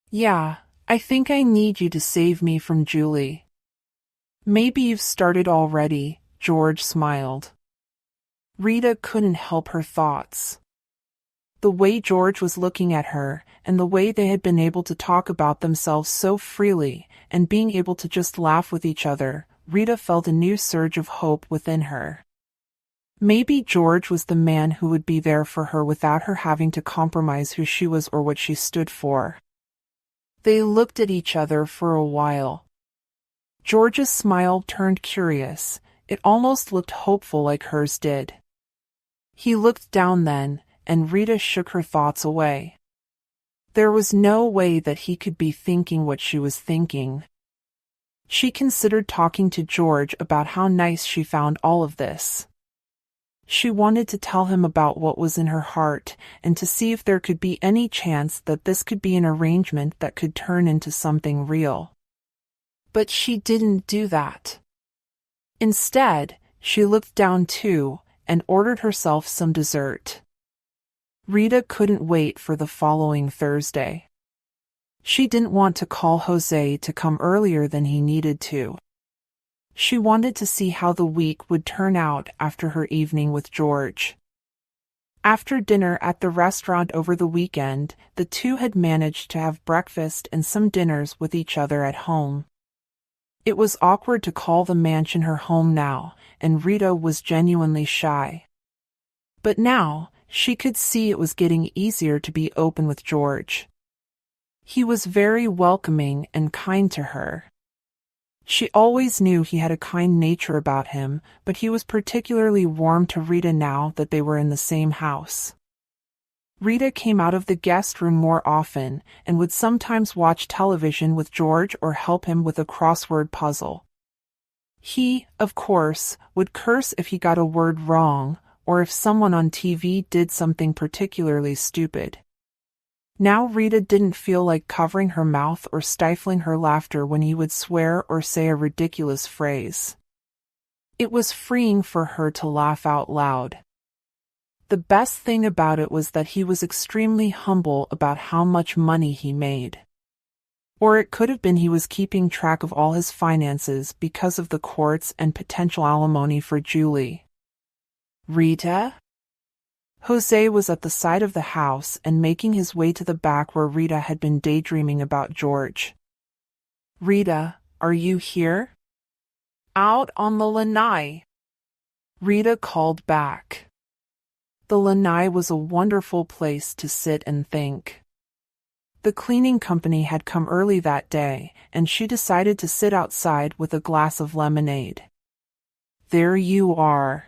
Yeah, I think I need you to save me from Julie. Maybe you've started already, George smiled. Rita couldn't help her thoughts. The way George was looking at her, and the way they had been able to talk about themselves so freely, and being able to just laugh with each other, Rita felt a new surge of hope within her. Maybe George was the man who would be there for her without her having to compromise who she was or what she stood for. They looked at each other for a while. George's smile turned curious. It almost looked hopeful like hers did. He looked down then, and Rita shook her thoughts away. There was no way that he could be thinking what she was thinking. She considered talking to George about how nice she found all of this. She wanted to tell him about what was in her heart, and to see if there could be any chance that this could be an arrangement that could turn into something real. But she didn't do that. Instead, she looked down too, and ordered herself some dessert. Rita couldn't wait for the following Thursday. She didn't want to call Jose to come earlier than he needed to. She wanted to see how the week would turn out after her evening with George. After dinner at the restaurant over the weekend, the two had managed to have breakfast and some dinners with each other at home. It was awkward to call the mansion her home now, and Rita was genuinely shy. But now, she could see it was getting easier to be open with George. He was very welcoming and kind to her. She always knew he had a kind nature about him, but he was particularly warm to Rita now that they were in the same house. Rita came out of the guest room more often, and would sometimes watch television with George or help him with a crossword puzzle. He, of course, would curse if he got a word wrong, or if someone on TV did something particularly stupid. Now Rita didn't feel like covering her mouth or stifling her laughter when he would swear or say a ridiculous phrase. It was freeing for her to laugh out loud. The best thing about it was that he was extremely humble about how much money he made. Or it could have been he was keeping track of all his finances because of the courts and potential alimony for Julie. Rita? Jose was at the side of the house and making his way to the back where Rita had been daydreaming about George. Rita, are you here? Out on the lanai. Rita called back. The lanai was a wonderful place to sit and think. The cleaning company had come early that day, and she decided to sit outside with a glass of lemonade. There you are.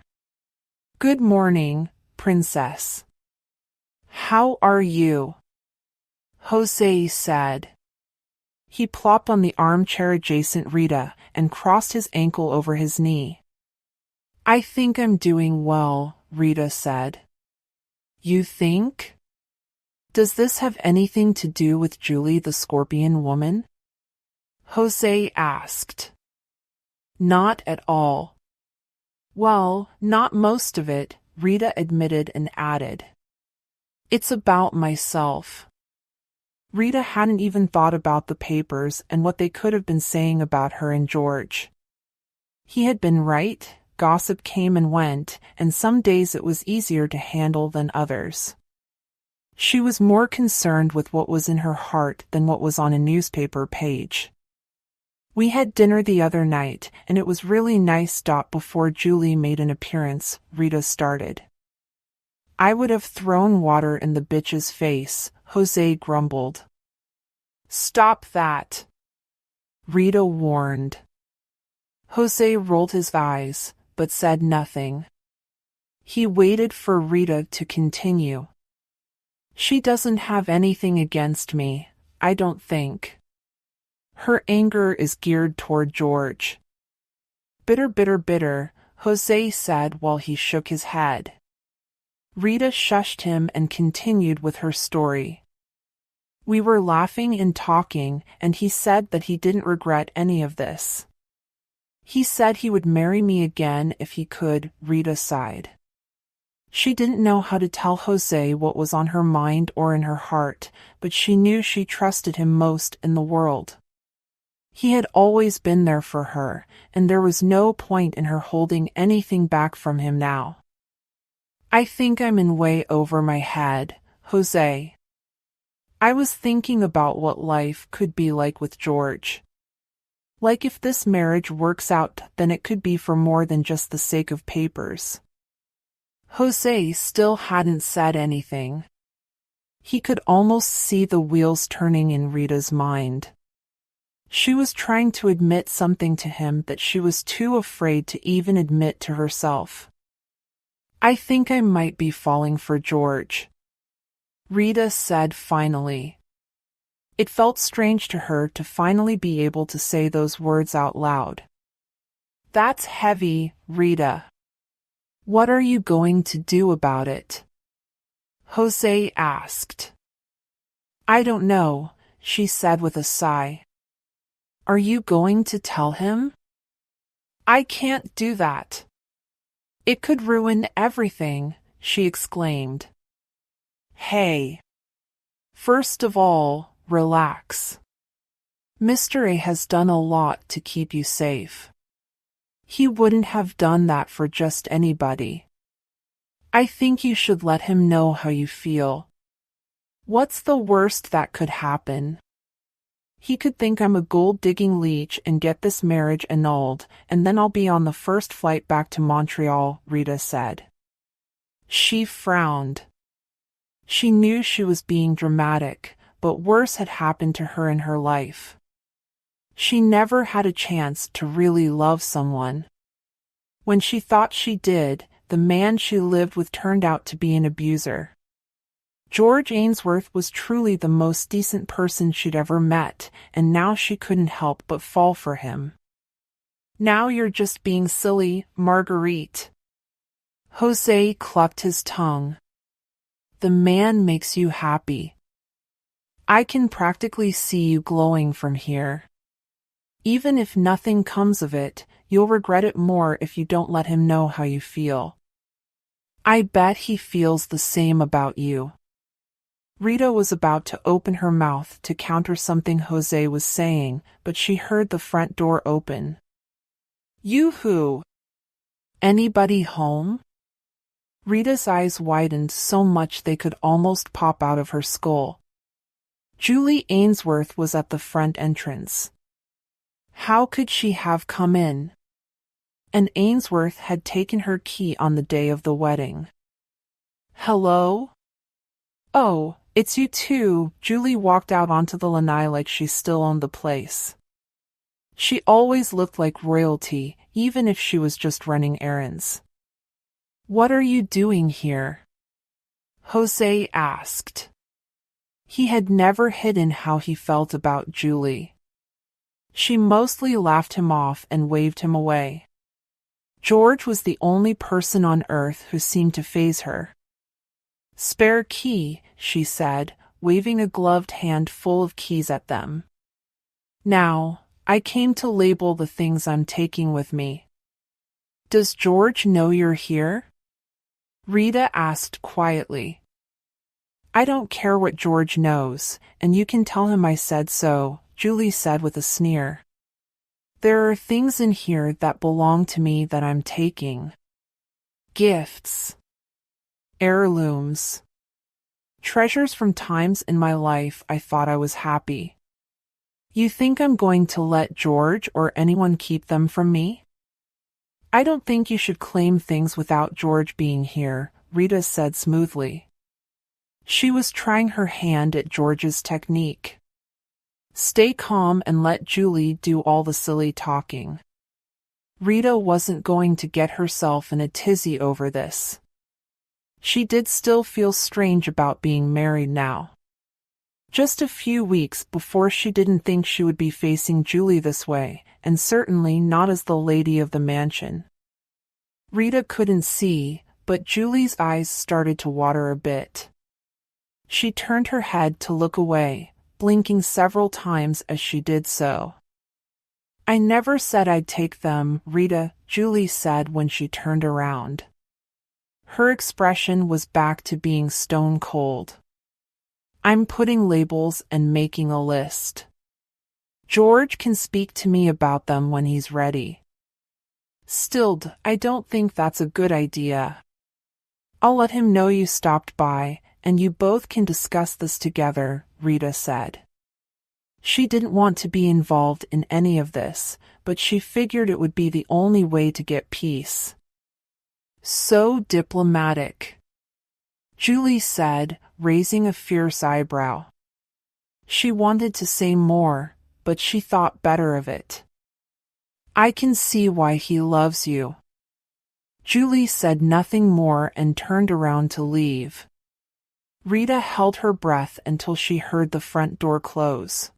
Good morning, Princess. How are you? Jose said. He plopped on the armchair adjacent Rita and crossed his ankle over his knee. I think I'm doing well, Rita said. You think? Does this have anything to do with Julie the Scorpion Woman? Jose asked. Not at all. Well, not most of it, Rita admitted and added. It's about myself. Rita hadn't even thought about the papers and what they could have been saying about her and George. He had been right, gossip came and went, and some days it was easier to handle than others. She was more concerned with what was in her heart than what was on a newspaper page. We had dinner the other night, and it was really nice. Before Julie made an appearance, Rita started. I would have thrown water in the bitch's face, Jose grumbled. Stop that, Rita warned. Jose rolled his eyes, but said nothing. He waited for Rita to continue. She doesn't have anything against me, I don't think. Her anger is geared toward George. Bitter, bitter, bitter, Jose said while he shook his head. Rita shushed him and continued with her story. We were laughing and talking, and he said that he didn't regret any of this. He said he would marry me again if he could, Rita sighed. She didn't know how to tell Jose what was on her mind or in her heart, but she knew she trusted him most in the world. He had always been there for her, and there was no point in her holding anything back from him now. I think I'm in way over my head, Jose. I was thinking about what life could be like with George. Like if this marriage works out, then it could be for more than just the sake of papers. Jose still hadn't said anything. He could almost see the wheels turning in Rita's mind. She was trying to admit something to him that she was too afraid to even admit to herself. I think I might be falling for George, Rita said finally. It felt strange to her to finally be able to say those words out loud. That's heavy, Rita. What are you going to do about it? Jose asked. I don't know, she said with a sigh. Are you going to tell him? I can't do that. It could ruin everything, she exclaimed. Hey. First of all, relax. Mr. A has done a lot to keep you safe. He wouldn't have done that for just anybody. I think you should let him know how you feel. What's the worst that could happen? He could think I'm a gold-digging leech and get this marriage annulled, and then I'll be on the first flight back to Montreal, Rita said. She frowned. She knew she was being dramatic, but worse had happened to her in her life. She never had a chance to really love someone. When she thought she did, the man she lived with turned out to be an abuser. George Ainsworth was truly the most decent person she'd ever met, and now she couldn't help but fall for him. Now you're just being silly, Marguerite. Jose clucked his tongue. The man makes you happy. I can practically see you glowing from here. Even if nothing comes of it, you'll regret it more if you don't let him know how you feel. I bet he feels the same about you. Rita was about to open her mouth to counter something Jose was saying, but she heard the front door open. Yoo-hoo! Anybody home? Rita's eyes widened so much they could almost pop out of her skull. Julie Ainsworth was at the front entrance. How could she have come in? And Ainsworth had taken her key on the day of the wedding. Hello? Oh, it's you two. Julie walked out onto the lanai like she still owned the place. She always looked like royalty, even if she was just running errands. What are you doing here? Jose asked. He had never hidden how he felt about Julie. She mostly laughed him off and waved him away. George was the only person on earth who seemed to faze her. Spare key, she said, waving a gloved hand full of keys at them. Now, I came to label the things I'm taking with me. Does George know you're here? Rita asked quietly. I don't care what George knows, and you can tell him I said so, Julie said with a sneer. There are things in here that belong to me that I'm taking. Gifts. Heirlooms. Treasures from times in my life I thought I was happy. You think I'm going to let George or anyone keep them from me? I don't think you should claim things without George being here, Rita said smoothly. She was trying her hand at George's technique. Stay calm and let Julie do all the silly talking. Rita wasn't going to get herself in a tizzy over this. She did still feel strange about being married now. Just a few weeks before, she didn't think she would be facing Julie this way, and certainly not as the lady of the mansion. Rita couldn't see, but Julie's eyes started to water a bit. She turned her head to look away, blinking several times as she did so. "I never said I'd take them, Rita," Julie said when she turned around. Her expression was back to being stone cold. "I'm putting labels and making a list. George can speak to me about them when he's ready." "Still, I don't think that's a good idea. I'll let him know you stopped by, and you both can discuss this together," Rita said. She didn't want to be involved in any of this, but she figured it would be the only way to get peace. "So diplomatic," Julie said, raising a fierce eyebrow. She wanted to say more, but she thought better of it. "I can see why he loves you." Julie said nothing more and turned around to leave. Rita held her breath until she heard the front door close.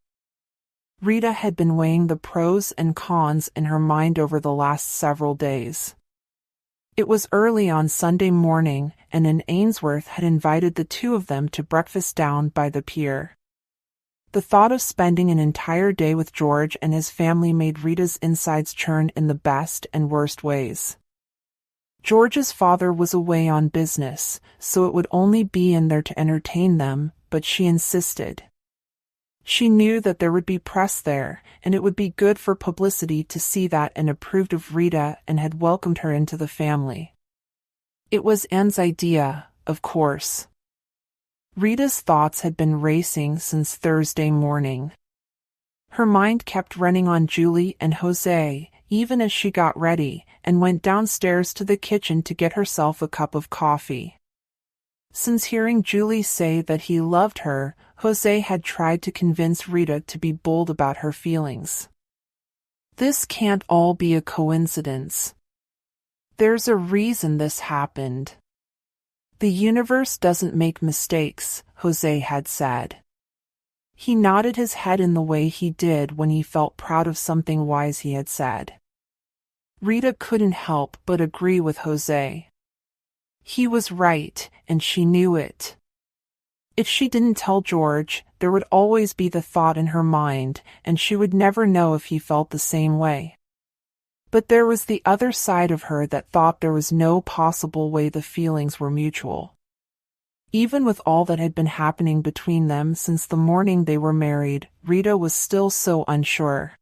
Rita had been weighing the pros and cons in her mind over the last several days. It was early on Sunday morning, and an Ainsworth had invited the two of them to breakfast down by the pier. The thought of spending an entire day with George and his family made Rita's insides churn in the best and worst ways. George's father was away on business, so it would only be in there to entertain them, but she insisted. She knew that there would be press there, and it would be good for publicity to see that, and approved of Rita and had welcomed her into the family. It was Anne's idea, of course. Rita's thoughts had been racing since Thursday morning. Her mind kept running on Julie and Jose, even as she got ready and went downstairs to the kitchen to get herself a cup of coffee. Since hearing Julie say that he loved her, Jose had tried to convince Rita to be bold about her feelings. "This can't all be a coincidence. There's a reason this happened. The universe doesn't make mistakes," Jose had said. He nodded his head in the way he did when he felt proud of something wise he had said. Rita couldn't help but agree with Jose. He was right, and she knew it. If she didn't tell George, there would always be the thought in her mind, and she would never know if he felt the same way. But there was the other side of her that thought there was no possible way the feelings were mutual. Even with all that had been happening between them since the morning they were married, Rita was still so unsure.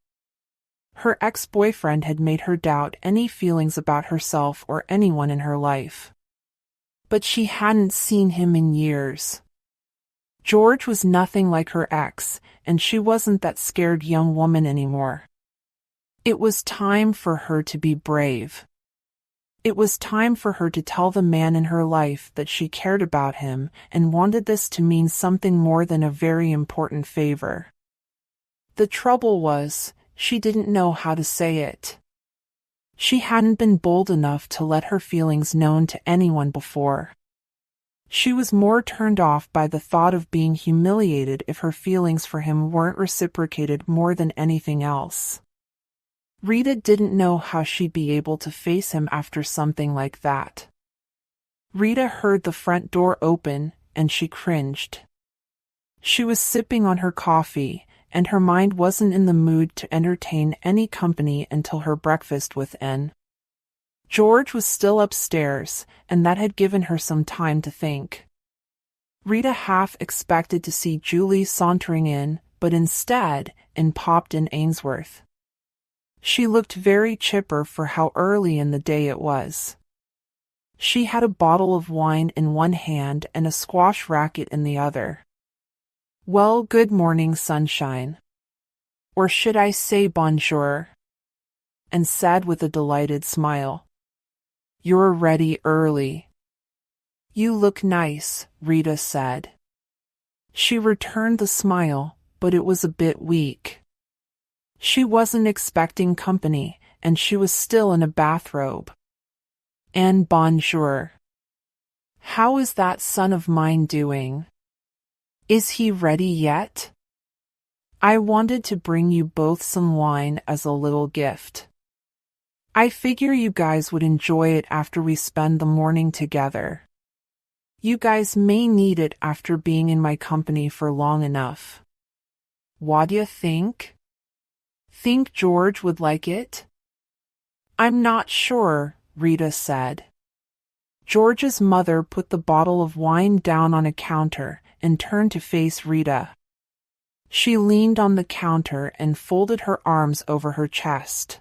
Her ex-boyfriend had made her doubt any feelings about herself or anyone in her life. But she hadn't seen him in years. George was nothing like her ex, and she wasn't that scared young woman anymore. It was time for her to be brave. It was time for her to tell the man in her life that she cared about him and wanted this to mean something more than a very important favor. The trouble was, she didn't know how to say it. She hadn't been bold enough to let her feelings known to anyone before. She was more turned off by the thought of being humiliated if her feelings for him weren't reciprocated more than anything else. Rita didn't know how she'd be able to face him after something like that. Rita heard the front door open, and she cringed. She was sipping on her coffee, and her mind wasn't in the mood to entertain any company until her breakfast with Anne. George was still upstairs, and that had given her some time to think. Rita half expected to see Julie sauntering in, but instead, in popped in Ainsworth. She looked very chipper for how early in the day it was. She had a bottle of wine in one hand and a squash racket in the other. "Well, good morning, sunshine. Or should I say bonjour?" and said with a delighted smile. "You're ready early." "You look nice," Rita said. She returned the smile, but it was a bit weak. She wasn't expecting company, and she was still in a bathrobe. "And bonjour. How is that son of mine doing? Is he ready yet? I wanted to bring you both some wine as a little gift. I figure you guys would enjoy it after we spend the morning together. You guys may need it after being in my company for long enough. What do you think? Think George would like it? I'm not sure, Rita said. George's mother put the bottle of wine down on a counter and turned to face Rita. She leaned on the counter and folded her arms over her chest.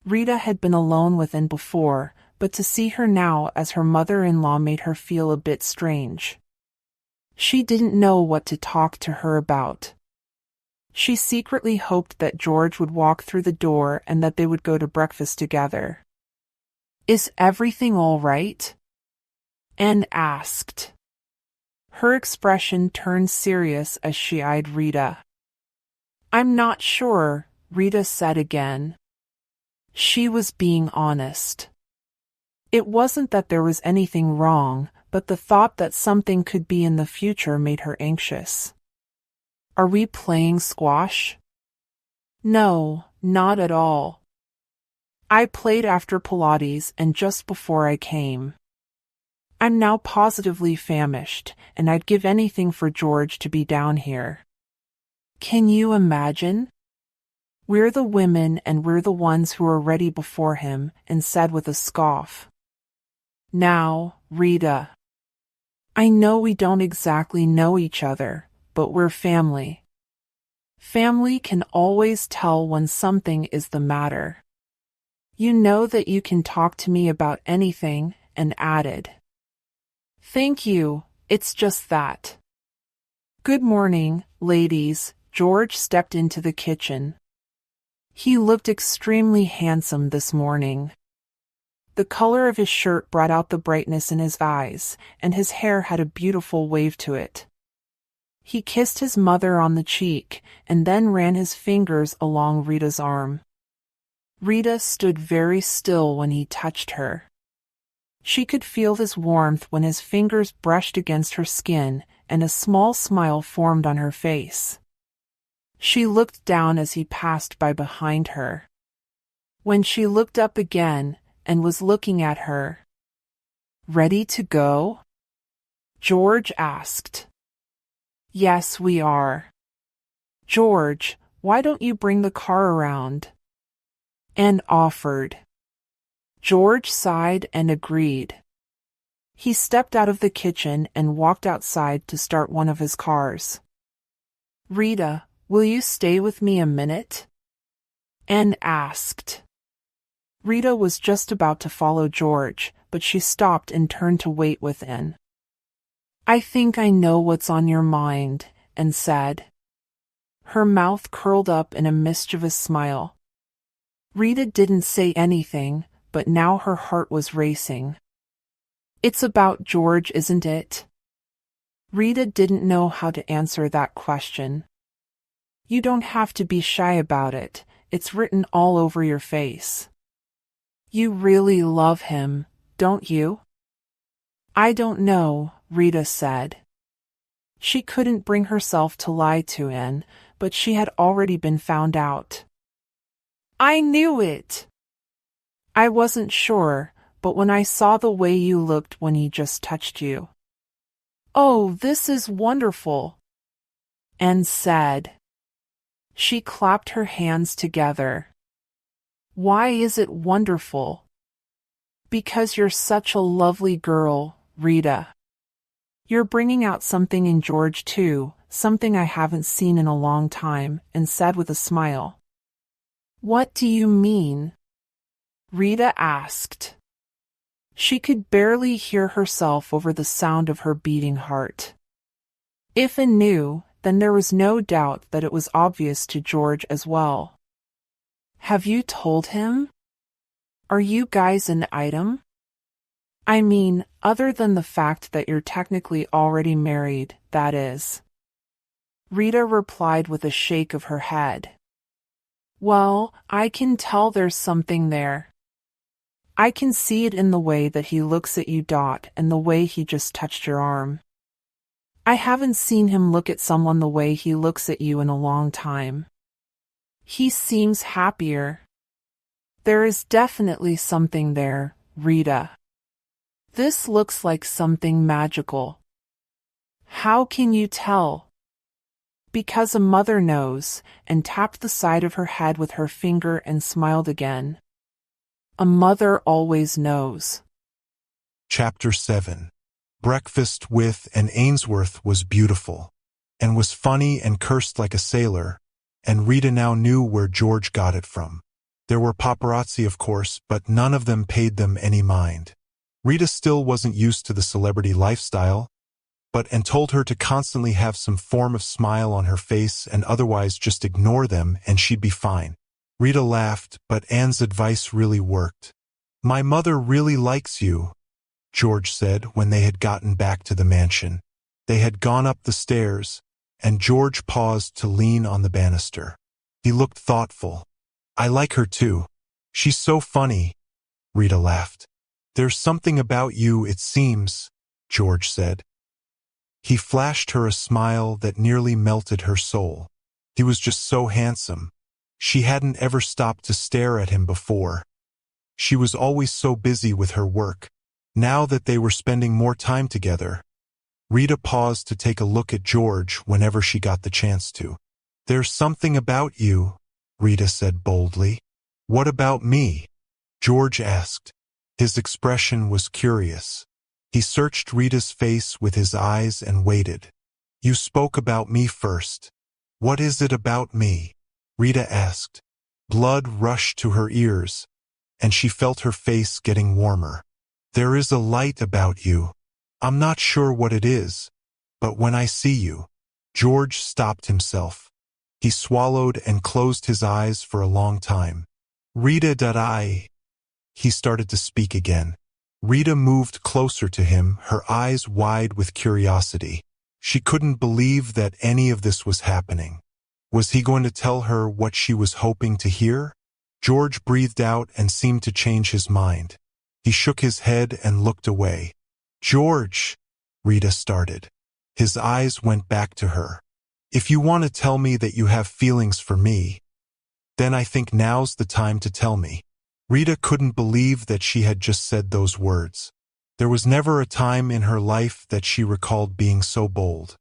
Rita had been alone with Anne before, but to see her now as her mother-in-law made her feel a bit strange. She didn't know what to talk to her about. She secretly hoped that George would walk through the door and that they would go to breakfast together. Is everything all right? Anne asked. Her expression turned serious as she eyed Rita. I'm not sure, Rita said again. She was being honest. It wasn't that there was anything wrong, but the thought that something could be in the future made her anxious. Are we playing squash? No, not at all. I played after Pilates and just before I came. I'm now positively famished, and I'd give anything for George to be down here. Can you imagine? We're the women and we're the ones who are ready before him, and said with a scoff. Now, Rita. I know we don't exactly know each other, but we're family. Family can always tell when something is the matter. You know that you can talk to me about anything, and added. Thank you, it's just that. Good morning, ladies. George stepped into the kitchen. He looked extremely handsome this morning. The color of his shirt brought out the brightness in his eyes, and his hair had a beautiful wave to it. He kissed his mother on the cheek, and then ran his fingers along Rita's arm. Rita stood very still when he touched her. She could feel his warmth when his fingers brushed against her skin, and a small smile formed on her face. She looked down as he passed by behind her. When she looked up again, and was looking at her. Ready to go? George asked. Yes, we are. George, why don't you bring the car around? Anne offered. George sighed and agreed. He stepped out of the kitchen and walked outside to start one of his cars. Rita, will you stay with me a minute? Anne asked. Rita was just about to follow George, but she stopped and turned to wait with Anne. I think I know what's on your mind, Anne said. Her mouth curled up in a mischievous smile. Rita didn't say anything, but now her heart was racing. It's about George, isn't it? Rita didn't know how to answer that question. You don't have to be shy about it, it's written all over your face. You really love him, don't you? I don't know, Rita said. She couldn't bring herself to lie to Anne, but she had already been found out. I knew it! I wasn't sure, but when I saw the way you looked when he just touched you. Oh, this is wonderful, Anne said. She clapped her hands together. Why is it wonderful? Because you're such a lovely girl, Rita. You're bringing out something in George too, something I haven't seen in a long time, and said with a smile. What do you mean? Rita asked. She could barely hear herself over the sound of her beating heart. If Anne knew, then there was no doubt that it was obvious to George as well. Have you told him? Are you guys an item? I mean, other than the fact that you're technically already married, that is. Rita replied with a shake of her head. Well, I can tell there's something there. I can see it in the way that he looks at you, and the way he just touched your arm. I haven't seen him look at someone the way he looks at you in a long time. He seems happier. There is definitely something there, Rita. This looks like something magical. How can you tell? Because a mother knows, and tapped the side of her head with her finger and smiled again. A mother always knows. Chapter 7. Breakfast with an Ainsworth was beautiful, and was funny and cursed like a sailor, and Rita now knew where George got it from. There were paparazzi, of course, but none of them paid them any mind. Rita still wasn't used to the celebrity lifestyle, and told her to constantly have some form of smile on her face and otherwise just ignore them and she'd be fine. Rita laughed, but Anne's advice really worked. "My mother really likes you," George said when they had gotten back to the mansion. They had gone up the stairs, and George paused to lean on the banister. He looked thoughtful. "I like her too. She's so funny," Rita laughed. "There's something about you, it seems," George said. He flashed her a smile that nearly melted her soul. He was just so handsome. She hadn't ever stopped to stare at him before. She was always so busy with her work. Now that they were spending more time together, Rita paused to take a look at George whenever she got the chance to. "There's something about you," Rita said boldly. "What about me?" George asked. His expression was curious. He searched Rita's face with his eyes and waited. "You spoke about me first. What is it about me?" Rita asked. Blood rushed to her ears, and she felt her face getting warmer. "There is a light about you. I'm not sure what it is, but when I see you—" George stopped himself. He swallowed and closed his eyes for a long time. "Rita, he started to speak again. Rita moved closer to him, her eyes wide with curiosity. She couldn't believe that any of this was happening. Was he going to tell her what she was hoping to hear? George breathed out and seemed to change his mind. He shook his head and looked away. "George," Rita started. His eyes went back to her. "If you want to tell me that you have feelings for me, then I think now's the time to tell me." Rita couldn't believe that she had just said those words. There was never a time in her life that she recalled being so bold.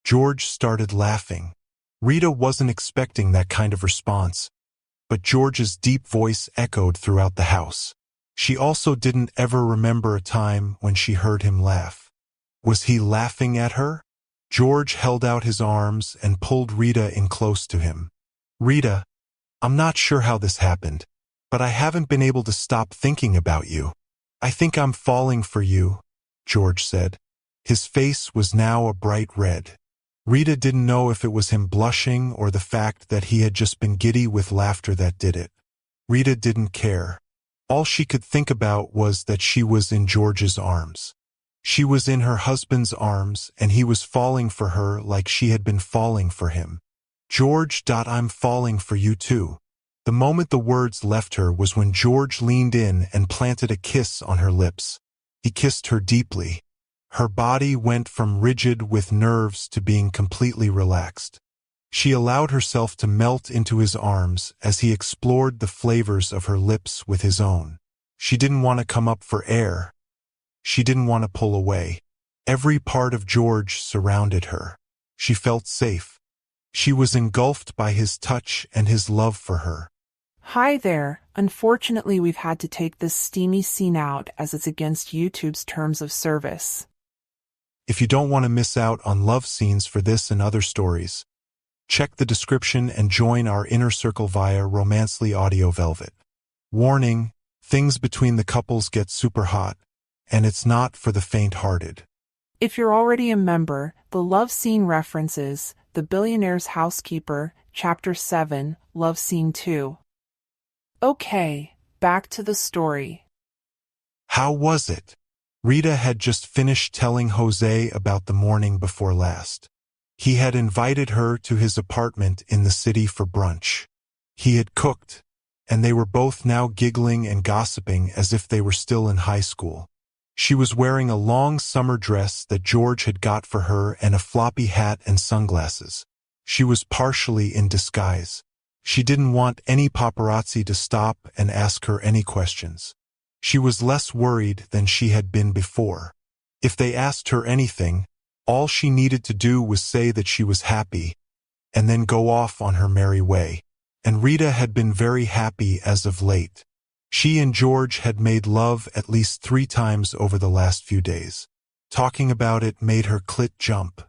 George started laughing. Rita wasn't expecting that kind of response, but George's deep voice echoed throughout the house. She also didn't ever remember a time when she heard him laugh. Was he laughing at her? George held out his arms and pulled Rita in close to him. "Rita, I'm not sure how this happened, but I haven't been able to stop thinking about you. I think I'm falling for you," George said. His face was now a bright red. Rita didn't know if it was him blushing or the fact that he had just been giddy with laughter that did it. Rita didn't care. All she could think about was that she was in George's arms. She was in her husband's arms, and he was falling for her like she had been falling for him. "George, I'm falling for you too." The moment the words left her was when George leaned in and planted a kiss on her lips. He kissed her deeply. Her body went from rigid with nerves to being completely relaxed. She allowed herself to melt into his arms as he explored the flavors of her lips with his own. She didn't want to come up for air. She didn't want to pull away. Every part of George surrounded her. She felt safe. She was engulfed by his touch and his love for her. Hi there. Unfortunately, we've had to take this steamy scene out as it's against YouTube's terms of service. If you don't want to miss out on love scenes for this and other stories, check the description and join our inner circle via Romancely Audio Velvet. Warning, things between the couples get super hot, and it's not for the faint-hearted. If you're already a member, the love scene references The Billionaire's Housekeeper, Chapter 7, Love Scene 2. Okay, back to the story. How was it? Rita had just finished telling Jose about the morning before last. He had invited her to his apartment in the city for brunch. He had cooked, and they were both now giggling and gossiping as if they were still in high school. She was wearing a long summer dress that George had got for her and a floppy hat and sunglasses. She was partially in disguise. She didn't want any paparazzi to stop and ask her any questions. She was less worried than she had been before. If they asked her anything, all she needed to do was say that she was happy, and then go off on her merry way. And Rita had been very happy as of late. She and George had made love at least 3 times over the last few days. Talking about it made her clit jump.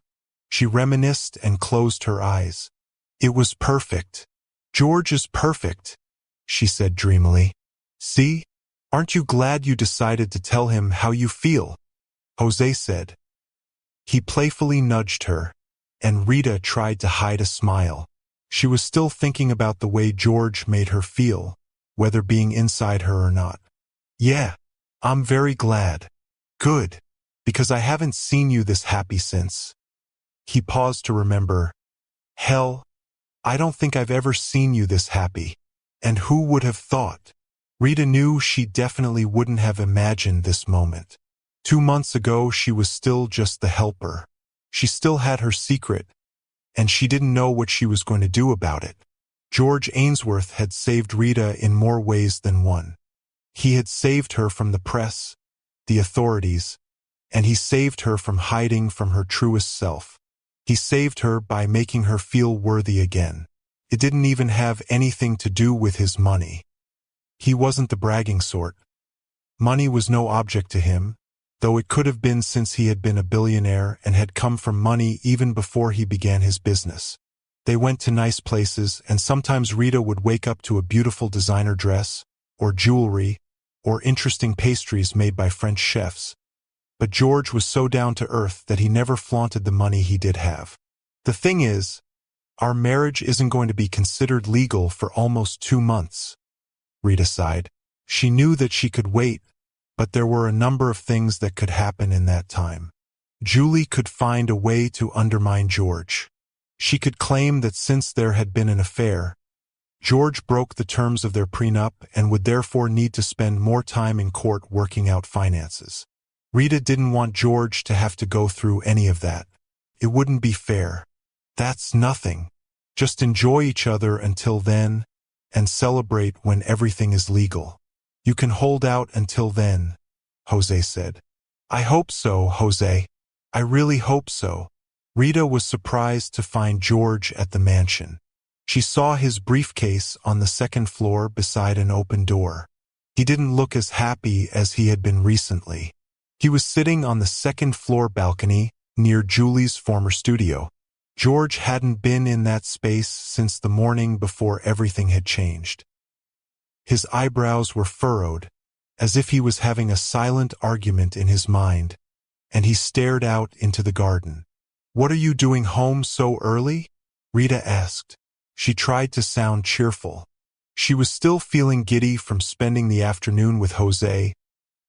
She reminisced and closed her eyes. It was perfect. George is perfect, she said dreamily. See? Aren't you glad you decided to tell him how you feel? Jose said. He playfully nudged her, and Rita tried to hide a smile. She was still thinking about the way George made her feel, whether being inside her or not. Yeah, I'm very glad. Good, because I haven't seen you this happy since. He paused to remember. Hell, I don't think I've ever seen you this happy. And who would have thought? Rita knew she definitely wouldn't have imagined this moment. 2 months ago she was still just the helper. She still had her secret, and she didn't know what she was going to do about it. George Ainsworth had saved Rita in more ways than one. He had saved her from the press, the authorities, and he saved her from hiding from her truest self. He saved her by making her feel worthy again. It didn't even have anything to do with his money. He wasn't the bragging sort. Money was no object to him, though it could have been since he had been a billionaire and had come from money even before he began his business. They went to nice places, and sometimes Rita would wake up to a beautiful designer dress, or jewelry, or interesting pastries made by French chefs. But George was so down to earth that he never flaunted the money he did have. The thing is, our marriage isn't going to be considered legal for almost 2 months. Rita sighed. She knew that she could wait, but there were a number of things that could happen in that time. Julie could find a way to undermine George. She could claim that since there had been an affair, George broke the terms of their prenup and would therefore need to spend more time in court working out finances. Rita didn't want George to have to go through any of that. It wouldn't be fair. That's nothing. Just enjoy each other until then, and celebrate when everything is legal. You can hold out until then, Jose said. I hope so, Jose. I really hope so. Rita was surprised to find George at the mansion. She saw his briefcase on the 2nd floor beside an open door. He didn't look as happy as he had been recently. He was sitting on the 2nd floor balcony near Julie's former studio. George hadn't been in that space since the morning before everything had changed. His eyebrows were furrowed, as if he was having a silent argument in his mind, and he stared out into the garden. What are you doing home so early? Rita asked. She tried to sound cheerful. She was still feeling giddy from spending the afternoon with Jose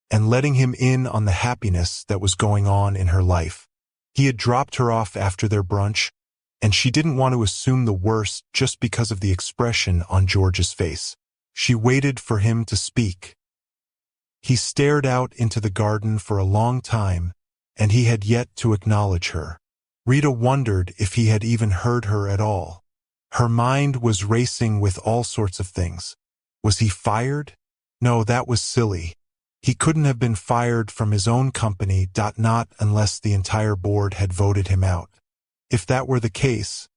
and letting him in on the happiness that was going on in her life. He had dropped her off after their brunch, and she didn't want to assume the worst just because of the expression on George's face. She waited for him to speak. He stared out into the garden for a long time, and he had yet to acknowledge her. Rita wondered if he had even heard her at all. Her mind was racing with all sorts of things. Was he fired? No, that was silly. He couldn't have been fired from his own company, not unless the entire board had voted him out. If that were the case,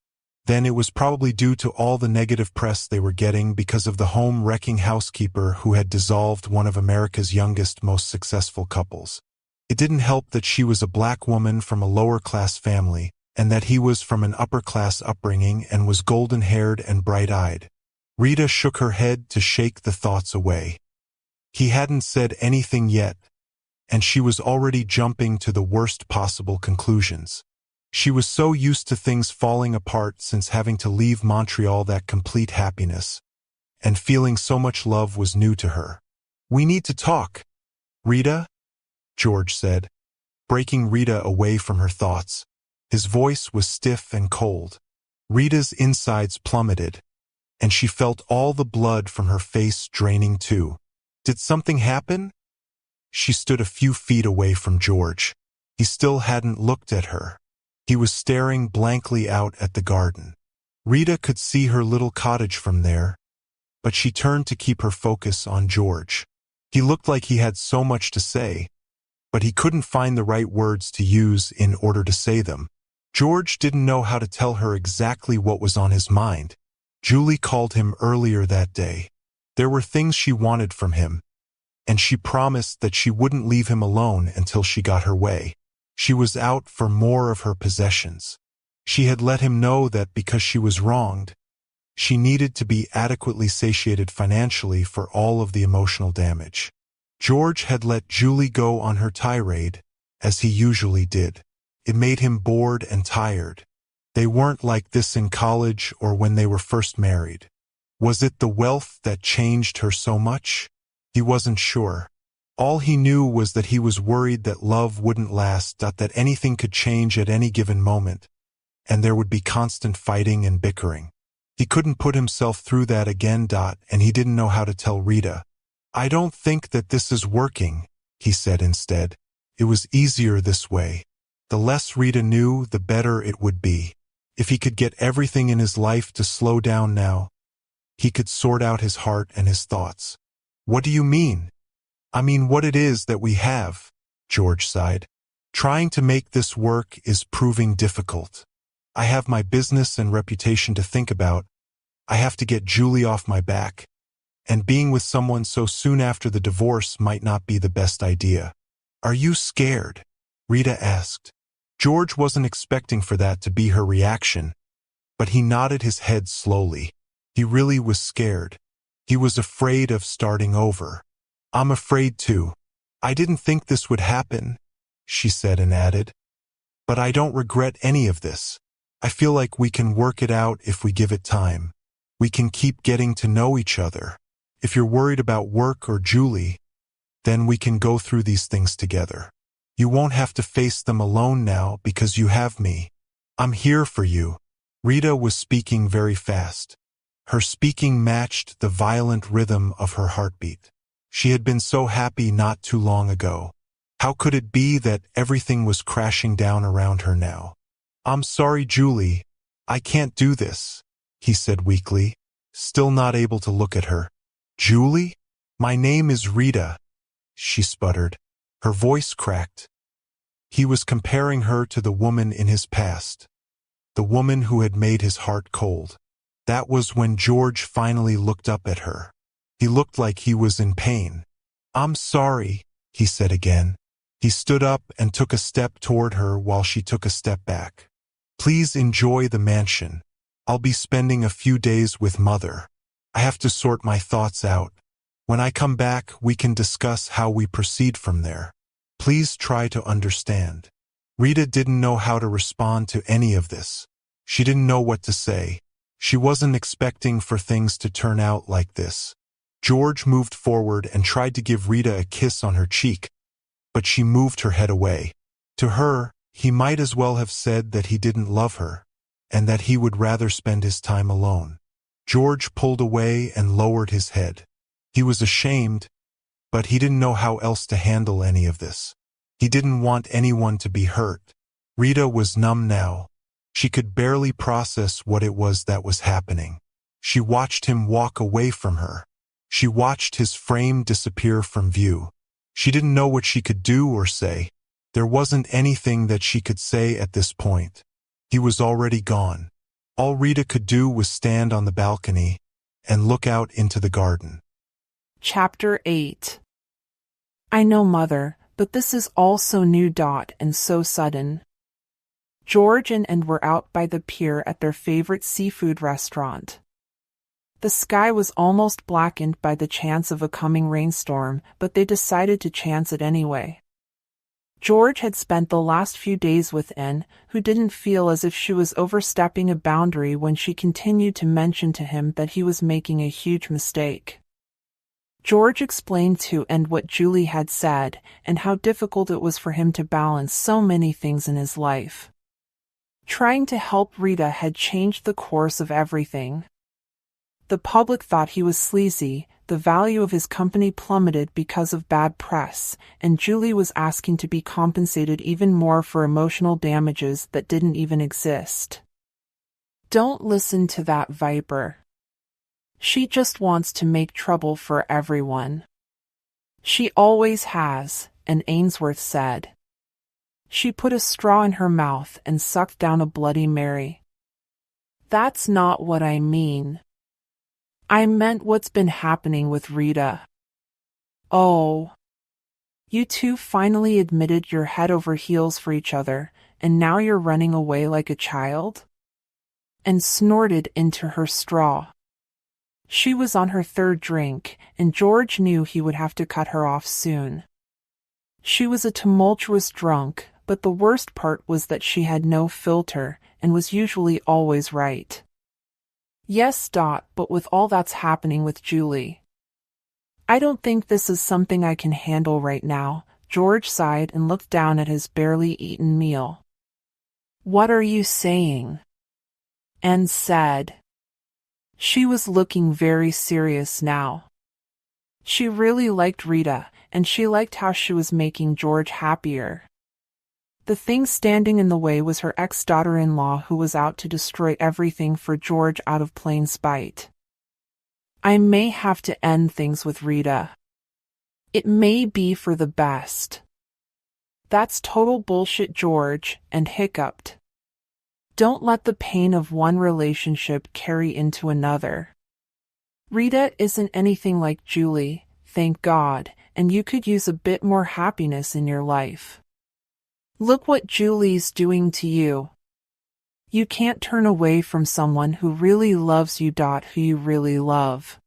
then it was probably due to all the negative press they were getting because of the home-wrecking housekeeper who had dissolved one of America's youngest, most successful couples. It didn't help that she was a black woman from a lower-class family, and that he was from an upper-class upbringing and was golden-haired and bright-eyed. Rita shook her head to shake the thoughts away. He hadn't said anything yet, and she was already jumping to the worst possible conclusions. She was so used to things falling apart since having to leave Montreal, that complete happiness, and feeling so much love was new to her. We need to talk, Rita, George said, breaking Rita away from her thoughts. His voice was stiff and cold. Rita's insides plummeted. and she felt all the blood from her face draining too. Did something happen? She stood a few feet away from George. He still hadn't looked at her. He was staring blankly out at the garden. Rita could see her little cottage from there, but she turned to keep her focus on George. He looked like he had so much to say, but he couldn't find the right words to use in order to say them. George didn't know how to tell her exactly what was on his mind. Julie called him earlier that day. There were things she wanted from him, and she promised that she wouldn't leave him alone until she got her way. She was out for more of her possessions. She had let him know that because she was wronged, she needed to be adequately satiated financially for all of the emotional damage. George had let Julie go on her tirade, as he usually did. It made him bored and tired. They weren't like this in college or when they were first married. Was it the wealth that changed her so much? He wasn't sure. All he knew was that he was worried that love wouldn't last, that anything could change at any given moment, and there would be constant fighting and bickering. He couldn't put himself through that again, and he didn't know how to tell Rita. "I don't think that this is working," he said instead. It was easier this way. The less Rita knew, the better it would be. If he could get everything in his life to slow down now, he could sort out his heart and his thoughts. "What do you mean?" "I mean what it is that we have," George sighed. "Trying to make this work is proving difficult. I have my business and reputation to think about. I have to get Julie off my back. And being with someone so soon after the divorce might not be the best idea." "Are you scared?" Rita asked. George wasn't expecting for that to be her reaction, but he nodded his head slowly. He really was scared. He was afraid of starting over. "I'm afraid too. I didn't think this would happen," she said and added. "But I don't regret any of this. I feel like we can work it out if we give it time. We can keep getting to know each other. If you're worried about work or Julie, then we can go through these things together. You won't have to face them alone now because you have me. I'm here for you." Rita was speaking very fast. Her speaking matched the violent rhythm of her heartbeat. She had been so happy not too long ago. How could it be that everything was crashing down around her now? "I'm sorry, Julie. I can't do this," he said weakly, still not able to look at her. "Julie? My name is Rita," she sputtered. Her voice cracked. He was comparing her to the woman in his past, the woman who had made his heart cold. That was when George finally looked up at her. He looked like he was in pain. "I'm sorry," he said again. He stood up and took a step toward her while she took a step back. "Please enjoy the mansion. I'll be spending a few days with Mother. I have to sort my thoughts out. When I come back, we can discuss how we proceed from there. Please try to understand." Rita didn't know how to respond to any of this. She didn't know what to say. She wasn't expecting for things to turn out like this. George moved forward and tried to give Rita a kiss on her cheek, but she moved her head away. To her, he might as well have said that he didn't love her, and that he would rather spend his time alone. George pulled away and lowered his head. He was ashamed, but he didn't know how else to handle any of this. He didn't want anyone to be hurt. Rita was numb now. She could barely process what it was that was happening. She watched him walk away from her. She watched his frame disappear from view. She didn't know what she could do or say. There wasn't anything that she could say at this point. He was already gone. All Rita could do was stand on the balcony and look out into the garden. Chapter 8. "I know, Mother, but this is all so new, and so sudden." George and End were out by the pier at their favorite seafood restaurant. The sky was almost blackened by the chance of a coming rainstorm, but they decided to chance it anyway. George had spent the last few days with Anne, who didn't feel as if she was overstepping a boundary when she continued to mention to him that he was making a huge mistake. George explained to Anne what Julie had said, and how difficult it was for him to balance so many things in his life. Trying to help Rita had changed the course of everything. The public thought he was sleazy, the value of his company plummeted because of bad press, and Julie was asking to be compensated even more for emotional damages that didn't even exist. Don't listen to that viper. She just wants to make trouble for everyone. She always has, and Ainsworth said. She put a straw in her mouth and sucked down a Bloody Mary. That's not what I mean. I meant what's been happening with Rita. Oh. You two finally admitted you're head over heels for each other, and now you're running away like a child? And snorted into her straw. She was on her third drink, and George knew he would have to cut her off soon. She was a tumultuous drunk, but the worst part was that she had no filter, and was usually always right. Yes, but with all that's happening with Julie. I don't think this is something I can handle right now, George sighed and looked down at his barely eaten meal. What are you saying? Anne said. She was looking very serious now. She really liked Rita, and she liked how she was making George happier. The thing standing in the way was her ex-daughter-in-law who was out to destroy everything for George out of plain spite. I may have to end things with Rita. It may be for the best. That's total bullshit, George, and hiccuped. Don't let the pain of one relationship carry into another. Rita isn't anything like Julie, thank God, and you could use a bit more happiness in your life. Look what Julie's doing to you. You can't turn away from someone who really loves you. Who you really love.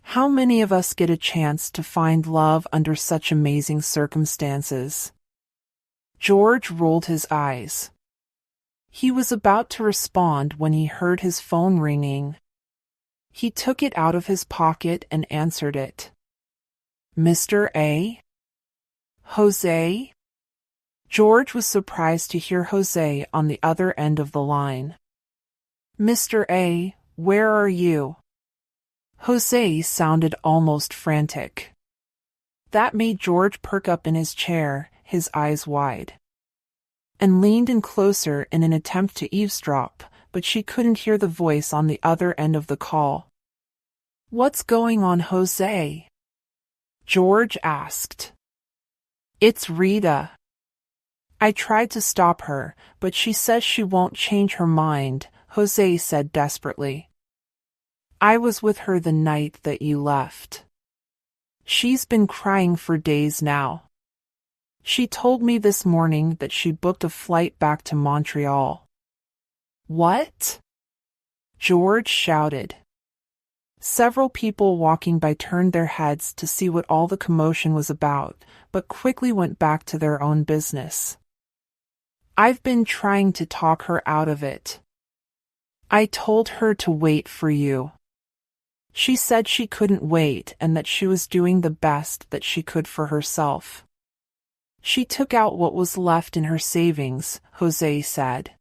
How many of us get a chance to find love under such amazing circumstances? George rolled his eyes. He was about to respond when he heard his phone ringing. He took it out of his pocket and answered it. Mr. A? Jose? George was surprised to hear Jose on the other end of the line. Mr. A, where are you? Jose sounded almost frantic. That made George perk up in his chair, his eyes wide. And leaned in closer in an attempt to eavesdrop, but she couldn't hear the voice on the other end of the call. What's going on, Jose? George asked. It's Rita. I tried to stop her, but she says she won't change her mind, Jose said desperately. I was with her the night that you left. She's been crying for days now. She told me this morning that she booked a flight back to Montreal. What? George shouted. Several people walking by turned their heads to see what all the commotion was about, but quickly went back to their own business. I've been trying to talk her out of it. I told her to wait for you. She said she couldn't wait and that she was doing the best that she could for herself. She took out what was left in her savings, Jose said.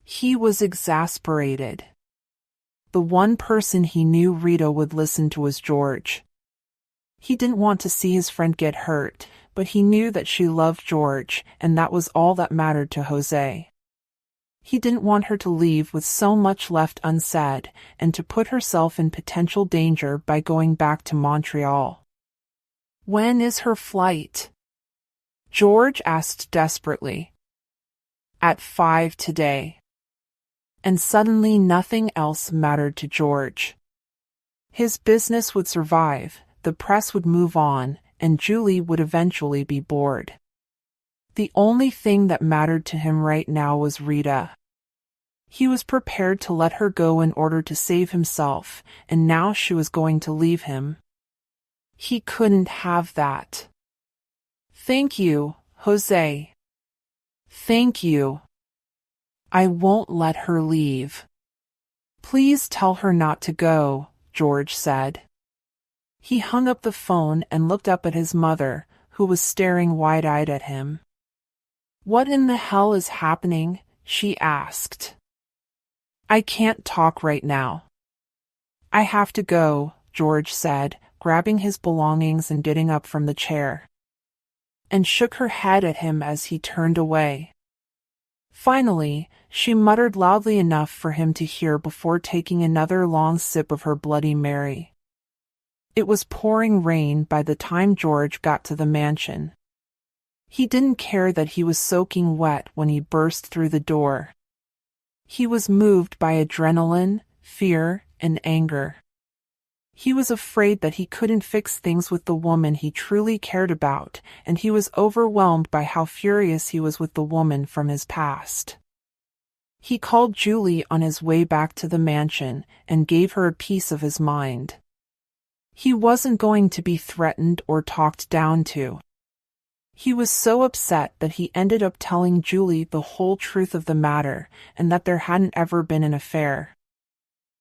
He was exasperated. The one person he knew Rita would listen to was George. He didn't want to see his friend get hurt, but he knew that she loved George, and that was all that mattered to Jose. He didn't want her to leave with so much left unsaid, and to put herself in potential danger by going back to Montreal. When is her flight? George asked desperately. At 5 today. And suddenly nothing else mattered to George. His business would survive, the press would move on, and Julie would eventually be bored. The only thing that mattered to him right now was Rita. He was prepared to let her go in order to save himself, and now she was going to leave him. He couldn't have that. Thank you, Jose. Thank you. I won't let her leave. Please tell her not to go, George said. He hung up the phone and looked up at his mother, who was staring wide-eyed at him. What in the hell is happening? She asked. I can't talk right now. I have to go, George said, grabbing his belongings and getting up from the chair, and shook her head at him as he turned away. Finally, she muttered loudly enough for him to hear before taking another long sip of her Bloody Mary. It was pouring rain by the time George got to the mansion. He didn't care that he was soaking wet when he burst through the door. He was moved by adrenaline, fear, and anger. He was afraid that he couldn't fix things with the woman he truly cared about, and he was overwhelmed by how furious he was with the woman from his past. He called Julie on his way back to the mansion and gave her a piece of his mind. He wasn't going to be threatened or talked down to. He was so upset that he ended up telling Julie the whole truth of the matter and that there hadn't ever been an affair.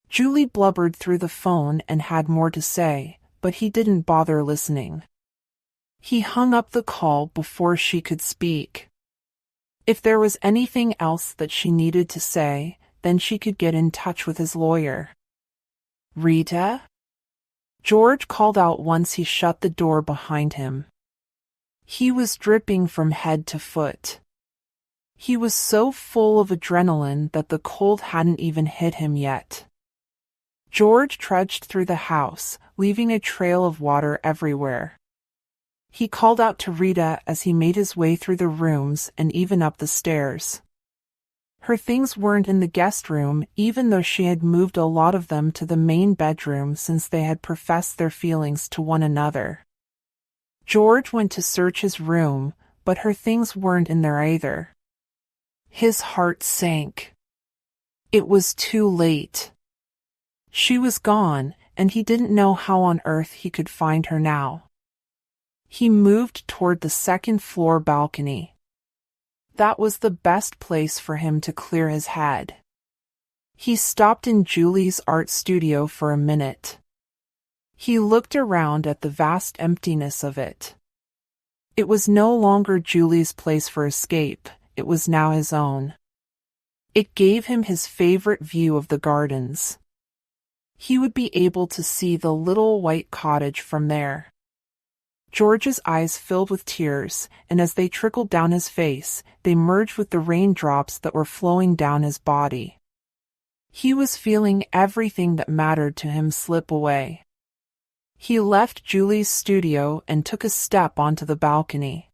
Julie blubbered through the phone and had more to say, but he didn't bother listening. He hung up the call before she could speak. If there was anything else that she needed to say, then she could get in touch with his lawyer. Rita? George called out once he shut the door behind him. He was dripping from head to foot. He was so full of adrenaline that the cold hadn't even hit him yet. George trudged through the house, leaving a trail of water everywhere. He called out to Rita as he made his way through the rooms and even up the stairs. Her things weren't in the guest room, even though she had moved a lot of them to the main bedroom since they had professed their feelings to one another. George went to search his room, but her things weren't in there either. His heart sank. It was too late. She was gone, and he didn't know how on earth he could find her now. He moved toward the second-floor balcony. That was the best place for him to clear his head. He stopped in Julie's art studio for a minute. He looked around at the vast emptiness of it. It was no longer Julie's place for escape, it was now his own. It gave him his favorite view of the gardens. He would be able to see the little white cottage from there. George's eyes filled with tears, and as they trickled down his face, they merged with the raindrops that were flowing down his body. He was feeling everything that mattered to him slip away. He left Julie's studio and took a step onto the balcony.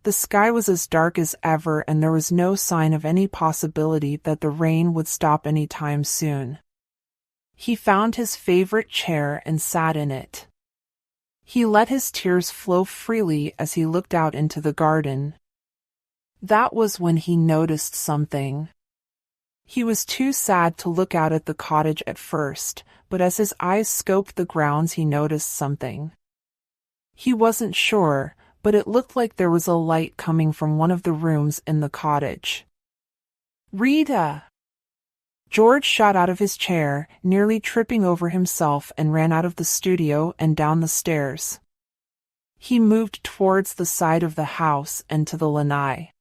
The sky was as dark as ever, and there was no sign of any possibility that the rain would stop any time soon. He found his favorite chair and sat in it. He let his tears flow freely as he looked out into the garden. That was when he noticed something. He was too sad to look out at the cottage at first, but as his eyes scoped the grounds he noticed something. He wasn't sure, but it looked like there was a light coming from one of the rooms in the cottage. Rita! George shot out of his chair, nearly tripping over himself, and ran out of the studio and down the stairs. He moved towards the side of the house and to the lanai.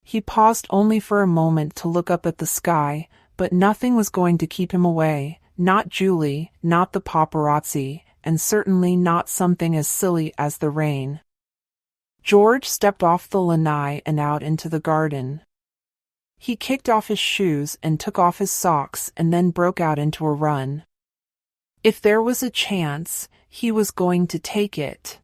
He paused only for a moment to look up at the sky, but nothing was going to keep him away, not Julie, not the paparazzi, and certainly not something as silly as the rain. George stepped off the lanai and out into the garden. He kicked off his shoes and took off his socks and then broke out into a run. If there was a chance, he was going to take it.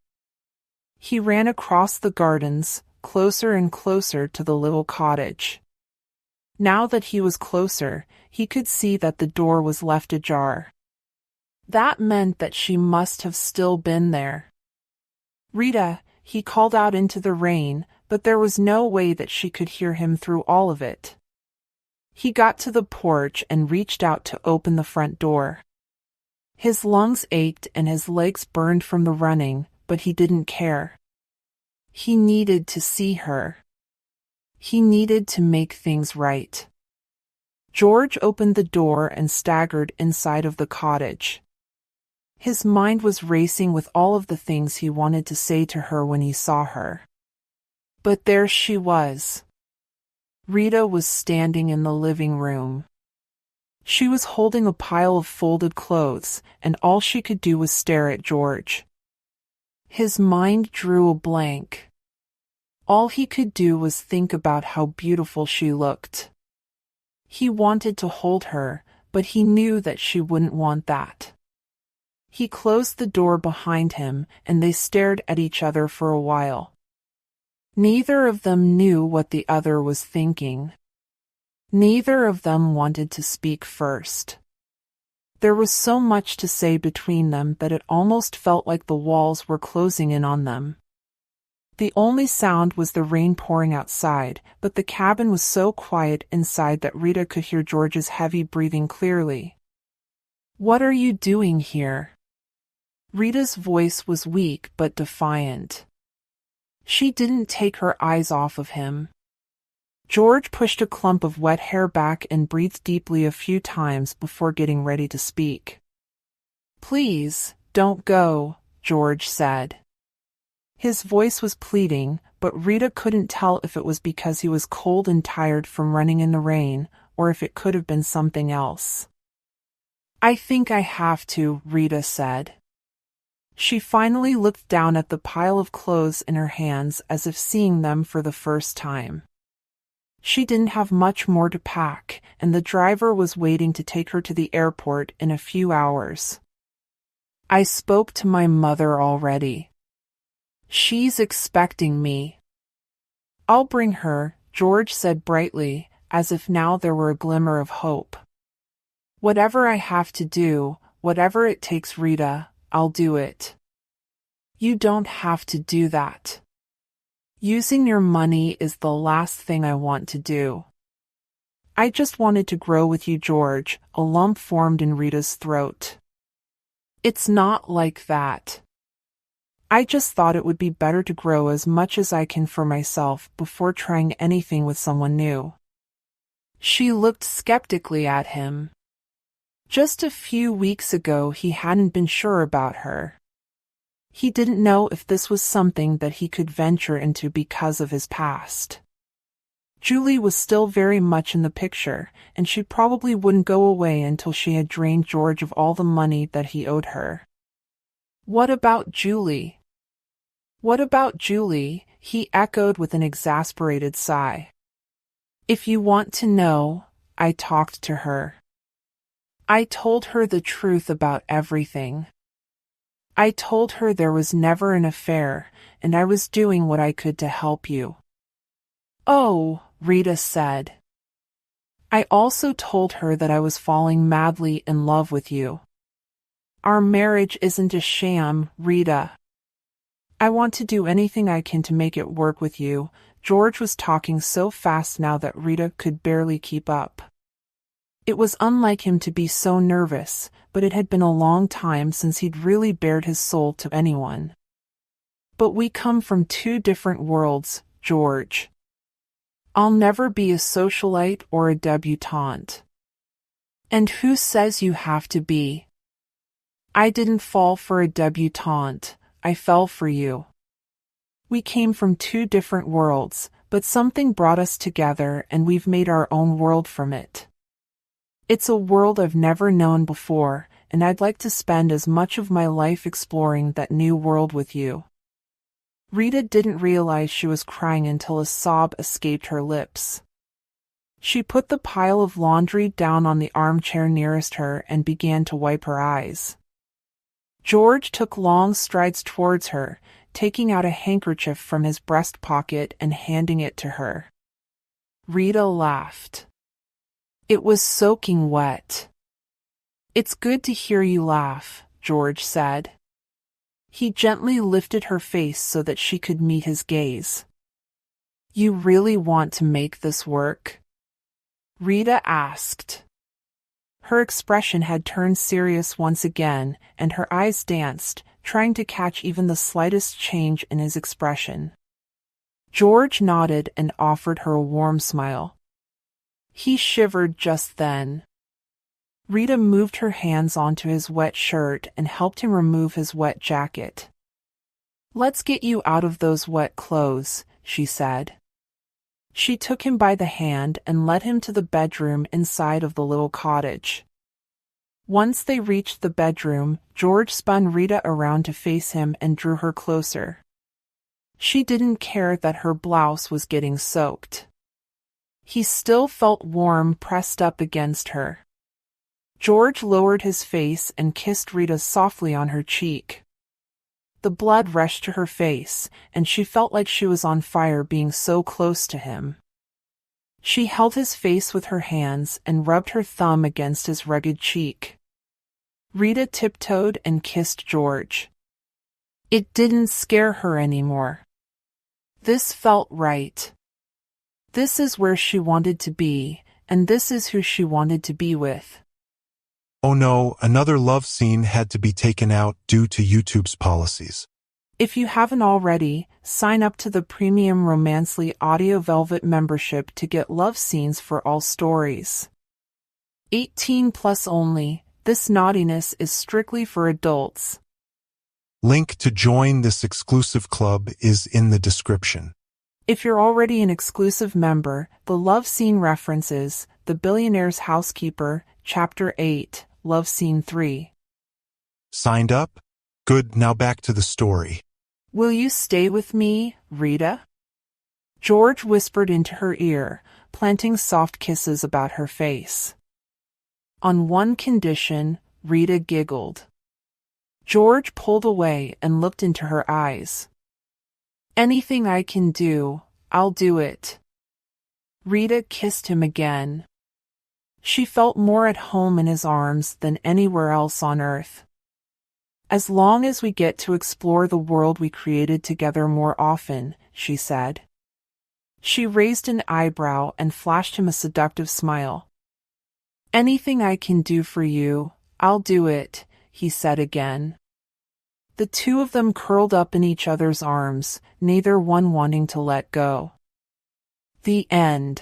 He ran across the gardens, closer and closer to the little cottage. Now that he was closer, he could see that the door was left ajar. That meant that she must have still been there. Rita, he called out into the rain, but there was no way that she could hear him through all of it. He got to the porch and reached out to open the front door. His lungs ached and his legs burned from the running, but he didn't care. He needed to see her. He needed to make things right. George opened the door and staggered inside of the cottage. His mind was racing with all of the things he wanted to say to her when he saw her. But there she was. Rita was standing in the living room. She was holding a pile of folded clothes, and all she could do was stare at George. His mind drew a blank. All he could do was think about how beautiful she looked. He wanted to hold her, but he knew that she wouldn't want that. He closed the door behind him, and they stared at each other for a while. Neither of them knew what the other was thinking. Neither of them wanted to speak first. There was so much to say between them that it almost felt like the walls were closing in on them. The only sound was the rain pouring outside, but the cabin was so quiet inside that Rita could hear George's heavy breathing clearly. "What are you doing here?" Rita's voice was weak but defiant. She didn't take her eyes off of him. George pushed a clump of wet hair back and breathed deeply a few times before getting ready to speak. "Please, don't go," George said. His voice was pleading, but Rita couldn't tell if it was because he was cold and tired from running in the rain, or if it could have been something else. "I think I have to," Rita said. She finally looked down at the pile of clothes in her hands as if seeing them for the first time. She didn't have much more to pack, and the driver was waiting to take her to the airport in a few hours. "I spoke to my mother already. She's expecting me." "I'll bring her," George said brightly, as if now there were a glimmer of hope. "Whatever I have to do, whatever it takes, Rita, I'll do it." "You don't have to do that. Using your money is the last thing I want to do." "I just wanted to grow with you, George," a lump formed in Rita's throat. "It's not like that. I just thought it would be better to grow as much as I can for myself before trying anything with someone new." She looked skeptically at him. Just a few weeks ago he hadn't been sure about her. He didn't know if this was something that he could venture into because of his past. Julie was still very much in the picture, and she probably wouldn't go away until she had drained George of all the money that he owed her. "What about Julie?" "What about Julie?" he echoed with an exasperated sigh. "If you want to know, I talked to her. I told her the truth about everything. I told her there was never an affair, and I was doing what I could to help you." "Oh," Rita said. "I also told her that I was falling madly in love with you. Our marriage isn't a sham, Rita. I want to do anything I can to make it work with you." George was talking so fast now that Rita could barely keep up. It was unlike him to be so nervous, but it had been a long time since he'd really bared his soul to anyone. "But we come from two different worlds, George. I'll never be a socialite or a debutante. And who says you have to be? I didn't fall for a debutante, I fell for you. We came from two different worlds, but something brought us together and we've made our own world from it. It's a world I've never known before, and I'd like to spend as much of my life exploring that new world with you." Rita didn't realize she was crying until a sob escaped her lips. She put the pile of laundry down on the armchair nearest her and began to wipe her eyes. George took long strides towards her, taking out a handkerchief from his breast pocket and handing it to her. Rita laughed. It was soaking wet. "It's good to hear you laugh," George said. He gently lifted her face so that she could meet his gaze. "You really want to make this work?" Rita asked. Her expression had turned serious once again, and her eyes danced, trying to catch even the slightest change in his expression. George nodded and offered her a warm smile. He shivered just then. Rita moved her hands onto his wet shirt and helped him remove his wet jacket. "Let's get you out of those wet clothes," she said. She took him by the hand and led him to the bedroom inside of the little cottage. Once they reached the bedroom, George spun Rita around to face him and drew her closer. She didn't care that her blouse was getting soaked. He still felt warm pressed up against her. George lowered his face and kissed Rita softly on her cheek. The blood rushed to her face, and she felt like she was on fire being so close to him. She held his face with her hands and rubbed her thumb against his rugged cheek. Rita tiptoed and kissed George. It didn't scare her anymore. This felt right. This is where she wanted to be, and this is who she wanted to be with. Oh no, another love scene had to be taken out due to YouTube's policies. If you haven't already, sign up to the premium Romancely Audio Velvet membership to get love scenes for all stories. 18 plus only. This naughtiness is strictly for adults. Link to join this exclusive club is in the description. If you're already an exclusive member, the love scene references The Billionaire's Housekeeper, Chapter 8, Love Scene 3. Signed up? Good, now back to the story. Will you stay with me, Rita? George whispered into her ear, planting soft kisses about her face. On one condition, Rita giggled. George pulled away and looked into her eyes. Anything I can do, I'll do it. Rita kissed him again. She felt more at home in his arms than anywhere else on earth. As long as we get to explore the world we created together more often, she said. She raised an eyebrow and flashed him a seductive smile. Anything I can do for you, I'll do it, he said again. The two of them curled up in each other's arms, neither one wanting to let go. The end.